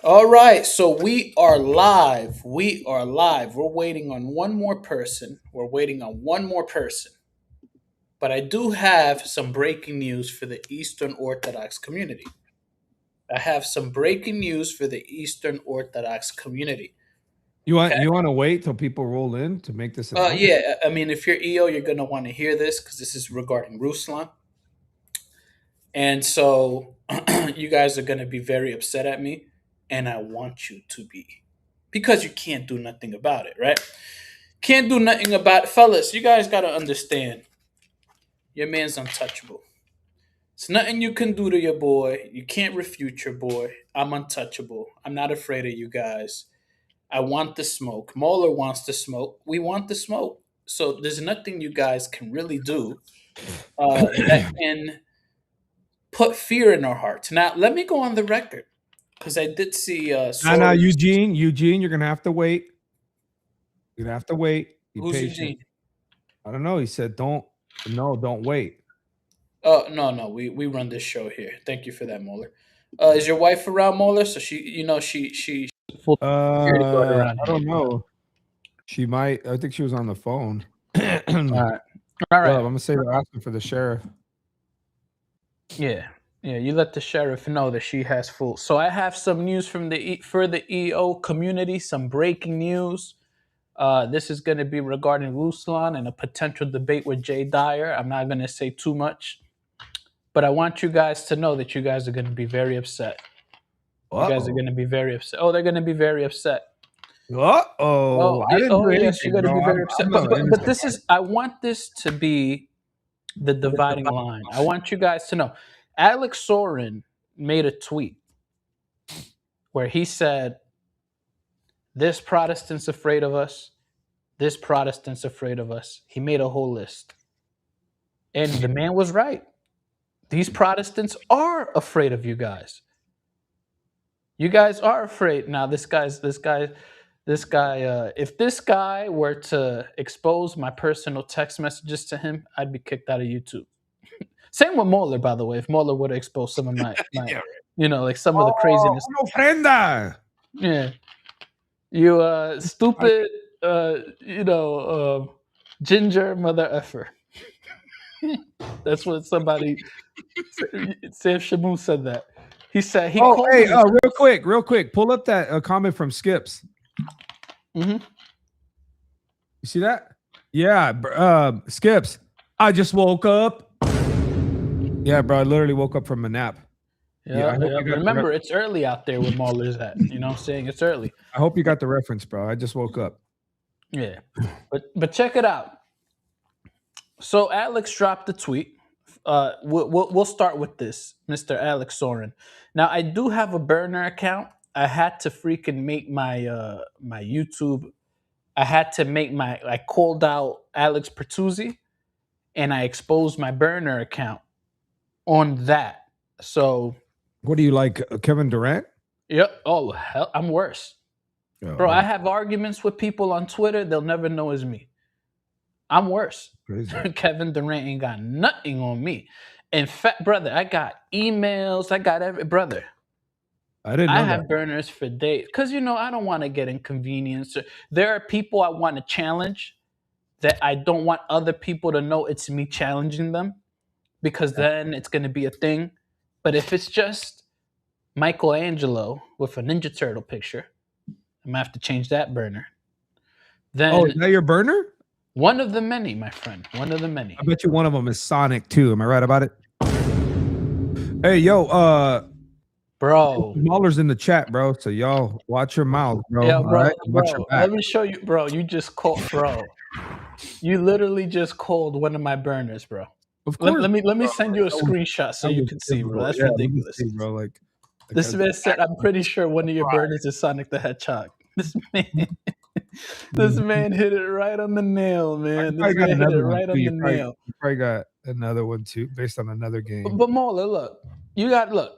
All right, so we are live. We are live. We're waiting on one more person. We're waiting on one more person. But I do have some breaking news for the Eastern Orthodox community. I have some breaking news for the Eastern Orthodox community. You want Okay. you want to wait till people roll in to make this announcement? Yeah, I mean, if you're EO, you're going to want to hear this because this is regarding RUSLAN. And so you guys are going to be very upset at me, and I want you to be because you can't do nothing about it, right? Can't do nothing about it. Fellas, you guys got to understand your man's untouchable. It's nothing you can do to your boy. You can't refute your boy. I'm untouchable. I'm not afraid of you guys. I want the smoke. MAULER wants the smoke. We want the smoke. So there's nothing you guys can really do that can put fear in our hearts. Now, let me go on the record because I did see. No, Eugene, you're gonna have to wait. You're gonna have to wait. Be Who's patient. Eugene? I don't know. He said, "Don't wait." Oh no, we run this show here. Thank you for that, MAULER. Is your wife around, MAULER? So she full security guard around I don't know. She might. I think she was on the phone. All right. I'm gonna say they're asking for the sheriff. Yeah, you let the sheriff know that she has full. So I have some news from for the EO community. Some breaking news. This is going to be regarding RUSLAN and a potential debate with DYER. I'm not going to say too much, but I want you guys to know that you guys are going to be very upset. You guys are going to be very upset. Oh, they're going to be very upset. I didn't do yes, you're anything, going to bro. be very upset. But this is. I want this to be the dividing line. I want you guys to know. Alex Soren made a tweet where he said, "This Protestant's afraid of us. This Protestant's afraid of us." He made a whole list. And the man was right. These Protestants are afraid of you guys. You guys are afraid. Now, this guy, if this guy were to expose my personal text messages to him, I'd be kicked out of YouTube. Same with MAULER, by the way. If MAULER would have exposed some of my like some of the craziness. Ofrenda. Yeah. You stupid, ginger mother effer. That's what somebody, Sam Shamu said that. He said he called me. Real quick. Pull up that comment from Skips. Mm-hmm. You see that? Yeah, Skips. I just woke up. Yeah, bro. I literally woke up from a nap. Yeah. Remember, it's early out there where MAULER's at. You know what I'm saying? It's early. I hope you got the reference, bro. I just woke up. Yeah. But check it out. So Alex dropped the tweet. We'll start with this, Mr. Alex Soren. Now, I do have a burner account. I had to freaking make my my YouTube. I called out Alex Pertuzzi, and I exposed my burner account on that. So, what do you like, Kevin Durant? Yep. Oh hell, I'm worse, bro. I have arguments with people on Twitter. They'll never know it's me. I'm worse. Kevin Durant ain't got nothing on me. In fact, brother, I got emails. I got brother. I have burners for days because I don't want to get inconvenienced. There are people I want to challenge that I don't want other people to know it's me challenging them, because then it's going to be a thing. But if it's just Michelangelo with a Ninja Turtle picture, I'm gonna have to change that burner. Then, is that your burner? One of the many, my friend. One of the many. I bet you one of them is Sonic too. Am I right about it? Hey, yo, bro. MAULER's in the chat, bro. So y'all watch your mouth, bro. Yeah, bro. Right? Watch your back. Let me show you, bro. You just called, bro. You literally just called one of my burners, bro. Of course. Let me send you a screenshot so you can see, bro. That's ridiculous, bro. Like this man said, I'm pretty sure one of your burners is Sonic the Hedgehog. This man hit it right on the nail, man. This man hit it right on the nail. You probably got another one too, based on another game. But MAULER, look.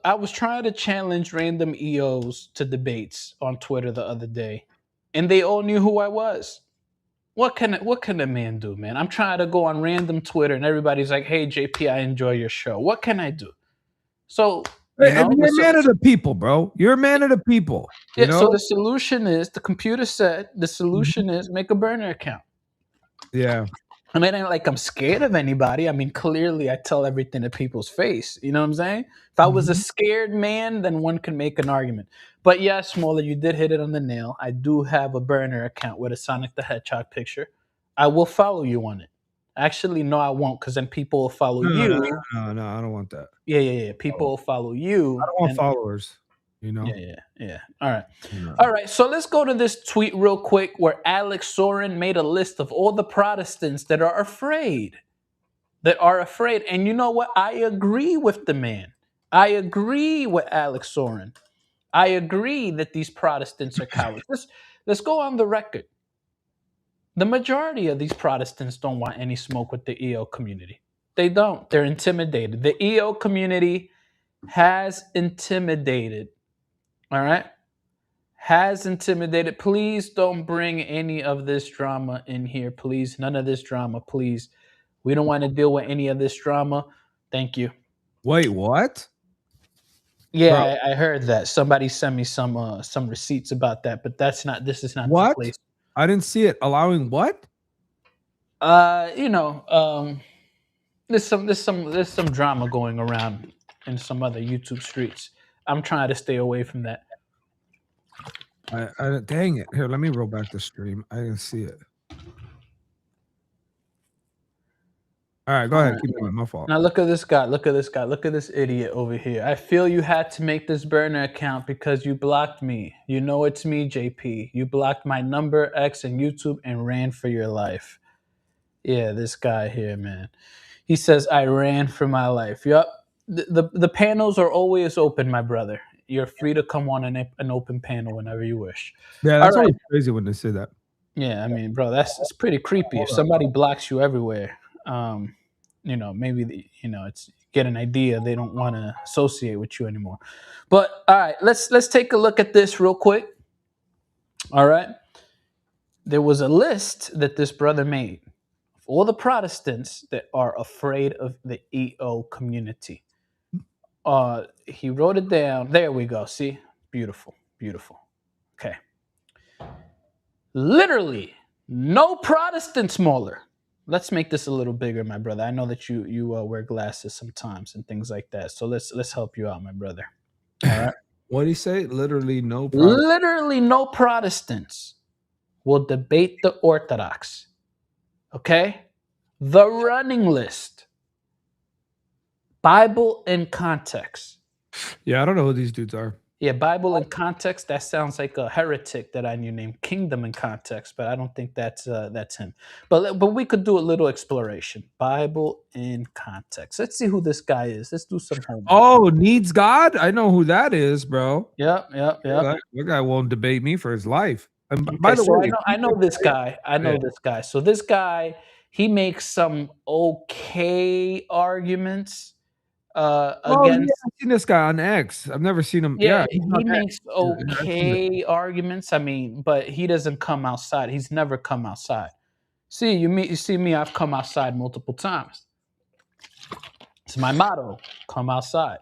I was trying to challenge random EOs to debates on Twitter the other day, and they all knew who I was. What can a man do, man? I'm trying to go on random Twitter, and everybody's like, "Hey, JP, I enjoy your show." What can I do? So You And know, you're a man of the people, bro. You're a man of the people. You yeah. So know? the solution is the computer said the solution is make a burner account. Yeah. I mean, it ain't like I'm scared of anybody. I mean, clearly I tell everything to people's face. You know what I'm saying? If I was a Mhm. scared man, then one could make an argument. But yes, Smaller, you did hit it on the nail. I do have a burner account with a Sonic the Hedgehog picture. I will follow you on it. Actually, no, I won't, because then people will follow No, no, you. no, no, I don't want that. Yeah, yeah, yeah. Oh, People will follow I you, don't want and followers, you yeah, know? yeah, yeah. All right. No. All right, so let's go to this tweet real quick where Alex Soren made a list of all the Protestants that are afraid. That are afraid. And you know what? I agree with the man. I agree with Alex Soren. I agree that these Protestants are cowards. Let's go on the record. The majority of these Protestants don't want any smoke with the EO community. They don't. They're intimidated. The EO community has intimidated. All right? Has intimidated. Please don't bring any of this drama in here. Please. None of this drama, please. We don't want to deal with any of this drama. Thank you. Wait, what? Bro, Yeah, I heard that. Somebody sent me some receipts about that, but that's not. This is not the what? place. I didn't see it. Allowing what? You know, there's some drama going around in some other YouTube streets. I'm trying to stay away from that. Dang it. Here, let me roll back the stream. I didn't see it. All right, go All ahead. right. Keep going. My fault. Now look at this guy. Look at this guy. Look at this idiot over here. I feel you had to make this burner account because you blocked me. You know it's me, JP. You blocked my number X and YouTube and ran for your life. Yeah, this guy here, man. He says I ran for my life. Yup. The panels are always open, my brother. You're free to come on an open panel whenever you wish. Yeah, All that's right. always crazy when they say that. Yeah, I mean, bro, that's it's pretty creepy. If Hold up. somebody blocks you everywhere, um, maybe it's get an idea they don't want to associate with you anymore. But all right, let's take a look at this real quick. All right, there was a list that this brother made of all the Protestants that are afraid of the EO community. He wrote it down. There we go. See, beautiful, beautiful. Okay, literally no Protestant smaller. Let's make this a little bigger, my brother. I know that you wear glasses sometimes and things like that. So let's help you out, my brother. All right. What did he say? Literally no product. Literally no Protestants will debate the Orthodox. Okay? The running list. Bible in context. Yeah, I don't know who these dudes are. Yeah, Bible in context. That sounds like a heretic that I knew named Kingdom in context, but I don't think that's him. But we could do a little exploration. Bible in context. Let's see who this guy is. Let's do some homework. Oh, needs God? I know who that is, bro. Yep. That guy won't debate me for his life. And Okay, by the so way, I know this guy. I know Yeah. this guy. So this guy, he makes some okay arguments Oh yeah, against. I've seen this guy on X. I've never seen him. Yeah, Yeah, he's he on X. makes Yeah, I've seen it. okay arguments. I mean, but he doesn't come outside. He's never come outside. See, you see me, I've come outside multiple times. It's my motto, come outside.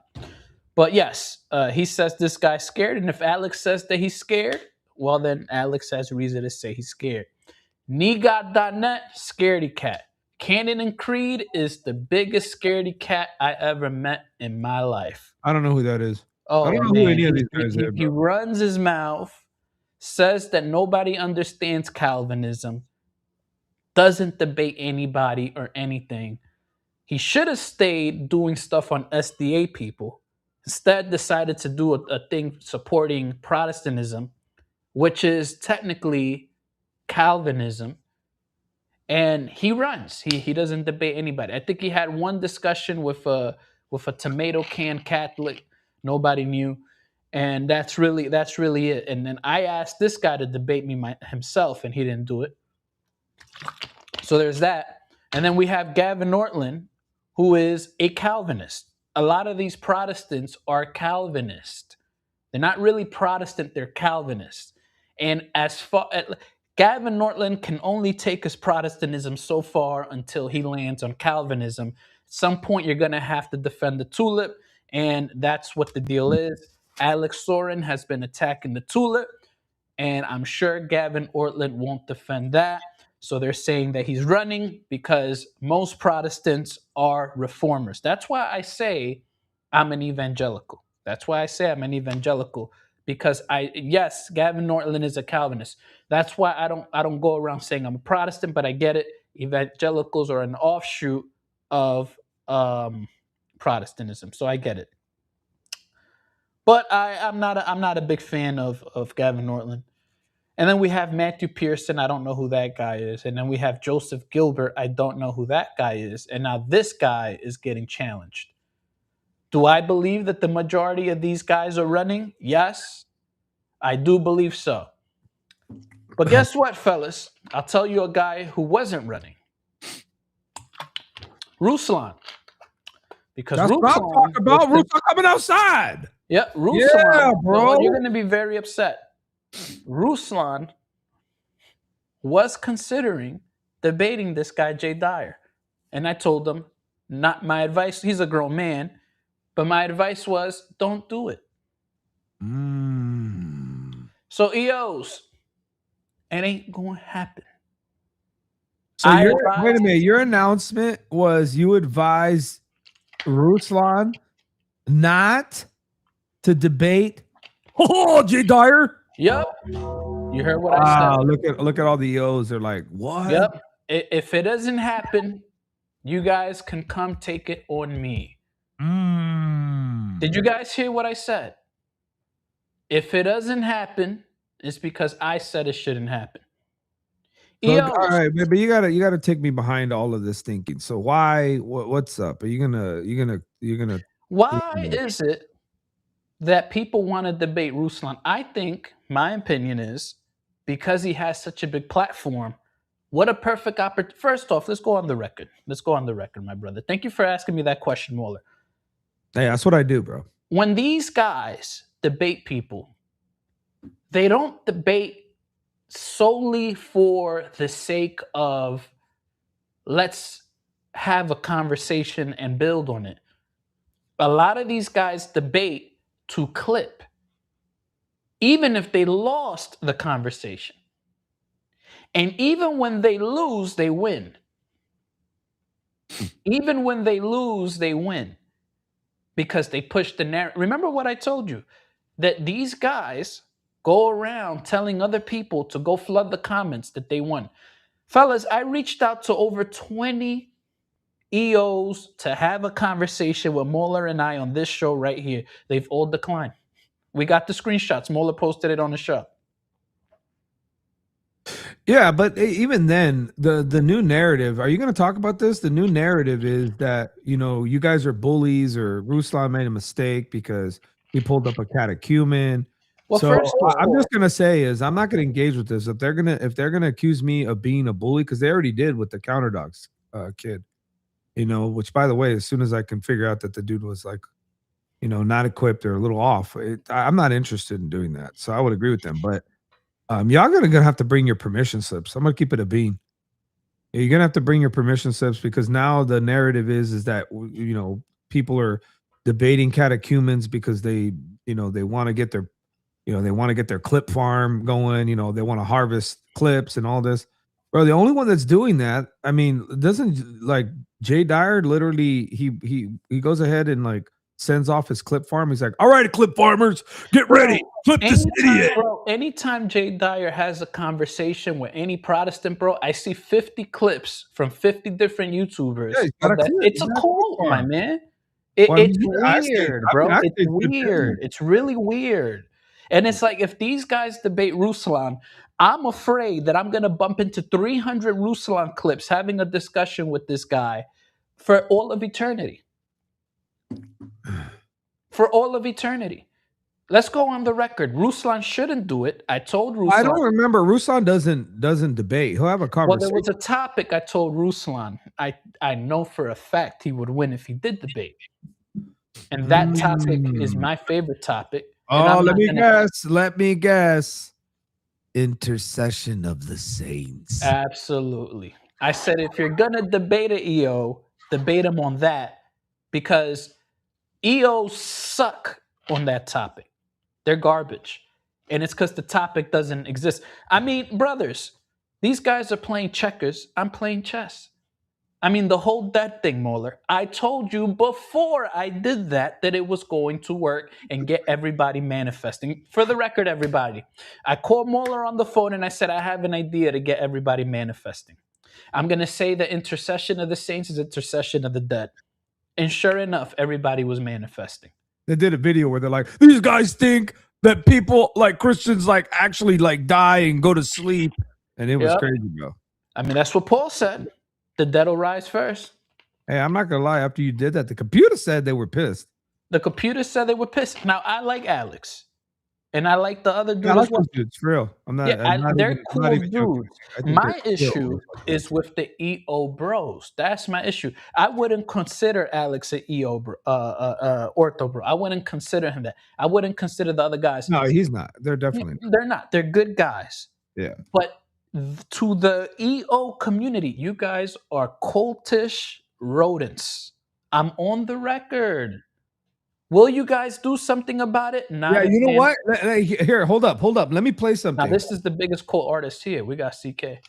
But yes, he says this guy's scared. And if Alex says that he's scared, well, then Alex has reason to say he's scared. Negot.net, scaredy cat. Cannon and Creed is the biggest scaredy cat I ever met in my life. I don't know who that is. I Oh don't know who man, any of these guys are, he bro. runs his mouth, says that nobody understands Calvinism, doesn't debate anybody or anything. He should have stayed doing stuff on SDA people. Instead, decided to do a thing supporting Protestantism, which is technically Calvinism. And he runs. He doesn't debate anybody. I think he had one discussion with a tomato can Catholic. Nobody knew, and that's really it. And then I asked this guy to debate me himself, and he didn't do it. So there's that. And then we have Gavin Nortland, who is a Calvinist. A lot of these Protestants are Calvinist. They're not really Protestant, they're Calvinist. And as far Gavin Nortland can only take his Protestantism so far until he lands on Calvinism. At some point, you're going to have to defend the tulip, And that's what the deal is. Alex Soren has been attacking the tulip, and I'm sure Gavin Ortland won't defend that. So they're saying that he's running because most Protestants are reformers. That's why I say I'm an evangelical. That's why I say I'm an evangelical, because yes, Gavin Ortland is a Calvinist. That's why I don't go around saying I'm a Protestant, but I get it. Evangelicals are an offshoot of Protestantism, so I get it. But I'm not a big fan of Gavin Ortland. And then we have Matthew Pearson. I don't know who that guy is. And then we have Joseph Gilbert. I don't know who that guy is. And now this guy is getting challenged. Do I believe that the majority of these guys are running? Yes, I do believe so. But guess what, fellas? I'll tell you a guy who wasn't running. Ruslan. Because That's what I'm talking about. Ruslan coming outside. Yeah, Ruslan. Yeah, bro. You're going to be very upset. Ruslan was considering debating this guy, Jay Dyer. And I told him, not my advice. He's a grown man. But my advice was, don't do it. So, EOs, it ain't going to happen. So wait a minute. Your announcement was you advised Ruslan not to debate Jay Dyer? Yep. You heard what I said. Look at all the EOs. They're like, what? Yep. If it doesn't happen, you guys can come take it on me. Did you guys hear what I said? If it doesn't happen, it's because I said it shouldn't happen. So, all right, but you gotta take me behind all of this thinking. So why? What's up? Are you gonna? Why is it that people want to debate Ruslan? I think my opinion is because he has such a big platform. What a perfect opportunity. First off, let's go on the record. Let's go on the record, my brother. Thank you for asking me that question, MAULER. Hey, that's what I do, bro. When these guys debate people, they don't debate solely for the sake of let's have a conversation and build on it. A lot of these guys debate to clip, even if they lost the conversation. And even when they lose, they win. Even when they lose, they win. Because they push the narrative. Remember what I told you? That these guys go around telling other people to go flood the comments that they won. Fellas, I reached out to over 20 EOs to have a conversation with MAULER and I on this show right here. They've all declined. We got the screenshots. MAULER posted it on the show. Yeah, but even then, the new narrative, are you going to talk about this? The new narrative is that, you guys are bullies or Ruslan made a mistake because he pulled up a catechumen. Well, so I'm just going to say is I'm not going to engage with this. If they're going to accuse me of being a bully, because they already did with the Counterdogs kid, which, by the way, as soon as I can figure out that the dude was like, not equipped or a little off, I'm not interested in doing that. So I would agree with them. But y'all gonna have to bring your permission slips. I'm gonna keep it a bean. You're gonna have to bring your permission slips because now the narrative is that people are debating catechumens because they want to get their they want to get their clip farm going. They want to harvest clips and all this. Bro, the only one that's doing that, I mean, doesn't like Jay Dyer literally he goes ahead and like sends off his clip farm. He's like, all right, clip farmers, get ready. Clip this idiot. Bro, anytime Jay Dyer has a conversation with any Protestant, bro, I see 50 clips from 50 different YouTubers. Yeah, it's a cult, my man. It's weird, bro. It's weird. It's really weird. And it's like if these guys debate Ruslan, I'm afraid that I'm going to bump into 300 Ruslan clips having a discussion with this guy for all of eternity. For all of eternity. Let's go on the record. Ruslan shouldn't do it. I told Ruslan. I don't remember. Ruslan doesn't debate. He'll have a conversation. Well, there was a topic I told Ruslan. I know for a fact he would win if he did debate. And that topic is my favorite topic. Oh, let me guess. Intercession of the saints. Absolutely. I said if you're going to debate an EO, debate him on that because EOs suck on that topic. They're garbage. And it's because the topic doesn't exist. I mean, brothers, these guys are playing checkers. I'm playing chess. I mean, the whole dead thing, MAULER. I told you before I did that it was going to work and get everybody manifesting. For the record, everybody, I called MAULER on the phone and I said, I have an idea to get everybody manifesting. I'm going to say the intercession of the saints is intercession of the dead. And sure enough, everybody was manifesting. They did a video where they're like, these guys think that people like Christians like actually like die and go to sleep. And it was crazy, bro. I mean, that's what Paul said. The dead will rise first. Hey, I'm not gonna lie. After you did that, the computer said they were pissed. The computer said they were pissed. Now I like Alex, and I like the other dude. I like those dudes, for real. I'm not. Yeah, they're cool dudes. My issue is with the EO bros. That's my issue. I wouldn't consider Alex an EO bro, ortho bro. I wouldn't consider him that. I wouldn't consider the other guys. No, he's not. They're definitely not. They're not. They're good guys. Yeah. But to the EO community, you guys are cultish rodents. I'm on the record. Will you guys do something about it? Yeah, you know what? Here, hold up. Let me play something. Now, this is the biggest cult artist here. We got CK.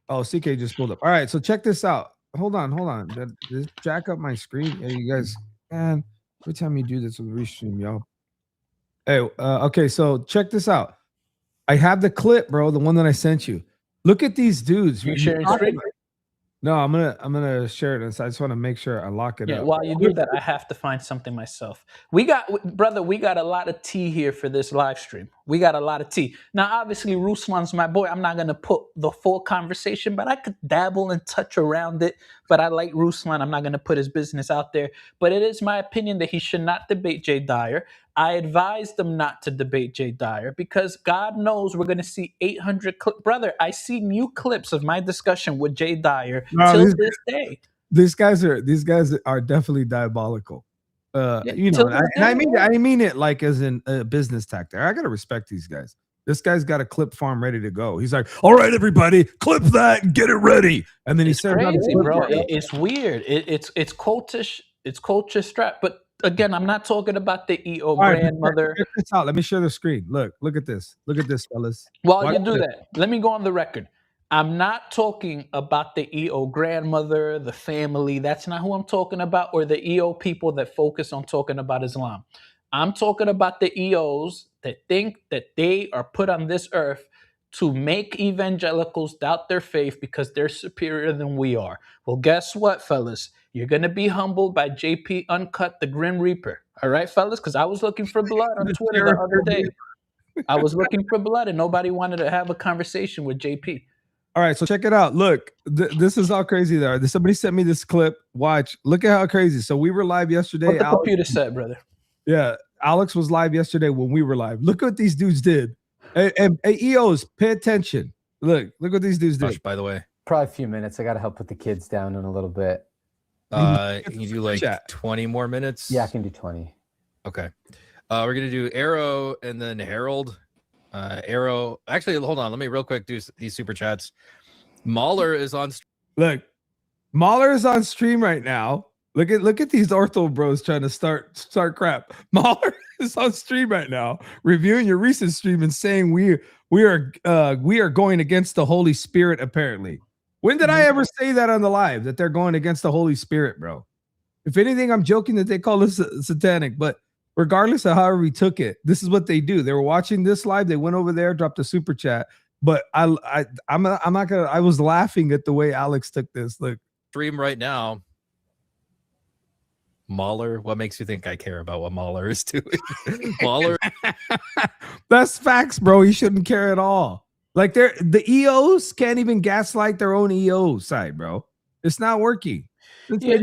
Oh, CK just pulled up. All right, so check this out. Hold on. Just jack up my screen. Hey, you guys, man, every time you do this with Restream, y'all. Hey, okay, so check this out. I have the clip, bro, the one that I sent you. Look at these dudes. You sharing screen? No, I'm gonna share it. I just want to make sure I lock it up. Yeah, while you do that, I have to find something myself. We got a lot of tea here for this live stream. We got a lot of tea. Now, obviously, RUSLAN's my boy. I'm not gonna put the full conversation, but I could dabble and touch around it. But I like RUSLAN. I'm not gonna put his business out there. But it is my opinion that he should not debate Jay Dyer. I advised them not to debate Jay Dyer because God knows we're going to see 800 brother. I see new clips of my discussion with Jay Dyer till this day. These guys are definitely diabolical. You know, and I mean it like as in a business tactic. I gotta respect these guys. This guy's got a clip farm ready to go. He's like, "All right, everybody, clip that and get it ready." And then he says, "Crazy, bro. It's weird. It's cultish. It's cultish strap, but." Again, I'm not talking about the EO grandmother. Check this out. Let me share the screen. Look at this. Look at this, fellas. While you do that, let me go on the record. I'm not talking about the EO grandmother, the family. That's not who I'm talking about, or the EO people that focus on talking about Islam. I'm talking about the EOs that think that they are put on this earth to make evangelicals doubt their faith because they're superior than we are. Well, guess what, fellas? You're going to be humbled by JP Uncut, the Grim Reaper. All right, fellas? Because I was looking for blood on Twitter the other day. I was looking for blood and nobody wanted to have a conversation with JP. All right, so check it out. Look, this is how crazy they are. Somebody sent me this clip. Watch. Look at how crazy. So we were live yesterday. What the computer said, brother. Yeah, Alex was live yesterday when we were live. Look what these dudes did. And EOs, pay attention. Look what these dudes did. By the way. Probably a few minutes. I got to help put the kids down in a little bit. Can you do like 20 more minutes? Yeah, I can do 20. Okay. We're going to do Arrow and then Harold. Arrow. Actually, hold on. Let me real quick do these super chats. MAULER is on. Look, MAULER is on stream right now. Look at these ortho bros trying to start crap. MAULER is on stream right now, reviewing your recent stream and saying we are going against the Holy Spirit. Apparently, when did I ever say that on the live that they're going against the Holy Spirit, bro? If anything, I'm joking that they call us satanic, but regardless of however we took it, this is what they do. They were watching this live. They went over there, dropped a super chat. But I'm not gonna. I was laughing at the way Alex took this. Look, stream right now. MAULER, what makes you think I care about what MAULER is doing? MAULER. That's facts, bro. You shouldn't care at all. Like the EOs can't even gaslight their own EO side, bro. It's not working. Yeah,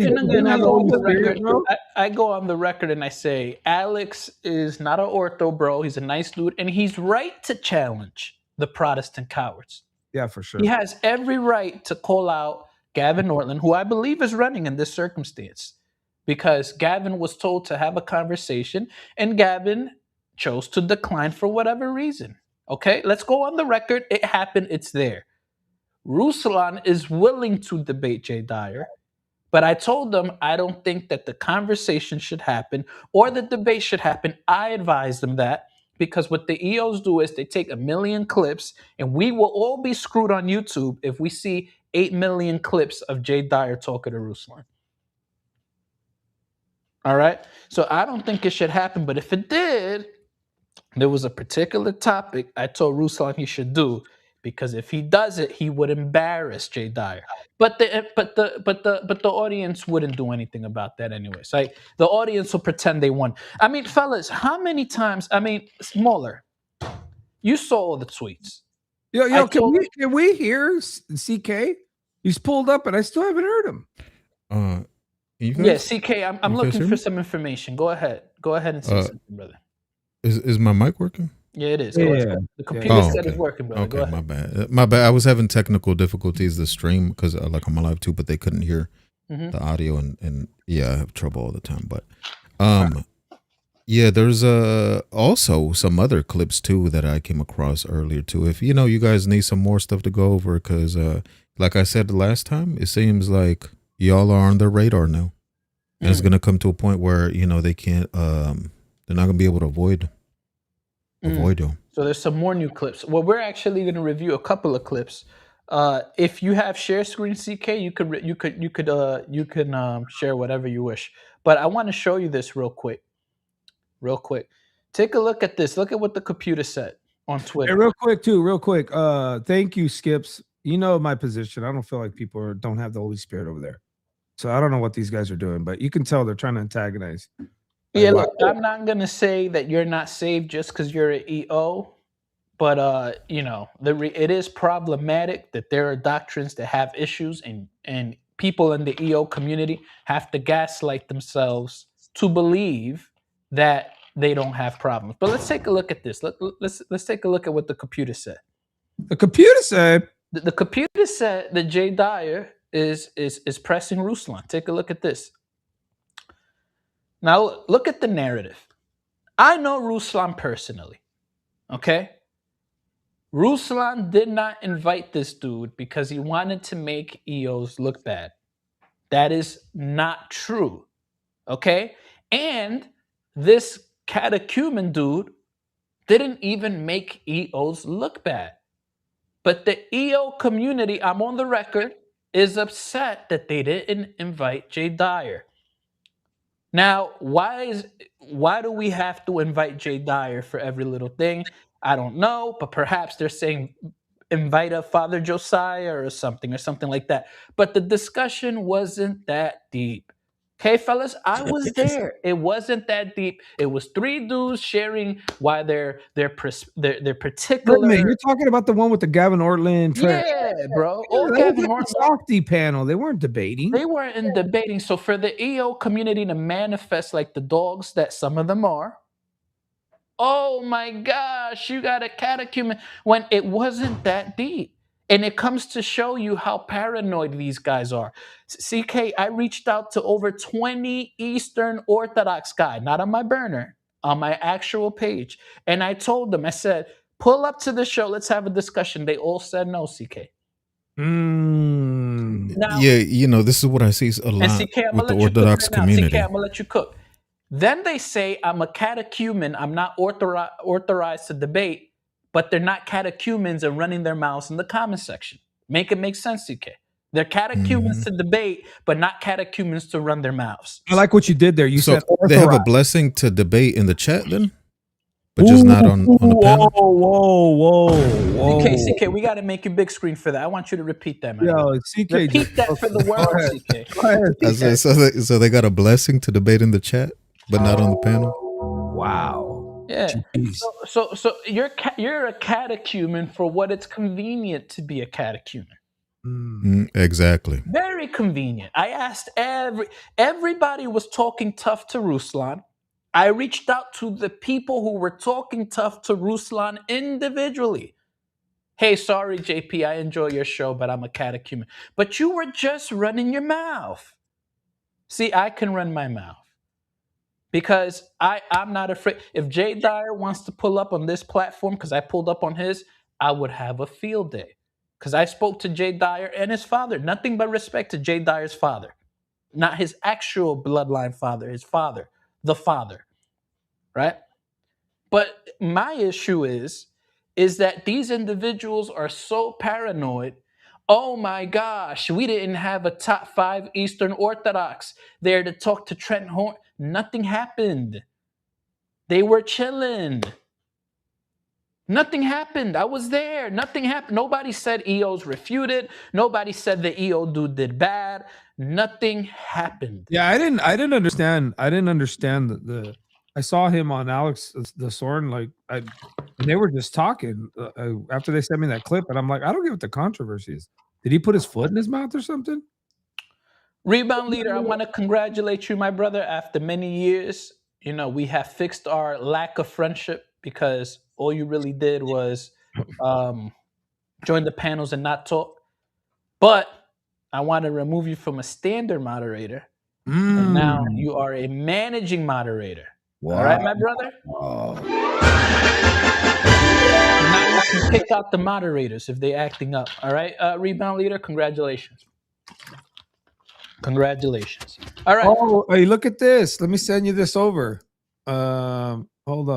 I go on the record and I say Alex is not an ortho bro. He's a nice dude, and he's right to challenge the Protestant cowards. Yeah, for sure. He has every right to call out Gavin Nortland, who I believe is running in this circumstance, because Gavin was told to have a conversation, and Gavin chose to decline for whatever reason. Okay, let's go on the record. It happened. It's there. RUSLAN is willing to debate Jay Dyer, But I told them I don't think that the conversation should happen or the debate should happen. I advised them that because what the EOs do is they take 1 million clips, and we will all be screwed on YouTube if we see 8 million clips of Jay Dyer talking to Ruslan. All right. So I don't think it should happen. But if it did, there was a particular topic I told Ruslan he should do, because if he does it, he would embarrass Jay Dyer. But the audience wouldn't do anything about that anyways. Like, the audience will pretend they won. I mean, fellas, how many times? I mean, MAULER, you saw all the tweets. Yo, can we hear CK? He's pulled up, and I still haven't heard him. You guys, Yeah, CK, I'm looking for some information. Go ahead and say something, brother. Is my mic working? Yeah, it is. Yeah. The computer said it's working, brother. Okay, Go ahead. my bad. I was having technical difficulties to stream because like I'm live too, but they couldn't hear the audio, and yeah, I have trouble all the time. But yeah, there's also some other clips too that I came across earlier too. If you guys need some more stuff to go over, because like I said the last time, it seems like y'all are on their radar now, and it's gonna come to a point where they can't they're not gonna be able to avoid them. So there's some more new clips. Well, we're actually going to review a couple of clips. If you have share screen, CK, you can share whatever you wish. But I want to show you this real quick. Take a look at this. Look at what the computer said on Twitter. Hey, real quick. Thank you, Skips. You know my position. I don't feel like people don't have the Holy Spirit over there. So I don't know what these guys are doing, but you can tell they're trying to antagonize. Yeah, look, I'm not gonna say that you're not saved just because you're an EO, but it is problematic that there are doctrines that have issues, and people in the EO community have to gaslight themselves to believe that they don't have problems. But let's take a look at this. Let's take a look at what the computer said. The computer said the computer said that Jay Dyer is pressing Ruslan. Take a look at this. Now, look at the narrative. I know Ruslan personally, okay? Ruslan did not invite this dude because he wanted to make EOs look bad. That is not true, okay? And this catechumen dude didn't even make EOs look bad. But the EO community, I'm on the record, is upset that they didn't invite Jay Dyer. Now, why do we have to invite Jay Dyer for every little thing? I don't know, but perhaps they're saying invite a Father Josiah or something like that. But the discussion wasn't that deep. Okay, fellas, I was there. It wasn't that deep. It was 3 dudes sharing why their particular. Man, you're talking about the one with the Gavin Ortland. Yeah, bro. Or Gavin Ortland. Softy panel. They weren't debating. They weren't debating. So for the EO community to manifest like the dogs that some of them are, oh my gosh, you got a catechumen, when it wasn't that deep. And it comes to show you how paranoid these guys are. CK, I reached out to over 20 Eastern Orthodox guys, not on my burner, on my actual page. And I told them, I said, pull up to the show. Let's have a discussion. They all said no, CK. Now, yeah, this is what I see a lot with the Orthodox community. CK, I'm going to let you cook. Then they say I'm a catechumen. I'm not authorized to debate. But they're not catechumens and running their mouths in the comment section. Make it make sense, CK. They're catechumens to debate, but not catechumens to run their mouths. I like what you did there. You said they have a blessing to debate in the chat then? But just not on the panel? Whoa. CK, we got to make a big screen for that. I want you to repeat that, man. Yo, CK. Repeat that for the world, CK. So they got a blessing to debate in the chat, but not on the panel? Wow. Yeah. So you're a catechumen for what it's convenient to be a catechumen. Exactly. Very convenient. I asked everybody was talking tough to Ruslan. I reached out to the people who were talking tough to Ruslan individually. Hey, sorry, JP, I enjoy your show, but I'm a catechumen. But you were just running your mouth. See, I can run my mouth. Because I'm not afraid. If Jay Dyer wants to pull up on this platform, because I pulled up on his, I would have a field day. Because I spoke to Jay Dyer and his father. Nothing but respect to Jay Dyer's father. not his actual bloodline father, his father, the father, right? But my issue is that these individuals are so paranoid. Oh my gosh, we didn't have a top 5 Eastern Orthodox there to talk to Trent Horn. Nothing happened. They were chilling. Nothing happened. I was there. Nothing happened. Nobody said EO's refuted. Nobody said the EO dude did bad. Nothing happened. Yeah, I didn't understand. I didn't understand the I saw him on Alex the Sorn, like and they were just talking after they sent me that clip, and I'm like, I don't get what the controversy is. Did he put his foot in his mouth or something? Rebound leader, I want to congratulate you, my brother. After many years, we have fixed our lack of friendship because all you really did was join the panels and not talk. But I want to remove you from a standard moderator. And now you are a managing moderator. Wow. All right, my brother? Oh. Now you can pick out the moderators if they're acting up. All right, Rebound leader, congratulations. Congratulations. All right. Oh, hey, look at this. Let me send you this over. Hold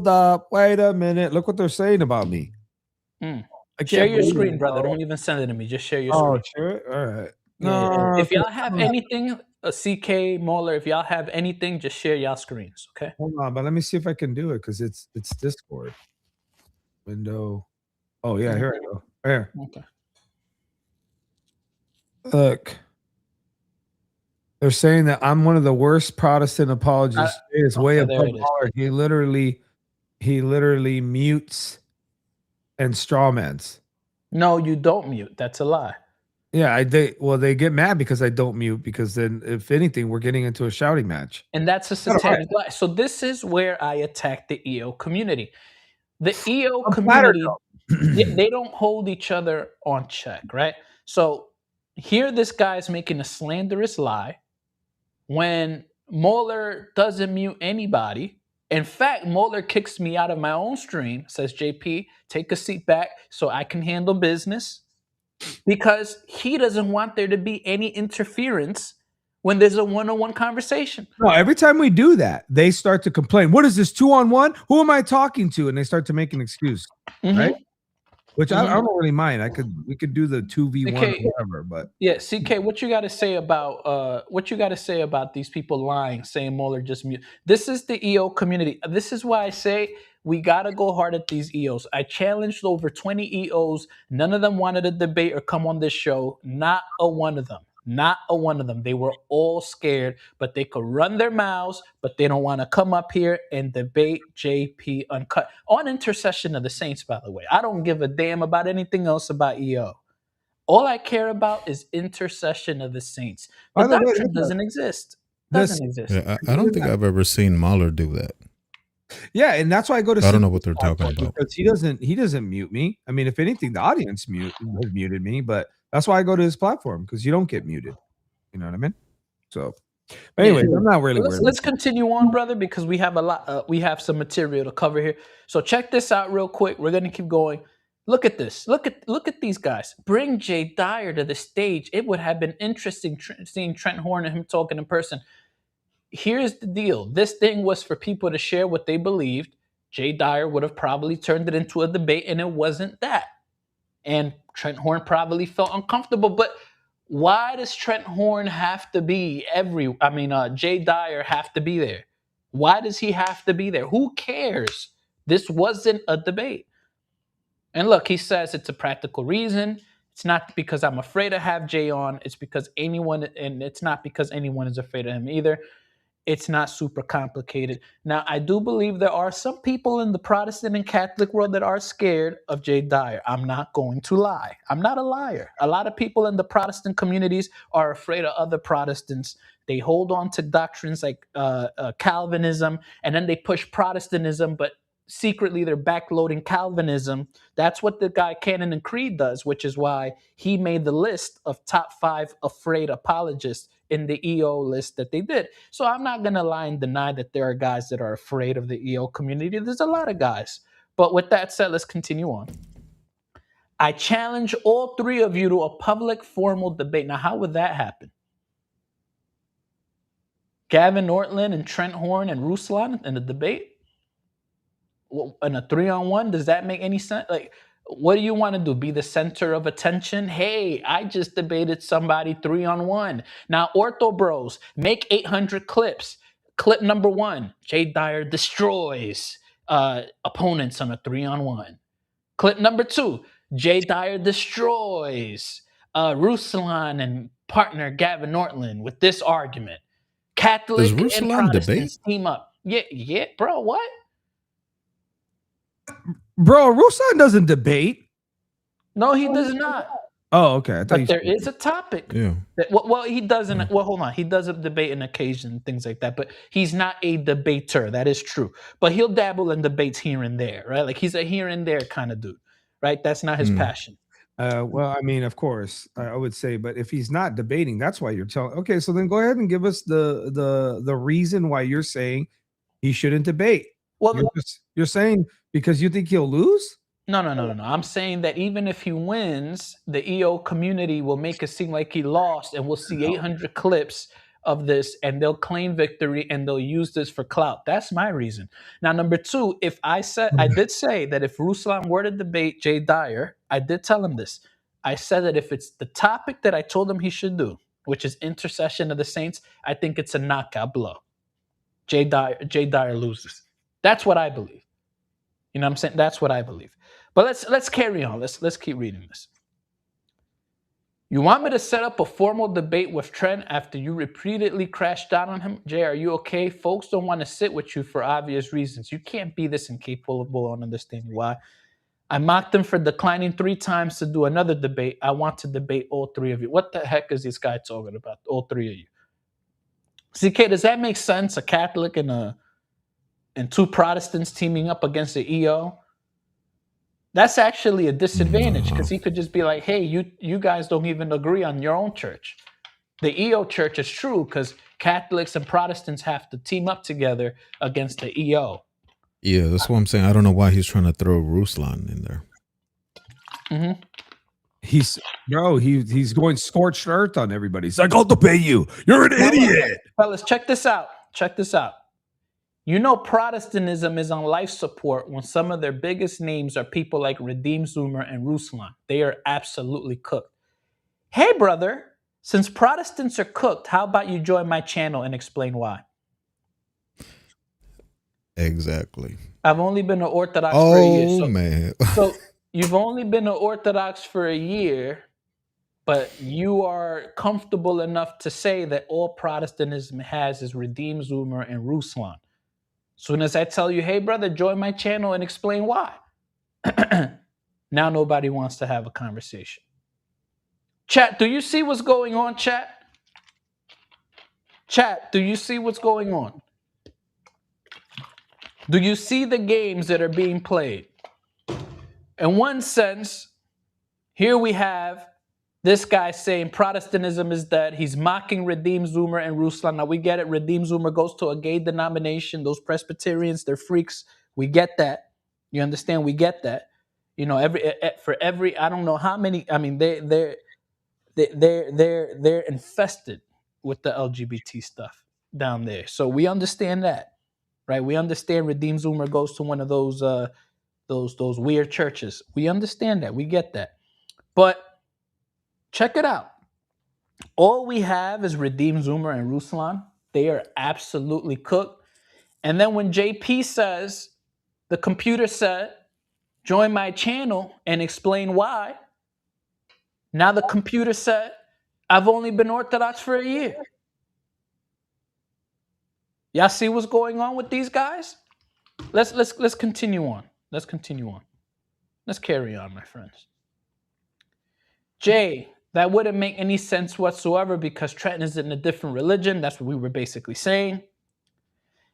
up. Wait a minute. Look what they're saying about me. Share your screen, brother. Don't even send it to me. Just share your screen. Sure. All right. No. If y'all have anything, CK, MAULER, if y'all have anything, just share y'all screens, okay? Hold on, but let me see if I can do it because it's Discord. Window. Oh, yeah, here I go. Here. Okay. Look. They're saying that I'm one of the worst Protestant apologists. It's way above MAULER. He literally mutes and strawmans. No, you don't mute. That's a lie. Yeah, they get mad because I don't mute, because then if anything, we're getting into a shouting match. And that's a satanic lie. So this is where I attack the EO community. The EO community, they don't hold each other on check, right? So here this guy's making a slanderous lie when MAULER doesn't mute anybody. In fact, MAULER kicks me out of my own stream, says JP, take a seat back so I can handle business, because he doesn't want there to be any interference when there's a one-on-one conversation. No, every time we do that, they start to complain. What is this, 2-on-1? Who am I talking to? And they start to make an excuse, right? Which I don't really mind. We could do the 2v1 or whatever, but yeah, CK, what you got to say about these people lying, saying MAULER just mute? This is the EO community. This is why I say we got to go hard at these EOs. I challenged over 20 EOs. None of them wanted to debate or come on this show. Not a one of them. Not a one of them. They were all scared, but they could run their mouths, but they don't want to come up here and debate JP Uncut. On Intercession of the Saints, by the way. I don't give a damn about anything else about EO. All I care about is Intercession of the Saints. The doctrine doesn't exist. Doesn't exist. Yeah, I don't think I've ever seen MAULER do that. Yeah, and that's why I go to. I don't know what they're talking about, because he doesn't mute me. I mean, if anything, the audience has muted me, but that's why I go to his platform, because you don't get muted. You know what I mean? So, but anyway, I'm not really worried. Let's continue on, brother, because we have a lot. We have some material to cover here. So check this out real quick. We're gonna keep going. Look at this. Look at these guys. Bring Jay Dyer to the stage. It would have been interesting seeing Trent Horn and him talking in person. Here's the deal. This thing was for people to share what they believed. Jay Dyer would have probably turned it into a debate, and it wasn't that. And Trent Horn probably felt uncomfortable. But why does Trent Horn have to be Jay Dyer have to be there? Why does he have to be there? Who cares? This wasn't a debate. And look, he says it's a practical reason. It's not because I'm afraid to have Jay on. It's not because anyone is afraid of him either. It's not super complicated. Now, I do believe there are some people in the Protestant and Catholic world that are scared of Jay Dyer. I'm not going to lie. I'm not a liar. A lot of people in the Protestant communities are afraid of other Protestants. They hold on to doctrines like Calvinism, and then they push Protestantism, but secretly they're backloading Calvinism. That's what the guy Cannon and Creed does, which is why he made the list of top 5 afraid apologists in the EO list that they did. So I'm not going to lie and deny that there are guys that are afraid of the EO community. There's a lot of guys. But with that said, let's continue on. I challenge all 3 of you to a public formal debate. Now, how would that happen? Gavin Ortland and Trent Horn and Ruslan in the debate? In a 3-on-1, does that make any sense? Like, what do you want to do? Be the center of attention? Hey, I just debated somebody 3-on-1. Now, Ortho Bros, make 800 clips. Clip number 1, Jay Dyer destroys opponents on a 3-on-1. Clip number 2, Jay Dyer destroys Ruslan and partner Gavin Ortland with this argument. Catholic Does and RUSLAN Protestants debate? team up. Yeah, bro, what? Bro, Ruslan doesn't debate. No, he does not. Oh, okay. I thought But you there said- is a topic. Yeah. Well, he doesn't. Well, hold on. He does a debate on occasion, things like that. But he's not a debater. That is true. But he'll dabble in debates here and there, right? Like he's a here and there kind of dude, right? That's not his passion. Well, I mean, of course, I would say, but if he's not debating, that's why you're telling. Okay, so then go ahead and give us the reason why you're saying he shouldn't debate. Well, You're saying because you think he'll lose? no. I'm saying that even if he wins, the EO community will make it seem like he lost, and we'll see 800 clips of this, and they'll claim victory, and they'll use this for clout. That's my reason. Now, number 2, if I did say that if Ruslan were to debate Jay Dyer, I did tell him this. I said that if it's the topic that I told him he should do, which is intercession of the saints, I think it's a knockout blow. Jay Dyer loses. That's what I believe. You know what I'm saying? That's what I believe. But let's carry on. Let's keep reading this. You want me to set up a formal debate with Trent after you repeatedly crashed out on him? Jay, are you okay? Folks don't want to sit with you for obvious reasons. You can't be this incapable of understanding why. I mocked him for declining 3 times to do another debate. I want to debate all 3 of you. What the heck is this guy talking about? All 3 of you. CK, does that make sense? A Catholic and 2 Protestants teaming up against the EO? That's actually a disadvantage because he could just be like, hey, you guys don't even agree on your own church. The EO church is true because Catholics and Protestants have to team up together against the EO. Yeah, that's what I'm saying. I don't know why he's trying to throw Ruslan in there. Mm-hmm. He's going scorched earth on everybody. He's like, I'll debate you. You're an idiot. Fellas, check this out. You know Protestantism is on life support when some of their biggest names are people like Redeem Zoomer and Ruslan. They are absolutely cooked. Hey, brother, since Protestants are cooked, how about you join my channel and explain why? Exactly. I've only been an Orthodox for a year. Oh, man. So you've only been an Orthodox for a year, but you are comfortable enough to say that all Protestantism has is Redeem Zoomer and Ruslan. Soon as I tell you, hey, brother, join my channel and explain why. Now nobody wants to have a conversation. Chat, do you see what's going on, chat? Chat, do you see what's going on? Do you see the games that are being played? In one sense, here we have this guy saying Protestantism is dead. He's mocking Redeem Zoomer and Ruslan. Now, we get it. Redeem Zoomer goes to a gay denomination. Those Presbyterians, they're freaks. We get that. You understand? We get that. You know, for every I don't know how many. I mean, they're infested with the LGBT stuff down there. So we understand that, right? We understand Redeem Zoomer goes to one of those weird churches. We understand that. We get that. But check it out. All we have is Redeem Zoomer and Ruslan. They are absolutely cooked. And then when JP says, the computer said, join my channel and explain why, now the computer said, I've only been Orthodox for a year. Y'all see what's going on with these guys? Let's continue on. Let's continue on. Let's carry on, my friends. Jay, that wouldn't make any sense whatsoever because Trenton is in a different religion. That's what we were basically saying.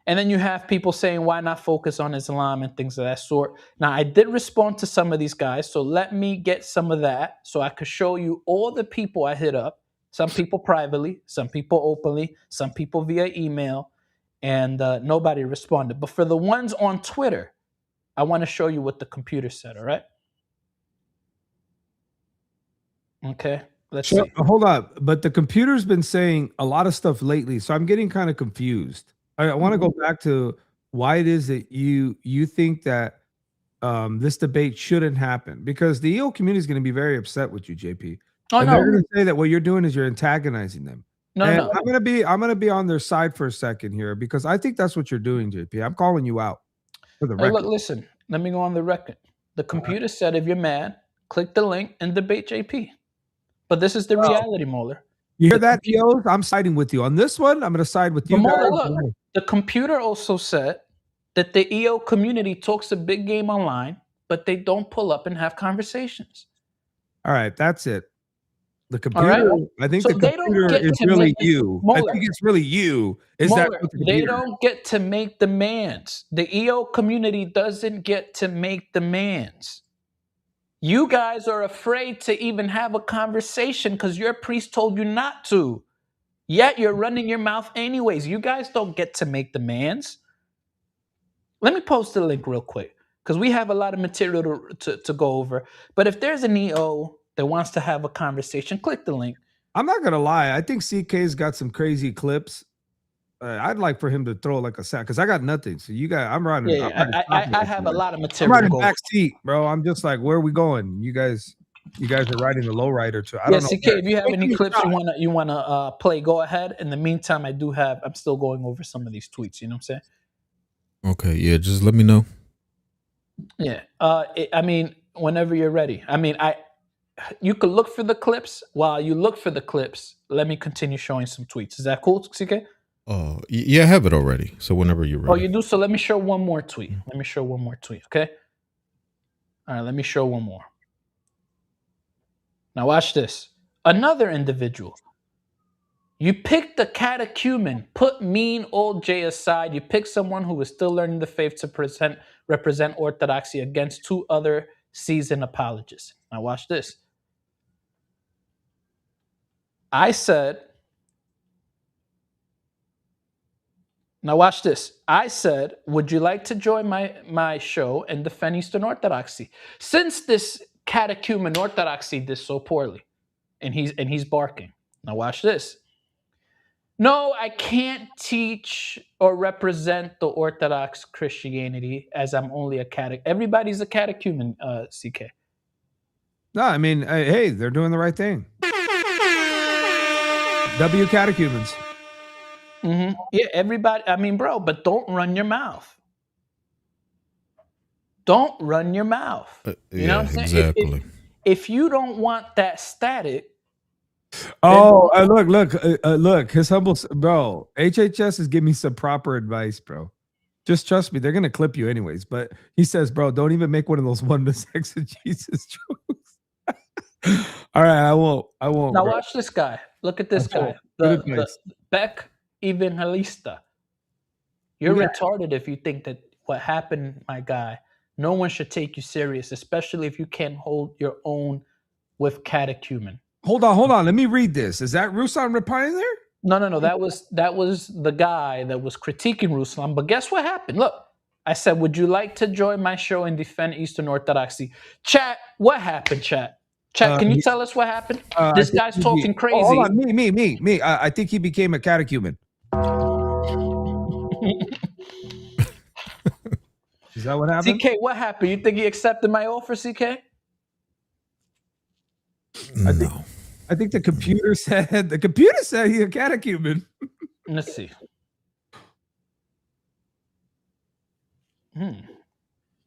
And then you have people saying, why not focus on Islam and things of that sort. Now, I did respond to some of these guys, so let me get some of that so I could show you all the people I hit up. Some people privately, some people openly, some people via email, and nobody responded. But for the ones on Twitter, I want to show you what the computer said, all right? Okay. Let's So, see. hold up, but the computer's been saying a lot of stuff lately, so I'm getting kind of confused. I want to go back to why it is that you think that this debate shouldn't happen, because the EO community is going to be very upset with you, JP, Oh and they're no, going to say that what you're doing is you're antagonizing them. no, And no. I'm gonna be on their side for a second here, because I think that's what you're doing, JP. I'm calling you out for the Hey, look, record. listen. Let me go on the record. The computer said, if you're mad, click the link and debate JP. But this is the reality, MAULER. You hear that, EOs? I'm siding with you on this one. I'm gonna side with you But guys. MAULER, look, the computer also said that the EO community talks a big game online, but they don't pull up and have conversations. All right, that's it. The All right. computer, I think So the they don't computer get is to really make you. I MAULER. think it's really you. Is that MAULER, what the they computer? don't get to make demands. The EO community doesn't get to make demands. You guys are afraid to even have a conversation because your priest told you not to. Yet you're running your mouth anyways. You guys don't get to make demands. Let me post the link real quick because we have a lot of material to go over. But if there's an EO that wants to have a conversation, click the link. I'm not gonna lie. I think CK's got some crazy clips. I'd like for him to throw like a sack, because I got nothing. So you got, I'm riding. Yeah, I have a lot of I'm material to riding go over. back seat, bro. I'm just like, where are we going? You guys are riding the low rider too. I Yeah, don't know. CK, if you have Make any me clips stop. you wanna play, go ahead. In the meantime, I'm still going over some of these tweets. You know what I'm saying? Okay, yeah, just let me know. Yeah. I mean, whenever you're ready. I mean, you could look for the clips. While you look for the clips, let me continue showing some tweets. Is that cool, CK? Yeah, I have it already. So whenever you're ready. Oh, you do? So let me show one more tweet. Let me show one more tweet, okay? All right, let me show one more. Now watch this. Another individual. You picked the catechumen, put mean old Jay aside. You picked someone who is still learning the faith to represent orthodoxy against two other seasoned apologists. Now watch this. I said, now watch this. I said, would you like to join my show and defend Eastern Orthodoxy? Since this catechumen orthodoxy did so poorly, and he's barking. Now watch this. No, I can't teach or represent the Orthodox Christianity as I'm only a everybody's a catechumen, CK. No, I mean, hey, they're doing the right thing. W catechumens. Mm-hmm. Yeah, everybody. I mean, bro, but don't run your mouth. Don't run your mouth. You know what I'm saying? Exactly. If you don't want that static. Oh, look, his humble, bro. HHS is giving me some proper advice, bro. Just trust me, they're gonna clip you anyways. But he says, bro, don't even make one of those oneness exegesis jokes. All right, I won't. Now bro. watch this guy. Look at this guy. Good The advice. Beck Evangelista. You're retarded if you think that what happened, my guy. No one should take you serious, especially if you can't hold your own with catechumen. Hold on. Let me read this. Is that RUSLAN replying there? No. That was the guy that was critiquing RUSLAN. But guess what happened? Look, I said, would you like to join my show and defend Eastern Orthodoxy? Chat, what happened, chat? Chat, can you tell us what happened? This guy's talking crazy. Oh, hold on, me. I think he became a catechumen. Is that what happened? CK, what happened? You think he accepted my offer, CK? No. I think the computer said he's a catechumen. Let's see.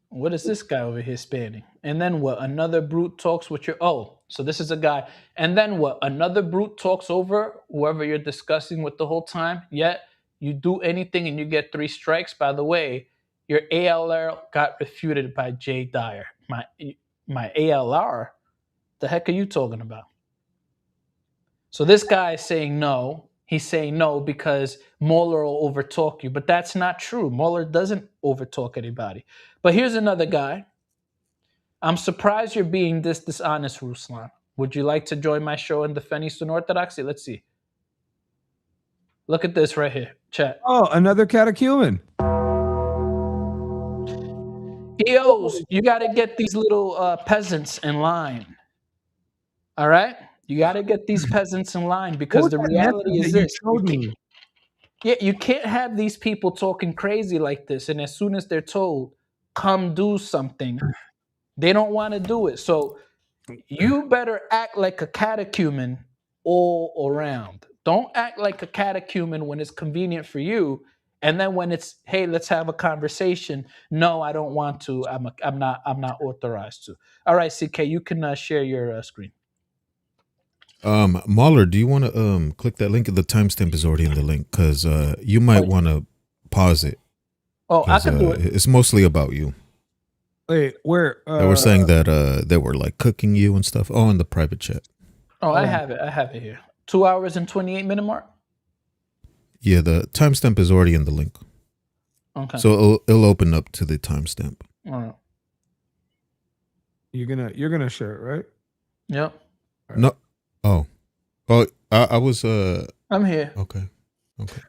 What is this guy over here spanning? And then what? Another brute talks with your... Oh, so this is a guy. And then what? Another brute talks over whoever you're discussing with the whole time. Yet you do anything and you get 3 strikes. By the way, your ALR got refuted by DYER. My ALR? The heck are you talking about? So this guy is saying no. He's saying no because MAULER will overtalk you. But that's not true. MAULER doesn't overtalk anybody. But here's another guy. I'm surprised you're being this dishonest, RUSLAN. Would you like to join my show and defend Eastern Orthodoxy? Let's see. Look at this right here. Chat. Oh, another catechumen. EOs, you got to get these little peasants in line. All right? You got to get these peasants in line What because was the that reality message is that you this. showed me? Yeah, you can't have these people talking crazy like this. And as soon as they're told, come do something, they don't want to do it. So you better act like a catechumen all around. Don't act like a catechumen when it's convenient for you. And then when it's, hey, let's have a conversation. No, I don't want to. I'm not authorized to. All right, CK, you can share your screen. Mauler, do you want to click that link? The timestamp is already in the link because you might want to pause it. Oh, I can do it. It's mostly about you. Wait, where? They were saying that they were like cooking you and stuff. Oh, in the private chat. Oh, I have it. I have it here. 2 hours and 28-minute mark. Yeah, the timestamp is already in the link. Okay. So it'll open up to the timestamp. All right. you're gonna share it, right? Yep. No. Oh. I was I'm here. okay.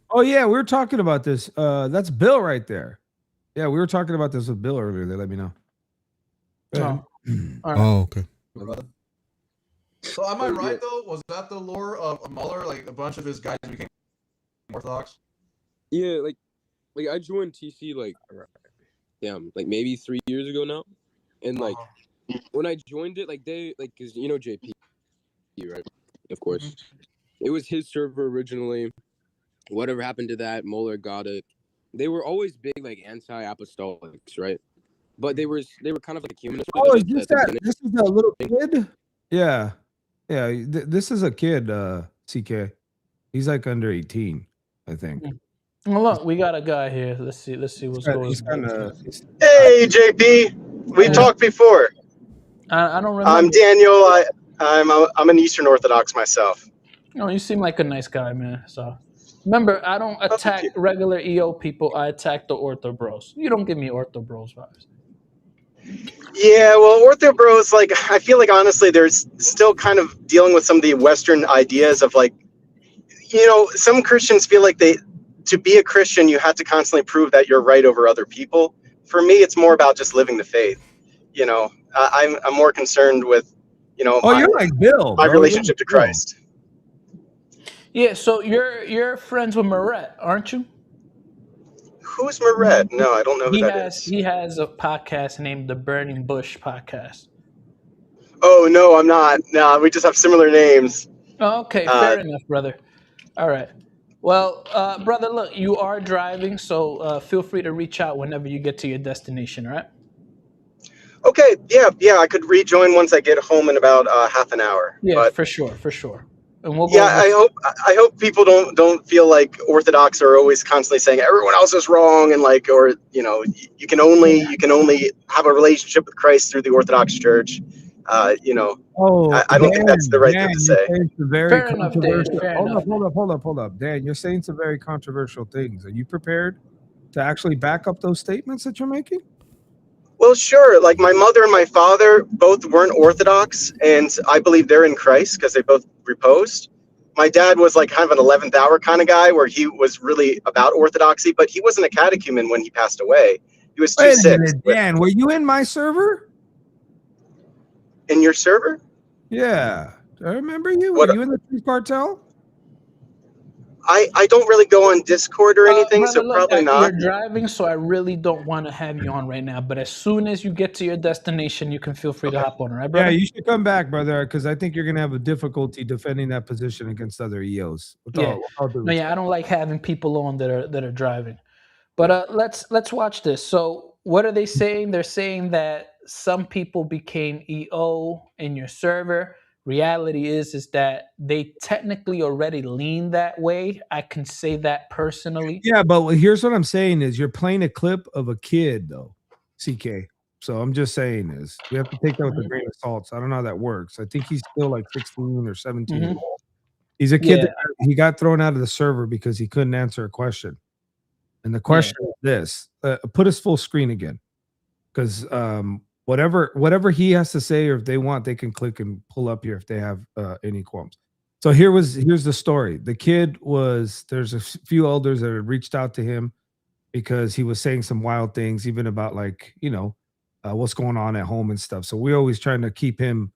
Oh yeah, we were talking about this. That's Bill right there. Yeah, we were talking about this with Bill earlier. They let me know. Go ahead. All right. Oh, okay. So am I right though? Was that the lore of MAULER? Like a bunch of his guys became Orthodox? Yeah, like I joined TC like maybe 3 years ago now, and like when I joined it, like they like because you know JP, right? Of course, it was his server originally. Whatever happened to that, MAULER got it. They were always big like anti-apostolics, right? But they were kind of like humanist. Oh, is this that? This is a little kid. Yeah, yeah. This is a kid. CK. He's like under 18, I think. Well, look, we got a guy here. Let's see what's going He's on. kind of. Hey, JP. We Yeah. talked before. I don't remember. I'm Daniel. I'm an Eastern Orthodox myself. No, you seem like a nice guy, man. So remember, I don't attack regular EO people. I attack the Ortho Bros. You don't give me Ortho Bros vibes. Yeah, well, Ortho Bros, like, I feel like honestly, there's still kind of dealing with some of the Western ideas of like, some Christians feel like to be a Christian, you have to constantly prove that you're right over other people. For me, it's more about just living the faith. I'm more concerned with, you're like Bill. my bro. relationship to You're like Christ. Yeah, so you're friends with Moret, aren't you? Who's Moret? No, I don't know who that is. He has a podcast named the Burning Bush Podcast. Oh, no, I'm not. No, we just have similar names. Oh, okay, fair enough, brother. All right. Well, brother, look, you are driving, so feel free to reach out whenever you get to your destination, all right? Okay, yeah, I could rejoin once I get home in about half an hour. Yeah, but for sure. And we'll go yeah, I hope people don't feel like Orthodox are always constantly saying everyone else is wrong and like, or you can only have a relationship with Christ through the Orthodox Church. Oh, I don't think that's the right thing to say. You're saying some very Fair enough, Dan, controversial. fair Hold up, Dan. You're saying some very controversial things. Are you prepared to actually back up those statements that you're making? Well, sure. Like my mother and my father both weren't Orthodox, and I believe they're in Christ because they both reposed. My dad was like kind of an 11th hour kind of guy where he was really about Orthodoxy, but he wasn't a catechumen when he passed away. He was too sick. Dan, were you in my server? In your server? Yeah. I remember you. Were you in the Truth Cartel? I don't really go on Discord or anything, brother, so look, probably not. You're driving, so I really don't want to have you on right now. But as soon as you get to your destination, you can feel free to hop on, all right, brother? Yeah, you should come back, brother, because I think you're going to have a difficulty defending that position against other EOs. I don't like having people on that are driving. But let's watch this. So what are they saying? They're saying that some people became EO in your server. Reality is that they technically already lean that way. I can say that personally. Yeah, but here's what I'm saying is you're playing a clip of a kid, though, CK. So I'm just saying is we have to take that with a grain of salt. So I don't know how that works. I think he's still like 16 or 17 years old. He's a kid that he got thrown out of the server because he couldn't answer a question. And the question is this. Put his full screen again. Because whatever he has to say, or if they want, they can click and pull up here if they have any qualms. So here's the story. The kid there's a few elders that had reached out to him because he was saying some wild things, even about like, what's going on at home and stuff. So we're always trying to keep him,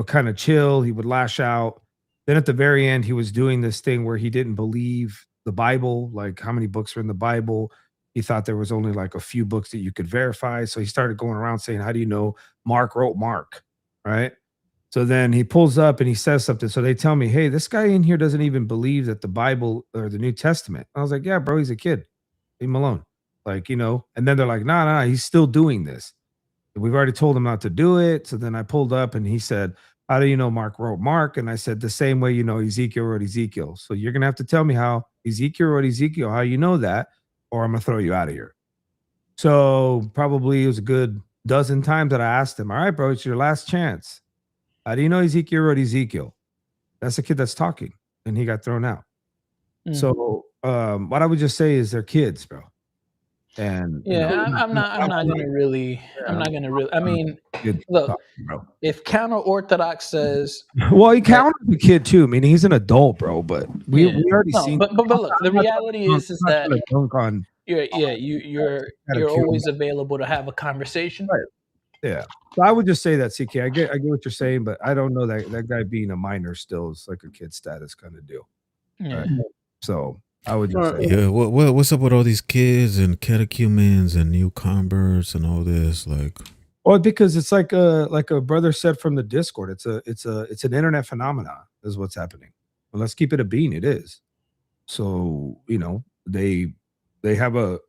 kind of chill. He would lash out. Then at the very end, he was doing this thing where he didn't believe the Bible, like how many books are in the Bible. He thought there was only like a few books that you could verify. So he started going around saying, how do you know Mark wrote Mark? Right. So then he pulls up and he says something. So they tell me, hey, this guy in here doesn't even believe that the Bible or the New Testament. I was like, yeah, bro, he's a kid. Leave him alone. Like, and then they're like, nah, he's still doing this. We've already told him not to do it. So then I pulled up and he said, how do you know Mark wrote Mark? And I said, the same way you know Ezekiel wrote Ezekiel. So you're going to have to tell me how Ezekiel wrote Ezekiel, how you know that, or I'm going to throw you out of here. So probably it was a good dozen times that I asked him, all right, bro, it's your last chance. How do you know Ezekiel wrote Ezekiel? That's the kid that's talking. And he got thrown out. So what I would just say is they're kids, bro. And I'm not gonna really. I mean, look, if counter orthodox says, well, he counted the kid too. I mean, he's an adult, bro. But we already seen. But look, the reality is that you're always available to have a conversation. Right. Yeah. So I would just say that, CK. I get what you're saying, but I don't know that guy being a minor still is like a kid status kind of deal. Yeah. Right? So I would just say, yeah. What's up with all these kids and catechumens and new converts and all this? Like, well, because it's like a brother said from the Discord. It's an internet phenomenon is what's happening. Well, let's keep it a bean. It is. So they have a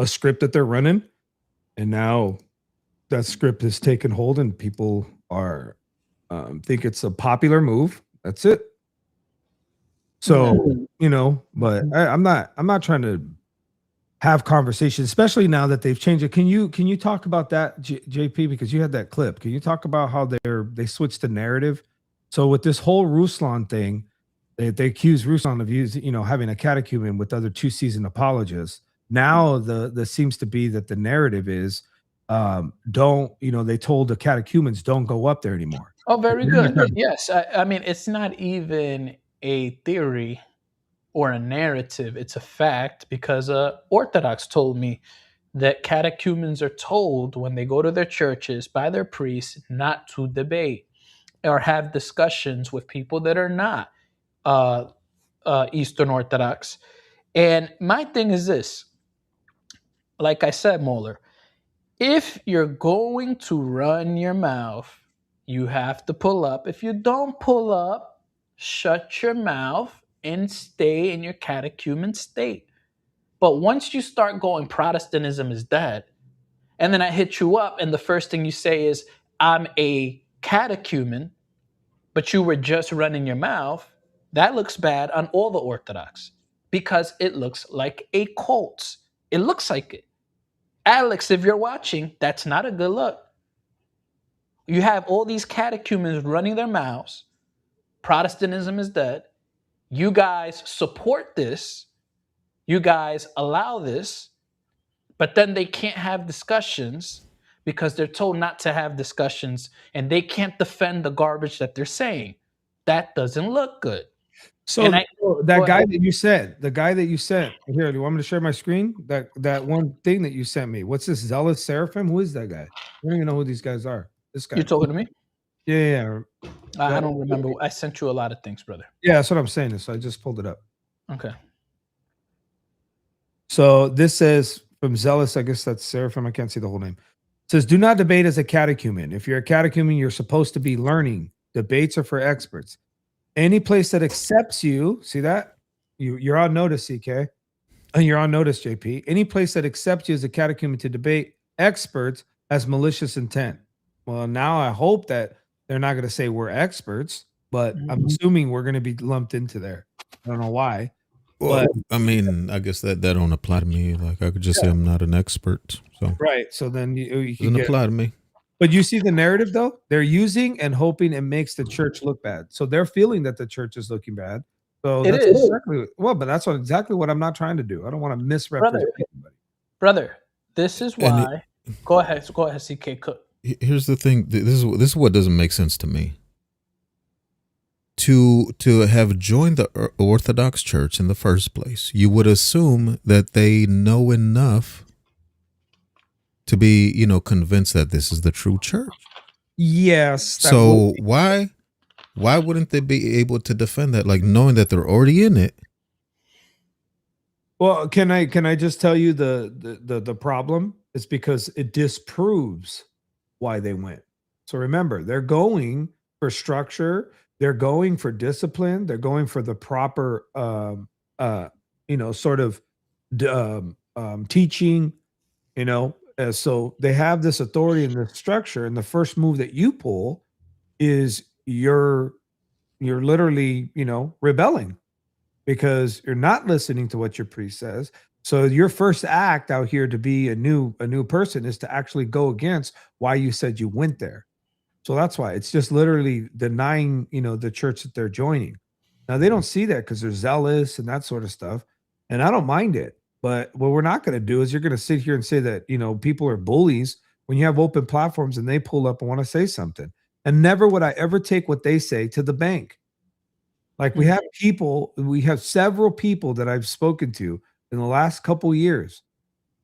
script that they're running, and now that script has taken hold, and people are think it's a popular move. That's it. So, but I'm not trying to have conversations, especially now that they've changed it. Can you talk about that, JP? Because you had that clip. Can you talk about how they switched the narrative? So with this whole RUSLAN thing, they accuse RUSLAN of having a catechumen with other 2 seasoned apologists. Now the seems to be that the narrative is they told the catechumens don't go up there anymore. Oh, very good. Yes. I mean, it's not even a theory or a narrative. It's a fact, because Orthodox told me that catechumens are told when they go to their churches by their priests not to debate or have discussions with people that are not Eastern Orthodox. And my thing is this, like I said, MAULER, if you're going to run your mouth, you have to pull up. If you don't pull up, shut your mouth and stay in your catechumen state. But once you start going, Protestantism is dead, and then I hit you up and the first thing you say is, I'm a catechumen, but you were just running your mouth, that looks bad on all the Orthodox, because it looks like a cult. It looks like it. Alex, if you're watching, that's not a good look. You have all these catechumens running their mouths. Protestantism is dead. You guys support this. You guys allow this. But then they can't have discussions because they're told not to have discussions, and they can't defend the garbage that they're saying. That doesn't look good. So the guy that you sent here, do you want me to share my screen? That one thing that you sent me. What's this, Zealous Seraphim? Who is that guy? I don't even know who these guys are. This guy. You're talking to me? Yeah. I don't remember. I sent you a lot of things, brother. Yeah, that's what I'm saying. So I just pulled it up. Okay. So this says from Zealous, I guess that's Seraphim. I can't see the whole name. It says, do not debate as a catechumen. If you're a catechumen, you're supposed to be learning. Debates are for experts. Any place that accepts you, see that? You're on notice, CK. And you're on notice, JP. Any place that accepts you as a catechumen to debate experts has malicious intent. Well, now I hope that they're not going to say we're experts, but I'm assuming we're going to be lumped into there. I don't know why. Well, I mean, I guess that don't apply to me. Like, I could just say I'm not an expert. So right. So then you doesn't apply to me. But you see the narrative, though? They're using and hoping it makes the church look bad. So they're feeling that the church is looking bad. So that's exactly but that's exactly what I'm not trying to do. I don't want to misrepresent anybody. Brother, this is why. Go ahead, CK. Here's the thing. This is what doesn't make sense to me. To have joined the Orthodox Church in the first place, you would assume that they know enough to be, convinced that this is the true church. Yes. that So would- why wouldn't they be able to defend that, like knowing that they're already in it? well, can I just tell you the problem? It's because it disproves why they went. So remember, they're going for structure, they're going for discipline, they're going for the proper sort of teaching, so they have this authority and this structure, and the first move that you pull is you're literally, rebelling because you're not listening to what your priest says. So your first act out here to be a new person is to actually go against why you said you went there. So that's why it's just literally denying, the church that they're joining. Now they don't see that because they're zealous and that sort of stuff. And I don't mind it. But what we're not going to do is you're going to sit here and say that, people are bullies when you have open platforms and they pull up and want to say something. And never would I ever take what they say to the bank. Like we have several people that I've spoken to in the last couple years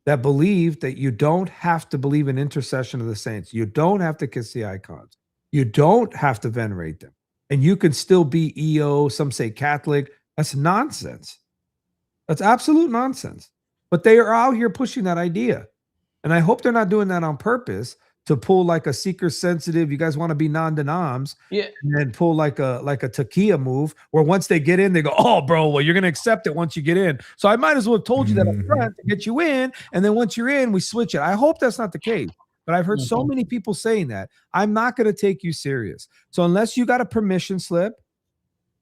that believe that you don't have to believe in intercession of the saints. You don't have to kiss the icons. You don't have to venerate them. And you can still be EO, some say Catholic. That's nonsense. That's absolute nonsense. But they are out here pushing that idea. And I hope they're not doing that on purpose to pull like a seeker sensitive, you guys want to be non-denoms, Yeah. and then pull like a Takia move where once they get in, they go, oh, bro, well, you're going to accept it once you get in. So I might as well have told you that up front to get you in. And then once you're in, we switch it. I hope that's not the case. But I've heard so many people saying that. I'm not going to take you serious. So unless you got a permission slip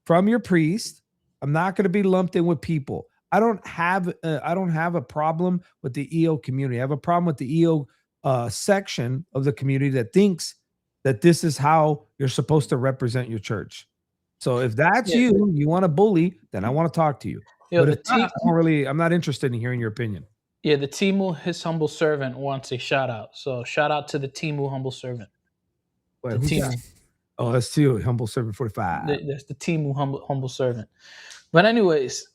from your priest, I'm not going to be lumped in with people. I don't have a problem with the EO community. I have a problem with the EO section of the community that thinks that this is how you're supposed to represent your church. So if that's you want to bully, then I want to talk to you. But if not, I'm not interested in hearing your opinion. Yeah, the Timu, his humble servant, wants a shout out. So shout out to the Timu humble servant. Wait, who's that? Oh, that's you, humble servant 45. That's the Timu humble servant. But anyways,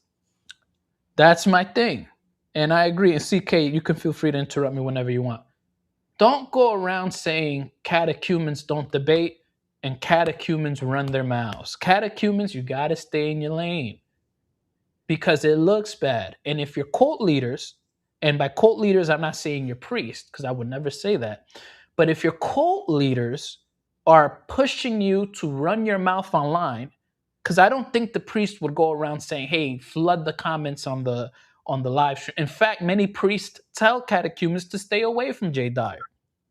that's my thing. And I agree. And CK, you can feel free to interrupt me whenever you want. Don't go around saying catechumens don't debate and catechumens run their mouths. Catechumens, you got to stay in your lane because it looks bad. And if you're cult leaders, and by cult leaders, I'm not saying you're priests because I would never say that. But if your cult leaders are pushing you to run your mouth online, because I don't think the priest would go around saying, hey, flood the comments on the live stream. In fact, many priests tell catechumens to stay away from DYER.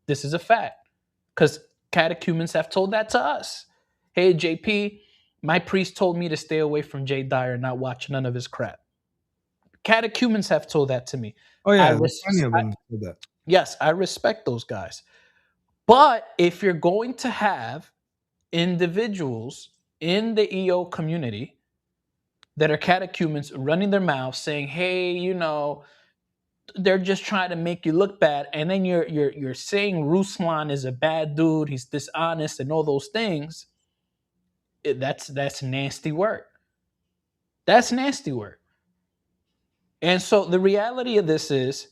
This is a fact because catechumens have told that to us. Hey, JP, my priest told me to stay away from DYER and not watch none of his crap. Catechumens have told that to me. Oh, yeah, plenty of them said that. Yes, I respect those guys. But if you're going to have individuals in the EO community that are catechumens running their mouths saying, hey, they're just trying to make you look bad, and then you're saying RUSLAN is a bad dude, he's dishonest and all those things, that's nasty work. That's nasty work. And so the reality of this is,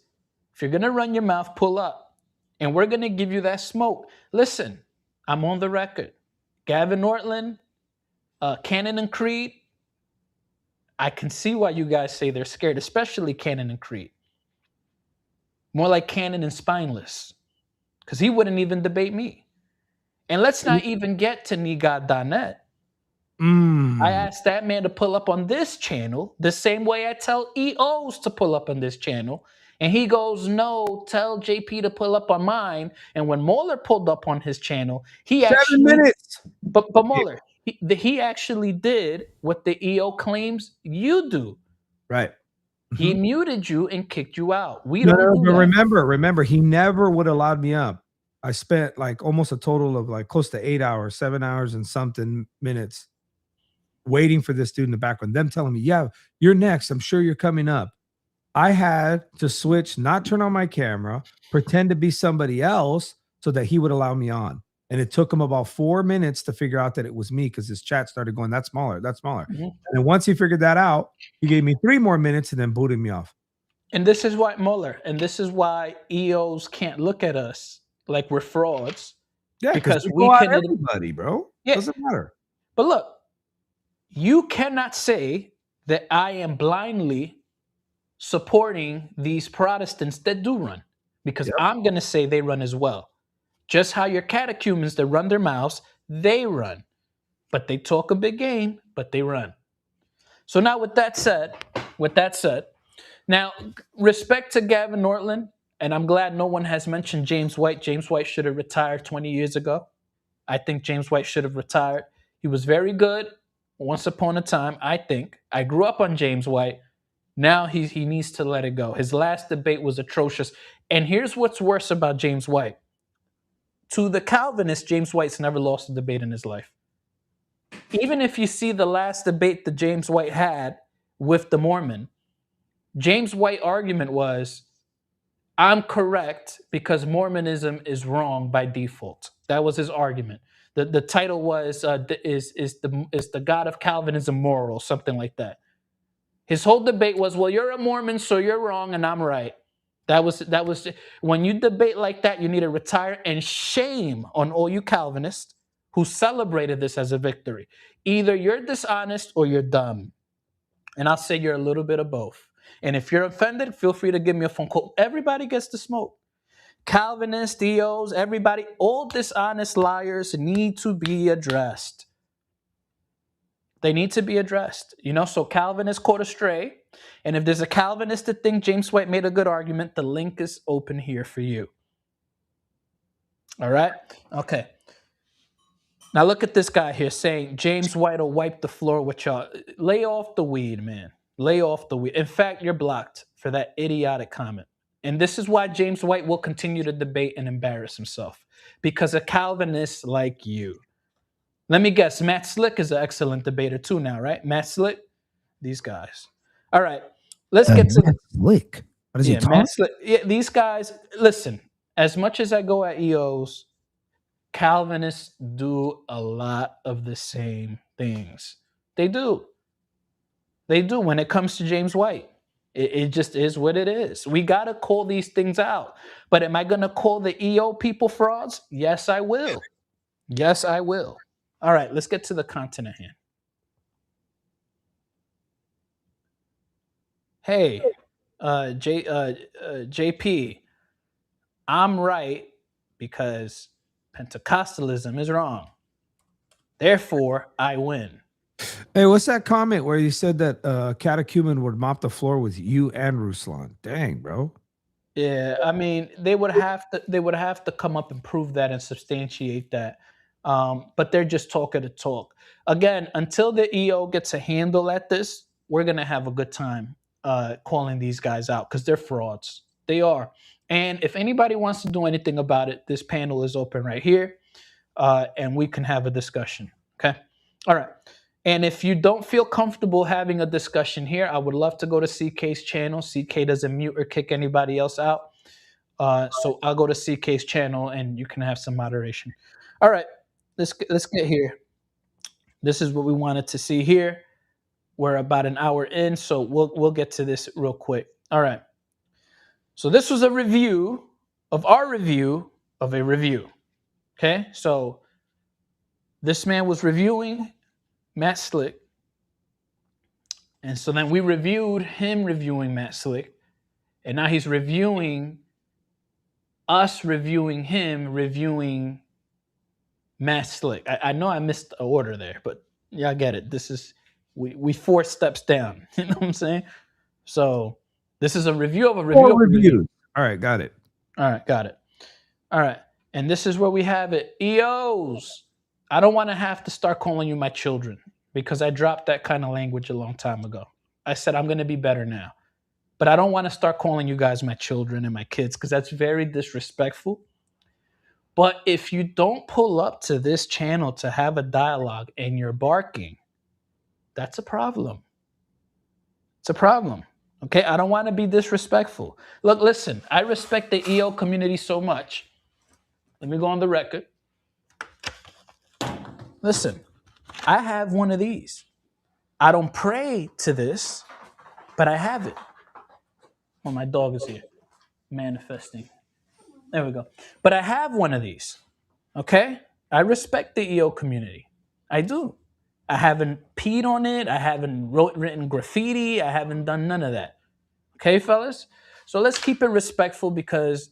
if you're going to run your mouth, pull up. And we're going to give you that smoke. Listen, I'm on the record. Gavin Nortland, Cannon and Creed, I can see why you guys say they're scared, especially Cannon and Creed. More like Cannon and Spineless, because he wouldn't even debate me. And let's not even get to Nigad.net. I asked that man to pull up on this channel the same way I tell EOs to pull up on this channel. And he goes, no, tell JP to pull up on mine. And when MAULER pulled up on his channel, he 7 actually... minutes. But MAULER, he actually did what the EO claims you do. Right. He muted you and kicked you out. We No, don't do but that. remember, he never would have allowed me up. I spent like almost a total of like close to 8 hours, 7 hours and something minutes waiting for this dude in the background. Them telling me, yeah, you're next. I'm sure you're coming up. I had to switch, not turn on my camera, pretend to be somebody else so that he would allow me on. And it took him about 4 minutes to figure out that it was me because his chat started going, that's smaller, that's smaller. And then once he figured that out, he gave me 3 more minutes and then booted me off. And this is why, MAULER, and this is why EOs can't look at us like we're frauds, Yeah, because we we go out can. everybody, bro. Yeah. Doesn't matter. But look, you cannot say that I am blindly supporting these Protestants that do run, because I'm going to say they run as well. Just how your catechumens that run their mouths, they run. But they talk a big game, but they run. So now with that said, now respect to Gavin Nortland, and I'm glad no one has mentioned James White. James White should have retired 20 years ago. I think James White should have retired. He was very good once upon a time, I think. I grew up on James White. Now he needs to let it go. His last debate was atrocious. And here's what's worse about James White. To the Calvinists, James White's never lost a debate in his life. Even if you see the last debate that James White had with the Mormon, James White's argument was, I'm correct because Mormonism is wrong by default. That was his argument. The title was is the God of Calvinism moral, something like that. His whole debate was, well, you're a Mormon, so you're wrong and I'm right. That was when you debate like that, you need to retire, and shame on all you Calvinists who celebrated this as a victory. Either you're dishonest or you're dumb. And I'll say you're a little bit of both. And if you're offended, feel free to give me a phone call. Everybody gets to smoke. Calvinists, EOs, everybody, all dishonest liars need to be addressed. They need to be addressed. So Calvinists caught astray. And if there's a Calvinist that thinks James White made a good argument, the link is open here for you. All right? Okay. Now look at this guy here saying James White will wipe the floor with y'all. Lay off the weed, man. Lay off the weed. In fact, you're blocked for that idiotic comment. And this is why James White will continue to debate and embarrass himself. Because of Calvinists like you. Let me guess, Matt Slick is an excellent debater too now, right? Matt Slick? These guys. All right. Let's get to Matt Slick. What is he talking? Matt Slick. Yeah, these guys, listen, as much as I go at EOs, Calvinists do a lot of the same things. They do. They do when it comes to James White. It just is what it is. We got to call these things out. But am I going to call the EO people frauds? Yes, I will. Yes, I will. All right, let's get to the content at hand. Hey, JP, I'm right because Pentecostalism is wrong. Therefore, I win. Hey, what's that comment where you said that catechumen would mop the floor with you and Ruslan? Dang, bro. Yeah, I mean, they would have to come up and prove that and substantiate that. But they're just talking to talk. Again, until the EO gets a handle at this, we're gonna have a good time calling these guys out because they're frauds. They are. And if anybody wants to do anything about it, this panel is open right here, and we can have a discussion. Okay. All right. And if you don't feel comfortable having a discussion here, I would love to go to CK's channel. CK doesn't mute or kick anybody else out. So I'll go to CK's channel and you can have some moderation. All right, let's get here. This is what we wanted to see here. We're about an hour in, so we'll get to this real quick. All right. So this was a review of our review of a review. Okay, so this man was reviewing Matt Slick. And so then we reviewed him reviewing Matt Slick. And now he's reviewing us reviewing him reviewing Matt Slick. I know I missed the order there, but yeah, I get it. This is we 4 steps down. You know what I'm saying? So this is a review of a review. 4 reviews. All right, got it. All right, got it. All right. And this is where we have it. EOs. I don't want to have to start calling you my children because I dropped that kind of language a long time ago. I said I'm going to be better now. But I don't want to start calling you guys my children and my kids because that's very disrespectful. But if you don't pull up to this channel to have a dialogue and you're barking, that's a problem. It's a problem. Okay? I don't want to be disrespectful. Look, listen, I respect the EO community so much. Let me go on the record. Listen, I have one of these. I don't pray to this, but I have it. Oh, my dog is here, manifesting. There we go. But I have one of these. Okay? I respect the EO community. I do. I haven't peed on it. I haven't written graffiti. I haven't done none of that. Okay, fellas? So let's keep it respectful, because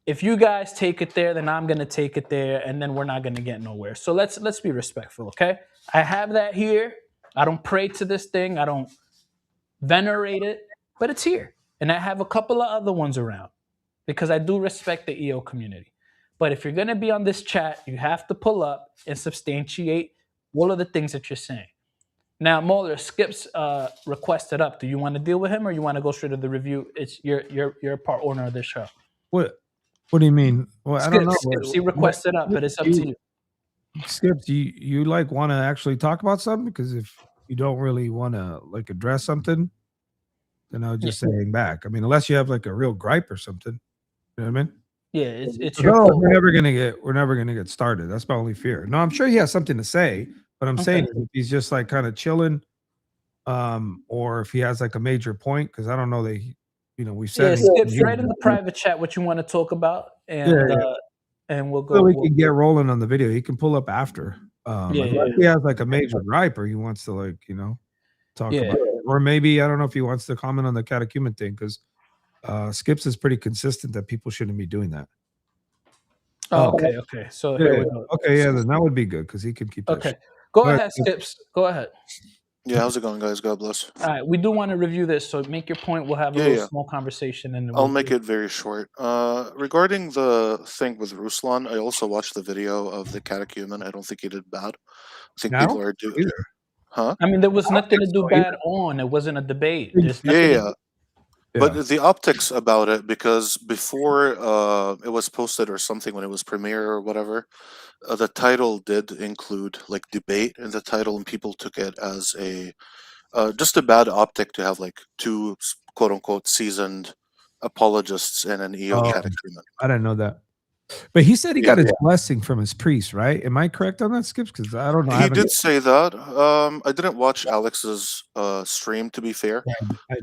if you guys take it there, then I'm gonna take it there, and then we're not gonna get nowhere. So let's be respectful, okay? I have that here. I don't pray to this thing. I don't venerate it, but it's here. And I have a couple of other ones around, because I do respect the EO community. But if you're gonna be on this chat, you have to pull up and substantiate all of the things that you're saying. Now, MAULER, Skip's requested up. Do you want to deal with him, or you want to go straight to the review? It's you're part owner of this show. What do you mean? Well, I don't know. Skips, he requested up, but it's up to you. Skips, you like want to actually talk about something? Because if you don't really want to like address something, then I would just say hang back. I mean, unless you have like a real gripe or something. You know what I mean? Yeah, it's your call. We're never gonna get started. That's my only fear. No, I'm sure he has something to say, but I'm saying if he's just like kind of chilling, or if he has like a major point, because I don't know that he, we've said Skips, right in the private chat what you want to talk about, and and we'll go. So we can get rolling on the video. He can pull up after. If he has like a major gripe, or he wants to talk about it. Or maybe I don't know if he wants to comment on the catechumen thing, because Skips is pretty consistent that people shouldn't be doing that. Oh, okay. So here we go. Okay, then that would be good, because he can keep that. Okay, go ahead, Skips. Go ahead. Yeah, how's it going, guys? God bless. All right, we do want to review this, so make your point. We'll have a little small conversation, and I'll make it very short. Regarding the thing with Ruslan, I also watched the video of the catechumen. I don't think he did bad. I think people are doing. Huh? I mean, there was nothing to do bad on. It wasn't a debate. But the optics about it, because before it was posted or something, when it was premiere or whatever, the title did include like debate in the title, and people took it as a just a bad optic to have like two quote unquote seasoned apologists and an EO catechumen. I didn't know that. But he said he got his blessing from his priest, right? Am I correct on that, Skips? Because I don't know. He did say that. I didn't watch Alex's stream, to be fair,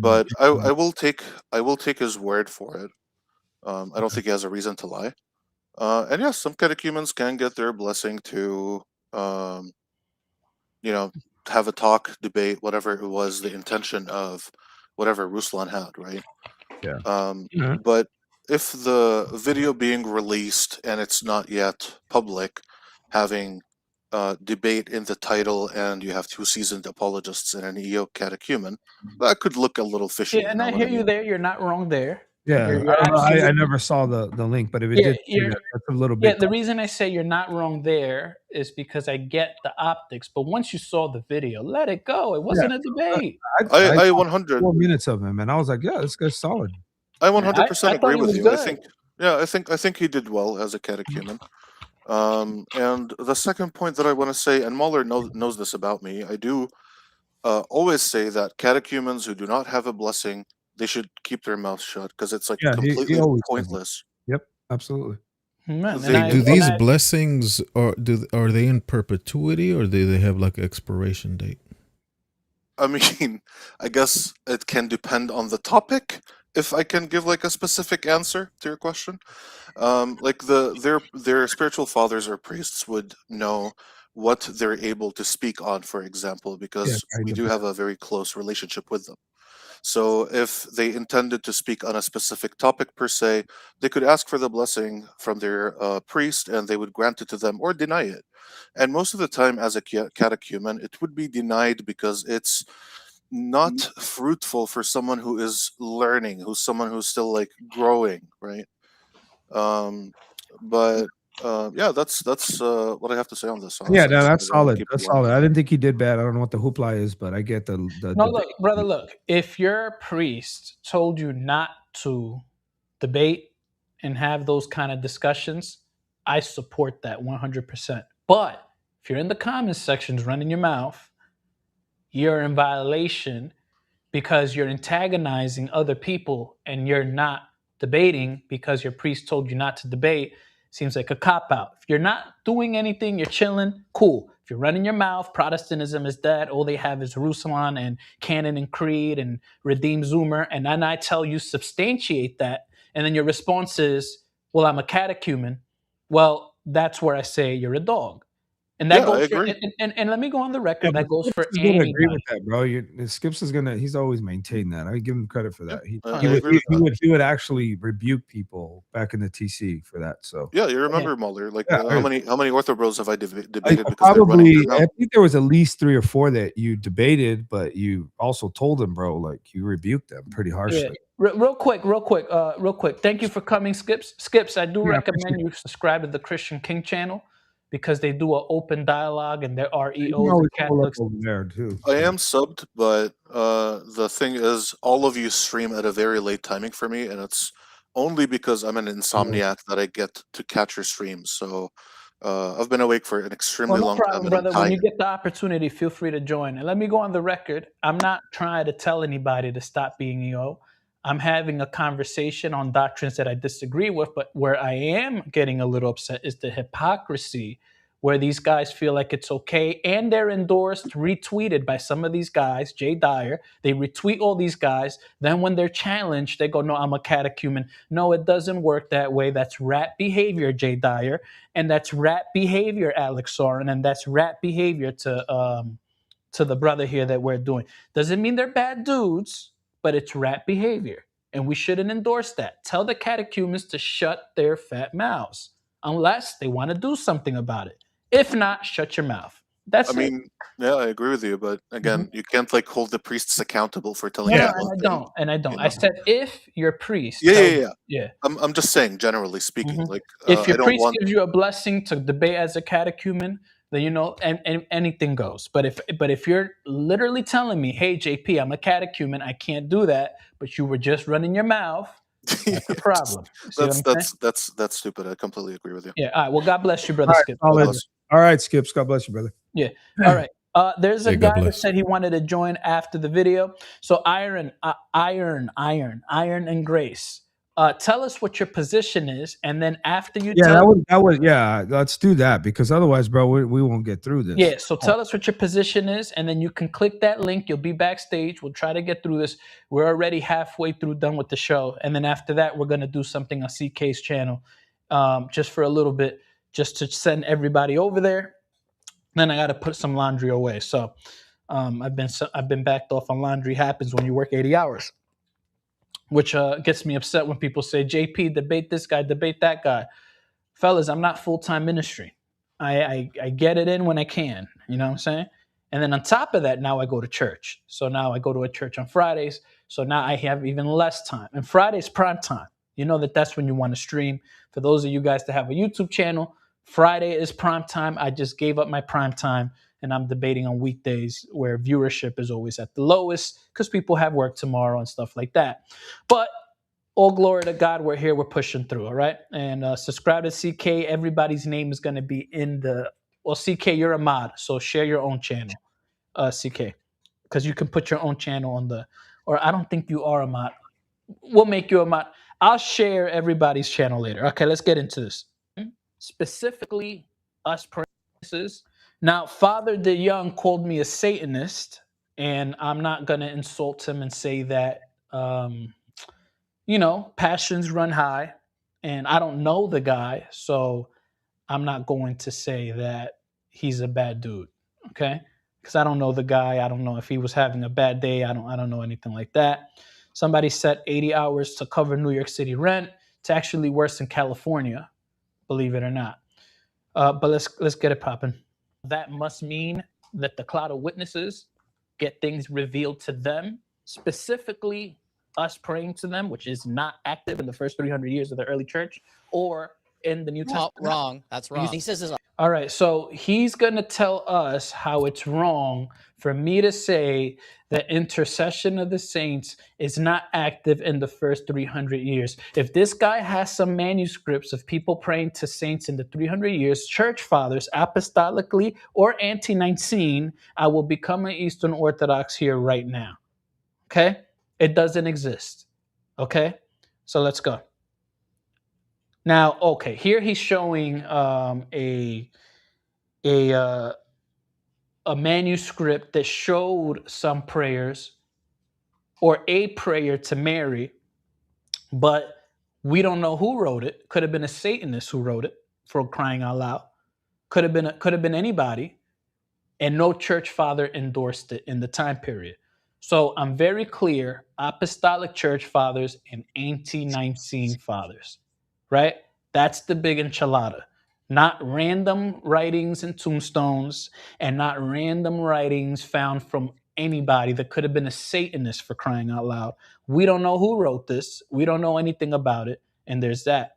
but I will take his word for it. I don't think he has a reason to lie. And yes, some catechumens can get their blessing to, have a talk, debate, whatever it was the intention of whatever Ruslan had, right? Yeah. But if the video being released and it's not yet public, having debate in the title, and you have two seasoned apologists and an EO catechumen, that could look a little fishy. Yeah, and I hear you there. You're not wrong there. Yeah, I never saw the link, but if it did, that's a little bit. Yeah, the reason I say you're not wrong there is because I get the optics, but once you saw the video, let it go. It wasn't a debate. I 100 4 minutes of him, and I was like, yeah, this guy's solid. I 100% agree with you. I think he did well as a catechumen. And the second point that I want to say, and MAULER knows this about me, I do always say that catechumens who do not have a blessing, they should keep their mouth shut, because it's like completely pointless. Yep, absolutely. Do these blessings are they in perpetuity, or do they have like an expiration date? I mean, I guess it can depend on the topic. If I can give like a specific answer to your question, like their spiritual fathers or priests would know what they're able to speak on, for example, because we do have a very close relationship with them. So if they intended to speak on a specific topic per se, they could ask for the blessing from their priest, and they would grant it to them or deny it. And most of the time, as a catechumen, it would be denied because it's not fruitful for someone who is learning, who's someone who's still like growing, right? But that's what I have to say on this. Yeah, no, that's solid. That's solid. I didn't think he did bad. I don't know what the hoopla is, but I get the no, look, brother, look. If your priest told you not to debate and have those kind of discussions, I support that 100%. But if you're in the comments sections running your mouth, you're in violation because you're antagonizing other people, and you're not debating because your priest told you not to debate. Seems like a cop-out. If you're not doing anything, you're chilling, cool. If you're running your mouth, Protestantism is dead. All they have is RUSLAN and Canon and Creed and Redeem Zoomer. And then I tell you, substantiate that. And then your response is, well, I'm a catechumen. Well, that's where I say you're a dog. And that Yeah, I goes for agree. and let me go on the Yeah, record. but That goes Skips for is gonna agree anybody. with that, bro. Skips is gonna. He's always maintained that. I give him credit for that. I He would. agree with that. He would actually rebuke people back in the TC for that. So Yeah, you remember MAULER? Like yeah, how many Ortho Bros have I debated I because they're running their I mouth? think there was at least 3 or 4 that you debated, but you also told them, bro, like you rebuked them pretty Yeah. harshly. Real quick. Thank you for coming, Skips. Skips, I do Yeah, I recommend you subscribe to the Christian King channel because they do an open dialogue and there are You can EOs and always pull up Catholics. over there too. I am subbed, but the thing is, all of you stream at a very late timing for me, and it's only because I'm an insomniac that I get to catch your streams. So I've been awake for an extremely Well, no long time, problem, and I'm brother. When you tired. get the opportunity, feel free to join. And let me go on the record. I'm not trying to tell anybody to stop being EO. I'm having a conversation on doctrines that I disagree with, but where I am getting a little upset is the hypocrisy where these guys feel like it's okay and they're endorsed, retweeted by some of these guys, DYER. They retweet all these guys. Then when they're challenged, they go, no, I'm a catechumen. No, it doesn't work that way. That's rat behavior, DYER. And that's rat behavior, Alex Soren. And that's rat behavior to the brother here that we're doing. Doesn't mean they're bad dudes, but it's rat behavior. And we shouldn't endorse that. Tell the catechumens to shut their fat mouths unless they want to do something about it. If not, shut your mouth. That's I it. mean, yeah, I agree with you, but again, you can't like hold the priests accountable for telling No, you no, one and I thing. don't. And I don't. You I know? said if your priest Yeah, tells yeah, yeah. yeah. I'm just saying, generally speaking, like If I your don't priest want. gives you a blessing to debate as a catechumen, then you know, and anything goes. But if you're literally telling me, hey JP, I'm a catechumen, I can't do that, but you were just running your mouth, that's a problem. See what I'm saying? That's stupid. I completely agree with you. Yeah. All right. Well, God bless you, All brother right, Skip. solid. bless. All right, Skips. God bless you, brother. Yeah. All right. There's a Yeah, God guy that bless. said he wanted to join after the video. So Iron and Grace. Tell us what your position is, and then after you Yeah, tell that would yeah. Let's do that because otherwise, bro, we won't get through this. yeah, so tell us what your position is, and then you can click that link. You'll be backstage. We'll try to get through this. We're already halfway through done with the show, and then after that, we're gonna do something on CK's channel, just for a little bit, just to send everybody over there. Then I got to put some laundry away. So I've been backed off on laundry. Happens when you work 80 hours, which gets me upset when people say, "JP, debate this guy, debate that guy." Fellas, I'm not full-time ministry. I get it in when I can. You know what I'm saying? And then on top of that, now I go to church. So now I go to a church on Fridays. So now I have even less time. And Friday's prime time. You know that's when you want to stream. For those of you guys that have a YouTube channel, Friday is prime time. I just gave up my prime time and I'm debating on weekdays where viewership is always at the lowest because people have work tomorrow and stuff like that. But all glory to God. We're here. We're pushing through. All right. And subscribe to CK. Everybody's name is going to be in the. Well, CK, you're a mod, so share your own channel, CK, because you can put your own channel on the. Or I don't think you are a mod. We'll make you a mod. I'll share everybody's channel later. Okay, let's get into this. Specifically, us princes. Now, Father DeYoung called me a Satanist, and I'm not going to insult him and say that. You know, passions run high, and I don't know the guy, so I'm not going to say that he's a bad dude, okay? Because I don't know the guy. I don't know if he was having a bad day. I don't know anything like that. Somebody set 80 hours to cover New York City rent. It's actually worse in California, believe it or not. But let's get it popping. That must mean that the cloud of witnesses get things revealed to them, specifically us praying to them, which is not active in the first 300 years of the early church or in the New Testament. Wrong. That's wrong. He says this. All right, so he's going to tell us how it's wrong for me to say that intercession of the saints is not active in the first 300 years. If this guy has some manuscripts of people praying to saints in the 300 years, church fathers, apostolically or ante-Nicene, I will become an Eastern Orthodox here right now. Okay? It doesn't exist. Okay? So let's go. Now, okay, here he's showing a manuscript that showed some prayers or a prayer to Mary, but we don't know who wrote it. Could have been a Satanist who wrote it. for crying out loud. Could have been anybody, and no church father endorsed it in the time period. So I'm very clear: apostolic church fathers and anti-Nicene fathers, right? That's the big enchilada. Not random writings and tombstones, and not random writings found from anybody that could have been a Satanist, for crying out loud. We don't know who wrote this. We don't know anything about it. And there's that.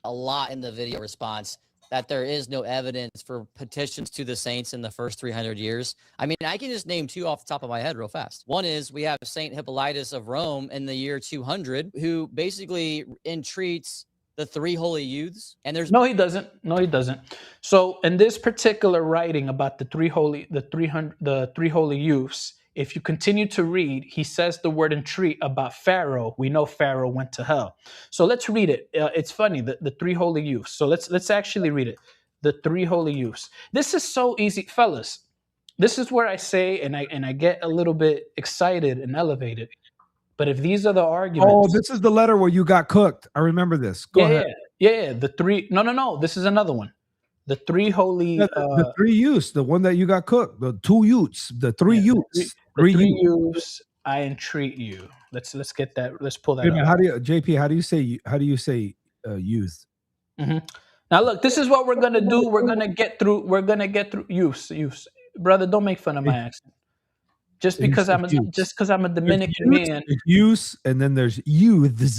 A lot in the video response that there is no evidence for petitions to the saints in the first 300 years. I mean, I can just name two off the top of my head real fast. One is we have Saint Hippolytus of Rome in the year 200, who basically entreats the three holy youths. And there's no, he doesn't. No, he doesn't. So in this particular writing about the three holy youths, if you continue to read, he says the word entreat about Pharaoh. We know Pharaoh went to hell. So let's read it. It's funny, the three holy youths. So let's actually read it. The three holy youths. This is so easy, fellas. This is where I say, and I get a little bit excited and elevated. But if these are the arguments, oh, this is the letter where you got cooked. I remember this. Go ahead. Yeah. The three. No. This is another one. The three holy. The three youths. The one that you got cooked. The two youths. The three youths. Three youths. I entreat you. Let's get that. Let's pull that up. How do you, JP? How do you say youth? Mm-hmm. Now look, this is what we're gonna do. We're gonna get through youths. Brother, don't make fun of my accent. Just because I'm a Dominican man. Youths, and then there's youths.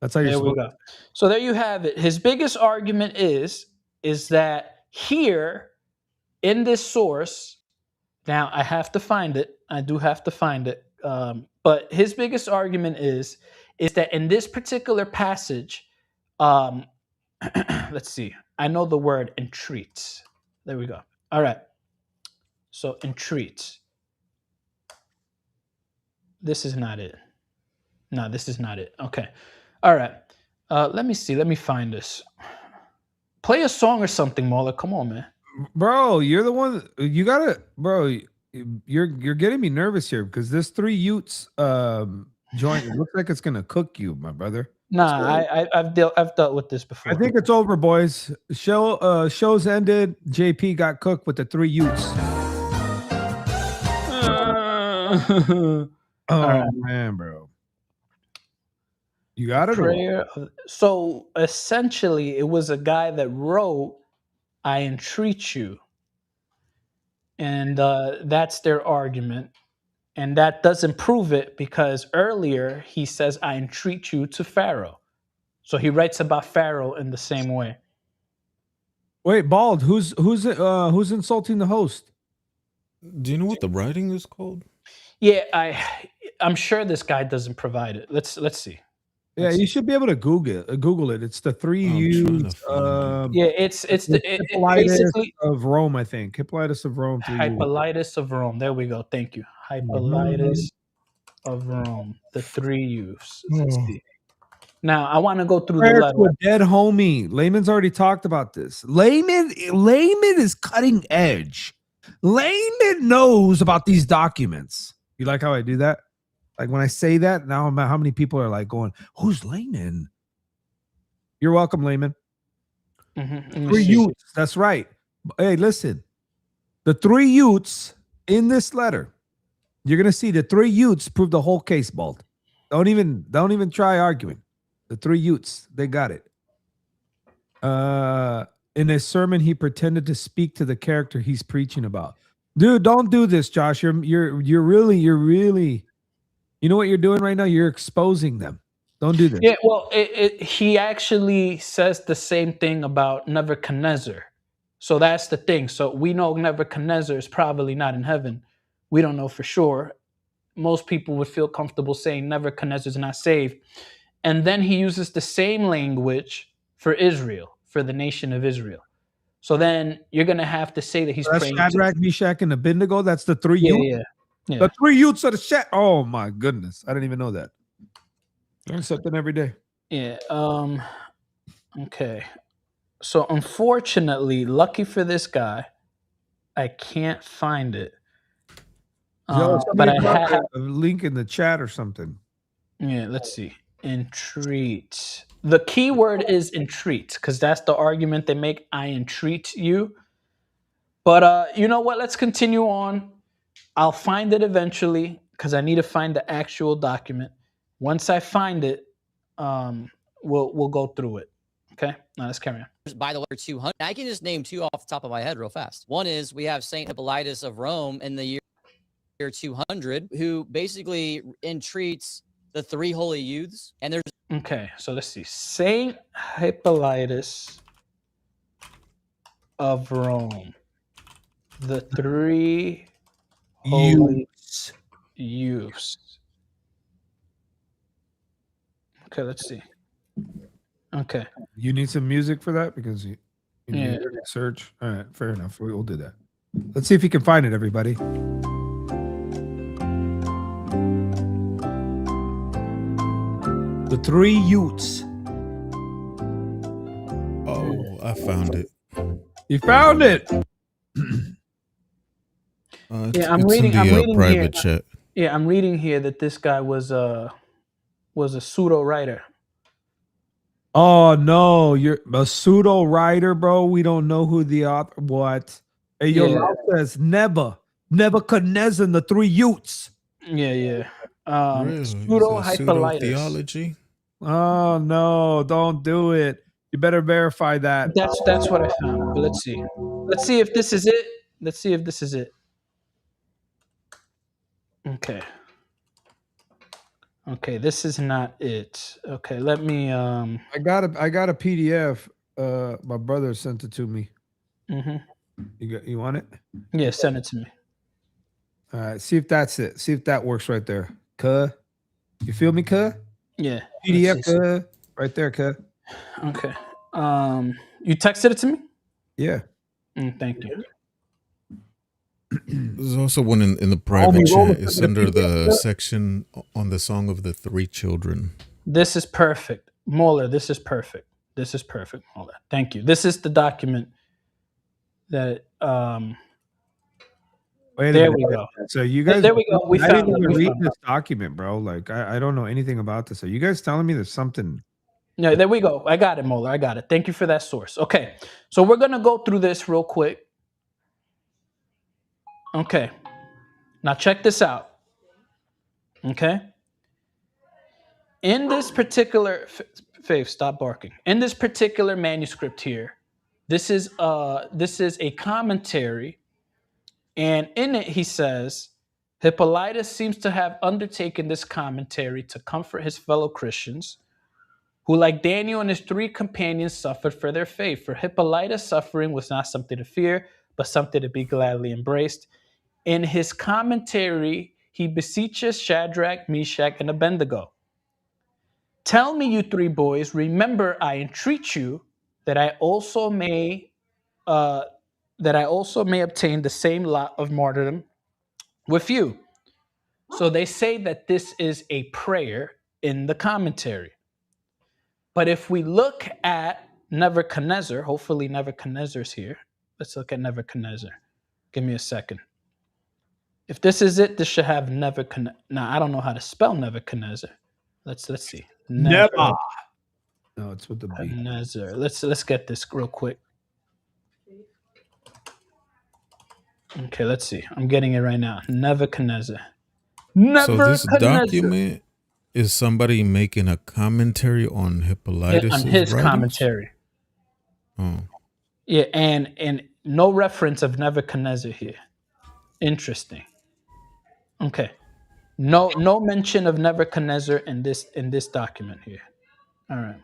That's how you're supposed to. So there you have it. His biggest argument is that here in this source. Now I have to find it. I do have to find it. But his biggest argument is that in this particular passage, let's see. I know the word entreats. There we go. All right. So entreats. This is not it. No, this is not it. Okay. All right. Let me see. Let me find this. Play a song or something, MAULER. Come on, man. Bro, you're the one. You gotta, bro. You're getting me nervous here because this three youths joint. It looks like it's gonna cook you, my brother. Nah, I've dealt with this before. I think it's over, boys. Show's ended. JP got cooked with the three youths. Oh man, bro. You got it. Prayer. So essentially, it was a guy that wrote, "I entreat you," and that's their argument. And that doesn't prove it because earlier he says, "I entreat you" to Pharaoh. So he writes about Pharaoh in the same way. Wait, Bald, who's insulting the host? Do you know what the writing is called? Yeah, I'm sure this guy doesn't provide it. Let's see. Yeah, you should be able to Google it. It's the three youths. Yeah, it's Hippolytus of Rome, I think. Hippolytus of Rome. Hippolytus of Rome. There we go. Thank you. Hippolytus of Rome. The three youths. Let's see. Now I want to go through the letter. A dead homie. Layman's already talked about this. Layman is cutting edge. Layman knows about these documents. You like how I do that? Like when I say that, now how many people are like going, "Who's Layman?" You're welcome, Layman. Three youths. That's right. Hey, listen. The three youths in this letter, you're gonna see the three youths prove the whole case, Bald. Don't even try arguing. The three youths, they got it. In his sermon, he pretended to speak to the character he's preaching about. Dude, don't do this, Josh. You're really, you know what you're doing right now? You're exposing them. Don't do this. Yeah, well, he actually says the same thing about Nebuchadnezzar. So that's the thing. So we know Nebuchadnezzar is probably not in heaven. We don't know for sure. Most people would feel comfortable saying Nebuchadnezzar is not saved. And then he uses the same language for Israel, for the nation of Israel. So then you're going to have to say that he's praying. Shadrach, Meshach, and Abednego. That's the three youths. Yeah. The three youths of the Shat. Oh my goodness, I didn't even know that. Learn something every day. Yeah. Okay. So unfortunately, lucky for this guy, I can't find it. But I have a link in the chat or something. Yeah. Let's see. Entreat. The key word is entreat because that's the argument they make. I entreat you. But you know what? Let's continue on. I'll find it eventually because I need to find the actual document. Once I find it, we'll go through it. Okay, now let's carry on. By the way, 200. I can just name two off the top of my head real fast. One is we have Saint Hippolytus of Rome in the year 200, who basically entreats the three holy youths. And there's Okay, so let's see. Saint Hippolytus of Rome, the three holy youths. Okay, let's see. Okay. You need some music for that because you Yeah. need to search. All right, fair enough. We'll do that. Let's see if you can find it, everybody. The three youths. Oh, I found it. You found it. Yeah, I'm it's reading. in the I'm reading private here. chat. Yeah, I'm reading here that this guy was a pseudo writer. Oh no, you're a pseudo writer, bro. We don't know who the author. What? Hey, yo, Yeah. Ralph says Nebuchadnezzar and the three youths. Yeah. Really? Pseudo Is it Hippolytus. pseudo-theology? Oh no, don't do it. You better verify that. That's what I found. But let's see. Let's see if this is it. Let's see if this is it. Okay. Okay, this is not it. Okay, let me I got a PDF. My brother sent it to me. You want it? Yeah, send it to me. All right, see if that's it. See if that works right there. Cuh. You feel me, cuh? Yeah. PDF, let's see. cuh. Right there, cuh. Okay. You texted it to me? Yeah. Thank you. There's also one in the private chat. It's under the section on the Song of the Three Children. This is perfect. MAULER, this is perfect. This is perfect, MAULER. Thank you. This is the document that Wait a there minute. we go. So you guys, There we go. We I found didn't it. even We read found this document, bro. Like I don't know anything about this. Are you guys telling me there's something? No, there we go. I got it, MAULER. I got it. Thank you for that source. Okay. So we're gonna go through this real quick. Okay. Now check this out. Okay. In this particular Faith, stop barking. In this particular manuscript here, this is a commentary, and in it he says Hippolytus seems to have undertaken this commentary to comfort his fellow Christians, who, like Daniel and his three companions, suffered for their faith. For Hippolytus' suffering was not something to fear, but something to be gladly embraced. In his commentary, he beseeches Shadrach, Meshach, and Abednego. Tell me, you three boys, remember, I entreat you, that I also may obtain the same lot of martyrdom with you. So they say that this is a prayer in the commentary. But if we look at Nebuchadnezzar, hopefully Nebuchadnezzar's here. Let's look at Nebuchadnezzar. Give me a second. If this is it, this should have Nebuchadnezzar. Now, I don't know how to spell Nebuchadnezzar. Let's see. Never. No, it's with the B. Nebuchadnezzar. Let's get this real quick. Okay, let's see. I'm getting it right now. Nebuchadnezzar. So this document is somebody making a commentary on Hippolytus' on his writings? commentary. Oh. Yeah, and no reference of Nebuchadnezzar here. Interesting. Okay. No mention of Nebuchadnezzar in this document here. All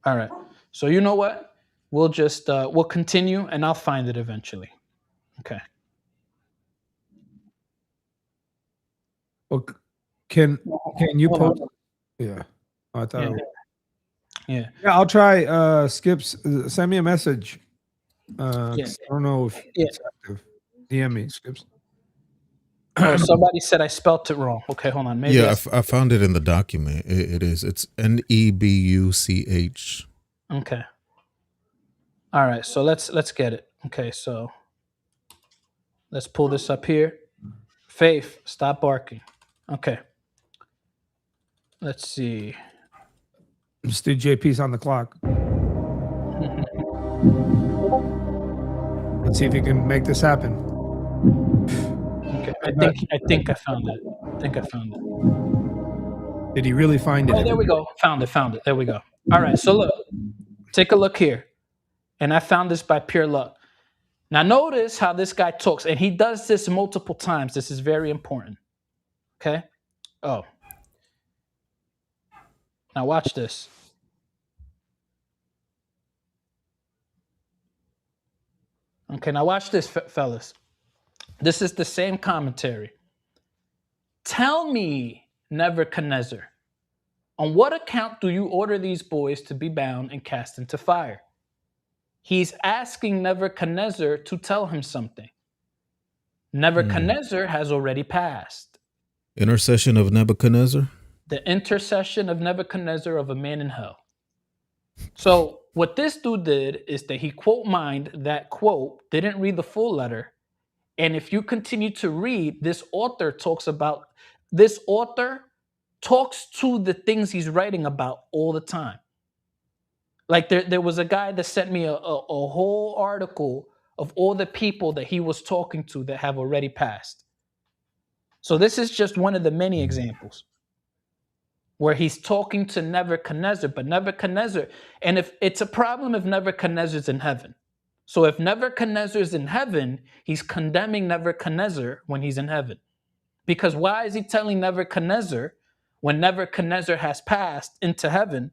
right. So you know what? We'll just we'll continue, and I'll find it eventually. Okay. Well, can you post? Yeah. I thought. Yeah. Yeah, I'll try. Skips, send me a message. I don't know if it's active. DM me, Skips. Oh, somebody said I spelt it wrong. Okay, hold on. Maybe I found it in the document. It is. It's Nebuch. Okay. All right. So let's get it. Okay. So let's pull this up here. Faith, stop barking. Okay. Let's see. Stu JP's on the clock. Let's see if you can make this happen. Okay, I think I found it. Did he really find it? Oh, there we go. Found it. There we go. All right, so look. Take a look here. And I found this by pure luck. Now notice how this guy talks, and he does this multiple times. This is very important. Okay? Oh. Now watch this. Okay, now watch this, fellas. This is the same commentary. Tell me, Nebuchadnezzar, on what account do you order these boys to be bound and cast into fire? He's asking Nebuchadnezzar to tell him something. Nebuchadnezzar has already passed. Intercession of Nebuchadnezzar? The intercession of Nebuchadnezzar of a man in hell. So what this dude did is that he quote mined that quote, didn't read the full letter. And if you continue to read, this author talks to the things he's writing about all the time. Like there was a guy that sent me a whole article of all the people that he was talking to that have already passed. So this is just one of the many examples where he's talking to Nebuchadnezzar, but Nebuchadnezzar, and if it's a problem if Nebuchadnezzar's in heaven. So if Nebuchadnezzar's in heaven, he's condemning Nebuchadnezzar when he's in heaven. Because why is he telling Nebuchadnezzar when Nebuchadnezzar has passed into heaven?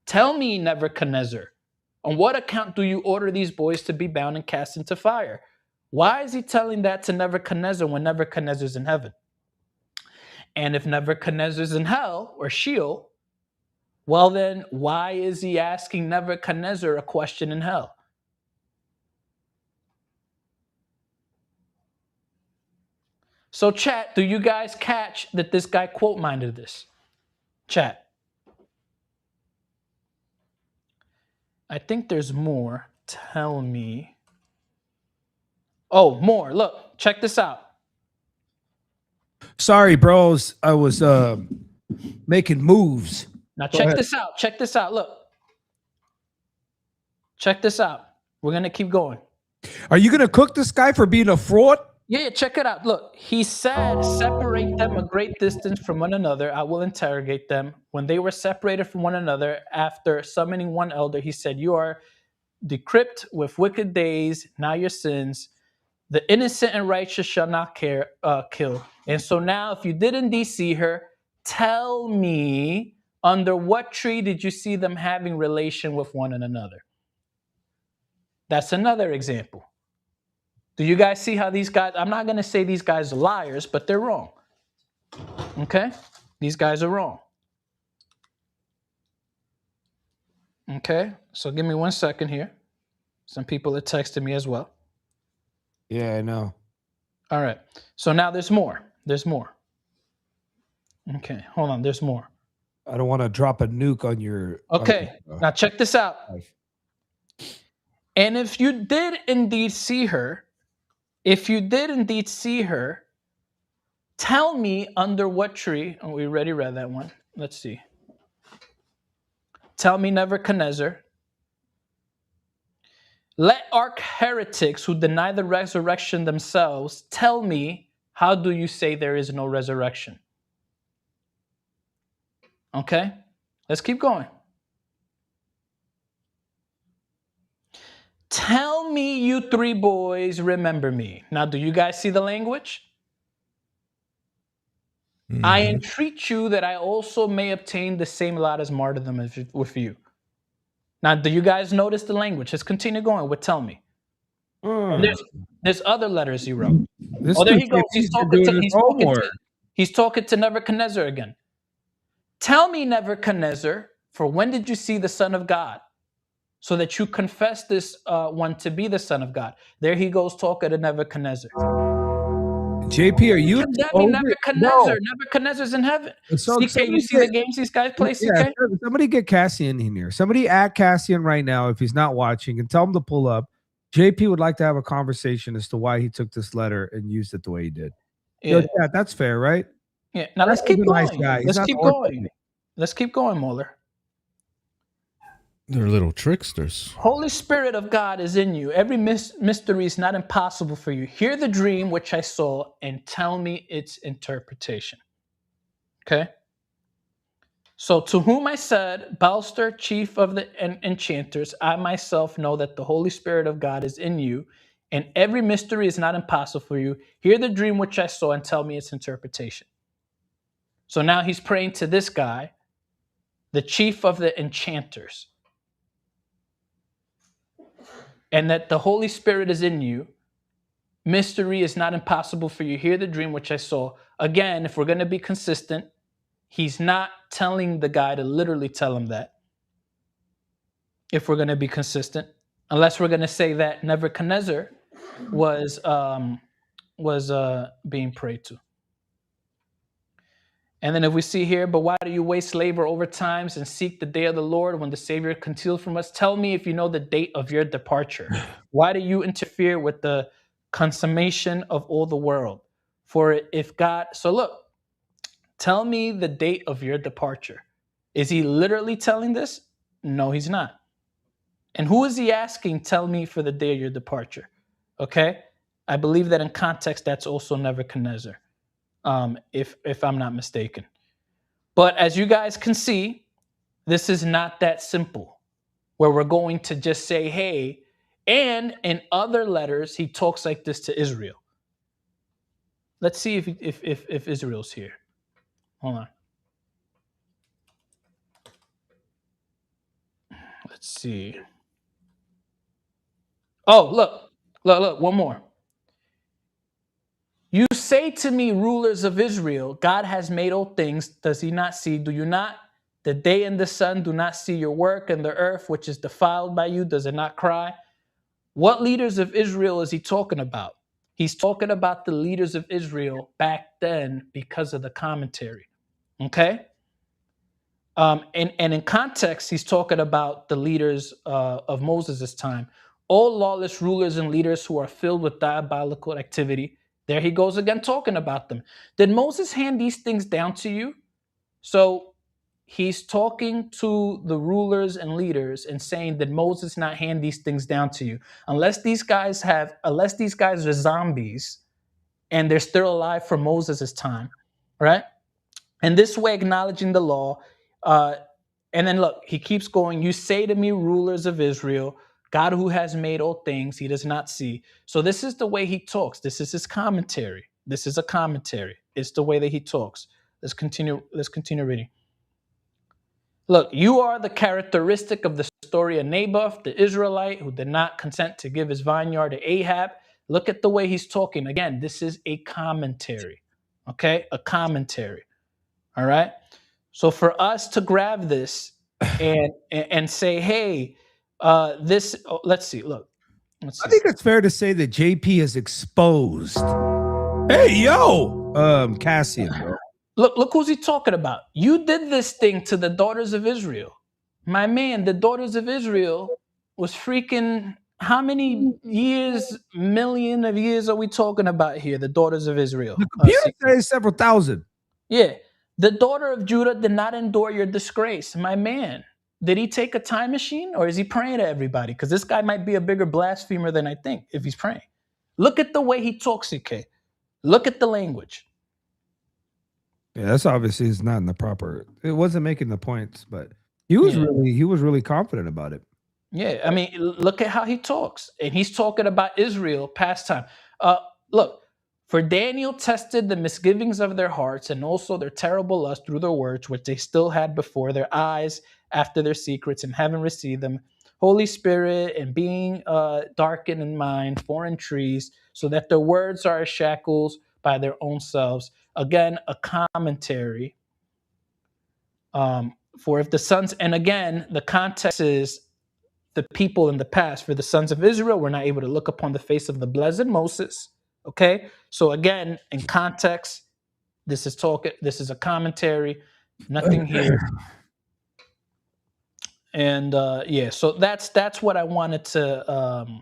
Tell me, Nebuchadnezzar, on what account do you order these boys to be bound and cast into fire? Why is he telling that to Nebuchadnezzar when Nebuchadnezzar's in heaven? And if Nebuchadnezzar's in hell or Sheol, well then why is he asking Nebuchadnezzar a question in hell? So chat, do you guys catch that this guy quote minded this? Chat. I think there's more. Tell me. Oh, more. Look, check this out. Sorry, bros. I was making moves. Now check this out. Check this out. Look. Check this out. We're going to keep going. Are you going to cook this guy for being a fraud? Yeah, check it out. Look, he said, separate them a great distance from one another. I will interrogate them. When they were separated from one another, after summoning one elder, he said, you are decrypt with wicked days, now your sins. The innocent and righteous shall not kill. And so now, if you did indeed see her, tell me, under what tree did you see them having relation with one another? That's another example. Do you guys see how these guys, I'm not going to say these guys are liars, but they're wrong. Okay? These guys are wrong. Okay? So give me 1 second here. Some people are texting me as well. Yeah, I know. All right. So now there's more. There's more. Okay. Hold on. There's more. I don't want to drop a nuke on your... Okay. Now check this out. And if you did indeed see her, tell me under what tree. Oh, we already read that one. Let's see. Tell me, Nebuchadnezzar. Let arch heretics who deny the resurrection themselves tell me, how do you say there is no resurrection? Okay, let's keep going. Tell me, you three boys, remember me. Now, do you guys see the language? Mm-hmm. I entreat you that I also may obtain the same lot as martyrdom with you. Now, do you guys notice the language? Let's continue going with tell me. There's other letters he wrote. There he goes. He's talking to Nebuchadnezzar again. Tell me, Nebuchadnezzar, for when did you see the Son of God? So that you confess this one to be the Son of God. There he goes talking to Nebuchadnezzar. JP, are you condemning Nebuchadnezzar? No. Nebuchadnezzar's in heaven. So CK, you see the games these guys play, CK? Yeah, somebody get Cassian in here. Somebody add Cassian right now if he's not watching and tell him to pull up. JP would like to have a conversation as to why he took this letter and used it the way he did. Yeah, that's fair, right? Yeah. Now let's keep going. Let's keep going. Let's keep going, MAULER. They're little tricksters. Holy Spirit of God is in you. Every mystery is not impossible for you. Hear the dream which I saw and tell me its interpretation. Okay? So to whom I said, Balster, chief of the enchanters, I myself know that the Holy Spirit of God is in you, and every mystery is not impossible for you. Hear the dream which I saw and tell me its interpretation. So now he's praying to this guy, the chief of the enchanters, and that the Holy Spirit is in you. Mystery is not impossible for you. Hear the dream which I saw. Again, if we're going to be consistent, he's not telling the guy to literally tell him that. If we're going to be consistent, unless we're going to say that Nebuchadnezzar was being prayed to. And then if we see here, but why do you waste labor over times and seek the day of the Lord when the Savior conceals from us? Tell me if you know the date of your departure. Why do you interfere with the consummation of all the world? For if God, so look, tell me the date of your departure. Is he literally telling this? No, he's not. And who is he asking, tell me for the day of your departure? Okay? I believe that in context, that's also Nebuchadnezzar, if I'm not mistaken. But as you guys can see, this is not that simple, where we're going to just say, hey, and in other letters, he talks like this to Israel. Let's see if Israel's here. Hold on. Let's see. Oh, look, one more. You say to me, rulers of Israel, God has made all things. Does he not see? Do you not? The day and the sun do not see your work, and the earth, which is defiled by you, does it not cry? What leaders of Israel is he talking about? He's talking about the leaders of Israel back then because of the commentary. Okay? And in context, he's talking about the leaders of Moses' time. All lawless rulers and leaders who are filled with diabolical activity. There he goes again talking about them. Did Moses hand these things down to you? So he's talking to the rulers and leaders and saying, did Moses not hand these things down to you? Unless these guys are zombies and they're still alive from Moses' time, right? And this way acknowledging the law. And then look, he keeps going. You say to me, rulers of Israel, God who has made all things, he does not see. So this is the way he talks. This is his commentary. This is a commentary. It's the way that he talks. Let's continue reading. Look, you are the characteristic of the story of Naboth, the Israelite, who did not consent to give his vineyard to Ahab. Look at the way he's talking. Again, this is a commentary. Okay? A commentary. All right? So for us to grab this and say, hey, let's see. Look. Let's see. I think it's fair to say that JP is exposed. Hey, yo, Cassian, bro. Look who's he talking about. You did this thing to the daughters of Israel. My man, the daughters of Israel was freaking, how many years, million of years are we talking about here? The daughters of Israel. The computer says several thousand. Yeah. The daughter of Judah did not endure your disgrace. My man, did he take a time machine or is he praying to everybody? Because this guy might be a bigger blasphemer than I think if he's praying. Look at the way he talks, CK. Look at the language. Yeah, that's obviously is not in the proper. It wasn't making the points, but he was really confident about it. Yeah, I mean, look at how he talks, and he's talking about Israel past time. Look, for Daniel tested the misgivings of their hearts and also their terrible lust through their words, which they still had before their eyes after their secrets, and having received them, Holy Spirit, and being darkened in mind, foreign trees, so that their words are as shackles by their own selves. Again, a commentary. For if the sons, and again, the context is the people in the past. For the sons of Israel were not able to look upon the face of the blessed Moses. Okay, so again, in context, this is a commentary, nothing here. And yeah, so that's what I wanted to.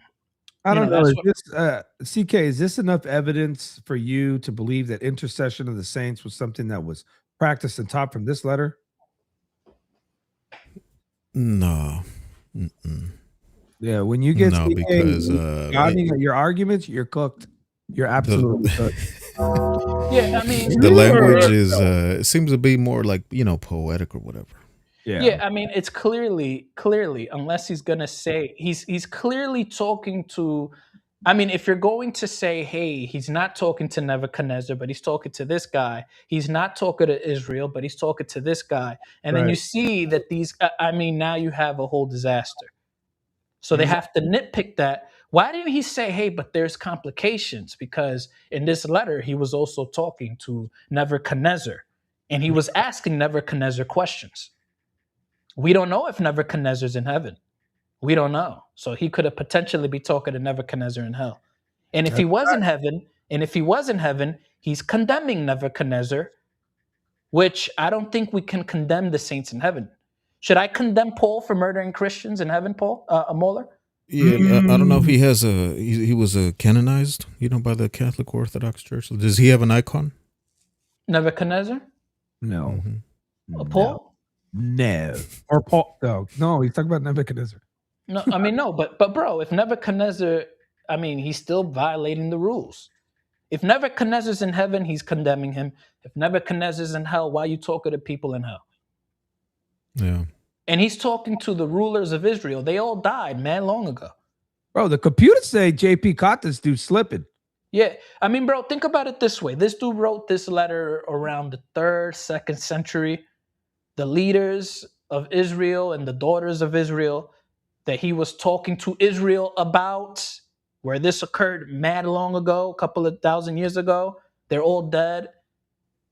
I don't know. CK, is this enough evidence for you to believe that intercession of the saints was something that was practiced and taught from this letter? No. Mm-mm. Yeah, when you get No, CK because nodding at your arguments, you're cooked. You're absolutely cooked. Yeah, I mean, the language clear- is it seems to be more like, poetic or whatever. yeah, I mean, it's clearly, unless he's gonna say he's clearly talking to. I mean, if you're going to say, hey, he's not talking to Nebuchadnezzar, but he's talking to this guy. He's not talking to Israel, but he's talking to this guy. And then you Right. see that these. I mean, now you have a whole disaster. So they Mhm. have to nitpick that. Why didn't he say, hey, but there's complications? Because in this letter, he was also talking to Nebuchadnezzar, and he was asking Nebuchadnezzar questions. We don't know if Nebuchadnezzar's in heaven. We don't know. So he could have potentially be talking to Nebuchadnezzar in hell. And if he was in heaven, he's condemning Nebuchadnezzar, which I don't think we can condemn the saints in heaven. Should I condemn Paul for murdering Christians in heaven, Paul? MAULER? Yeah, I don't know if he has he was canonized, by the Catholic Orthodox Church. Does he have an icon? Nebuchadnezzar? No. Paul? No. Or Paul. No, he's talking about Nebuchadnezzar. No, I mean, no, but bro, if Nebuchadnezzar, I mean, he's still violating the rules. If Nebuchadnezzar's in heaven, he's condemning him. If Nebuchadnezzar's in hell, why are you talking to people in hell? Yeah. And he's talking to the rulers of Israel. They all died, man, long ago. Bro, the computers say JP caught this dude slipping. Yeah, I mean, bro, think about it this way. This dude wrote this letter around the 3rd, 2nd century. The leaders of Israel and the daughters of Israel that he was talking to Israel about, where this occurred mad long ago, a couple of thousand years ago, they're all dead.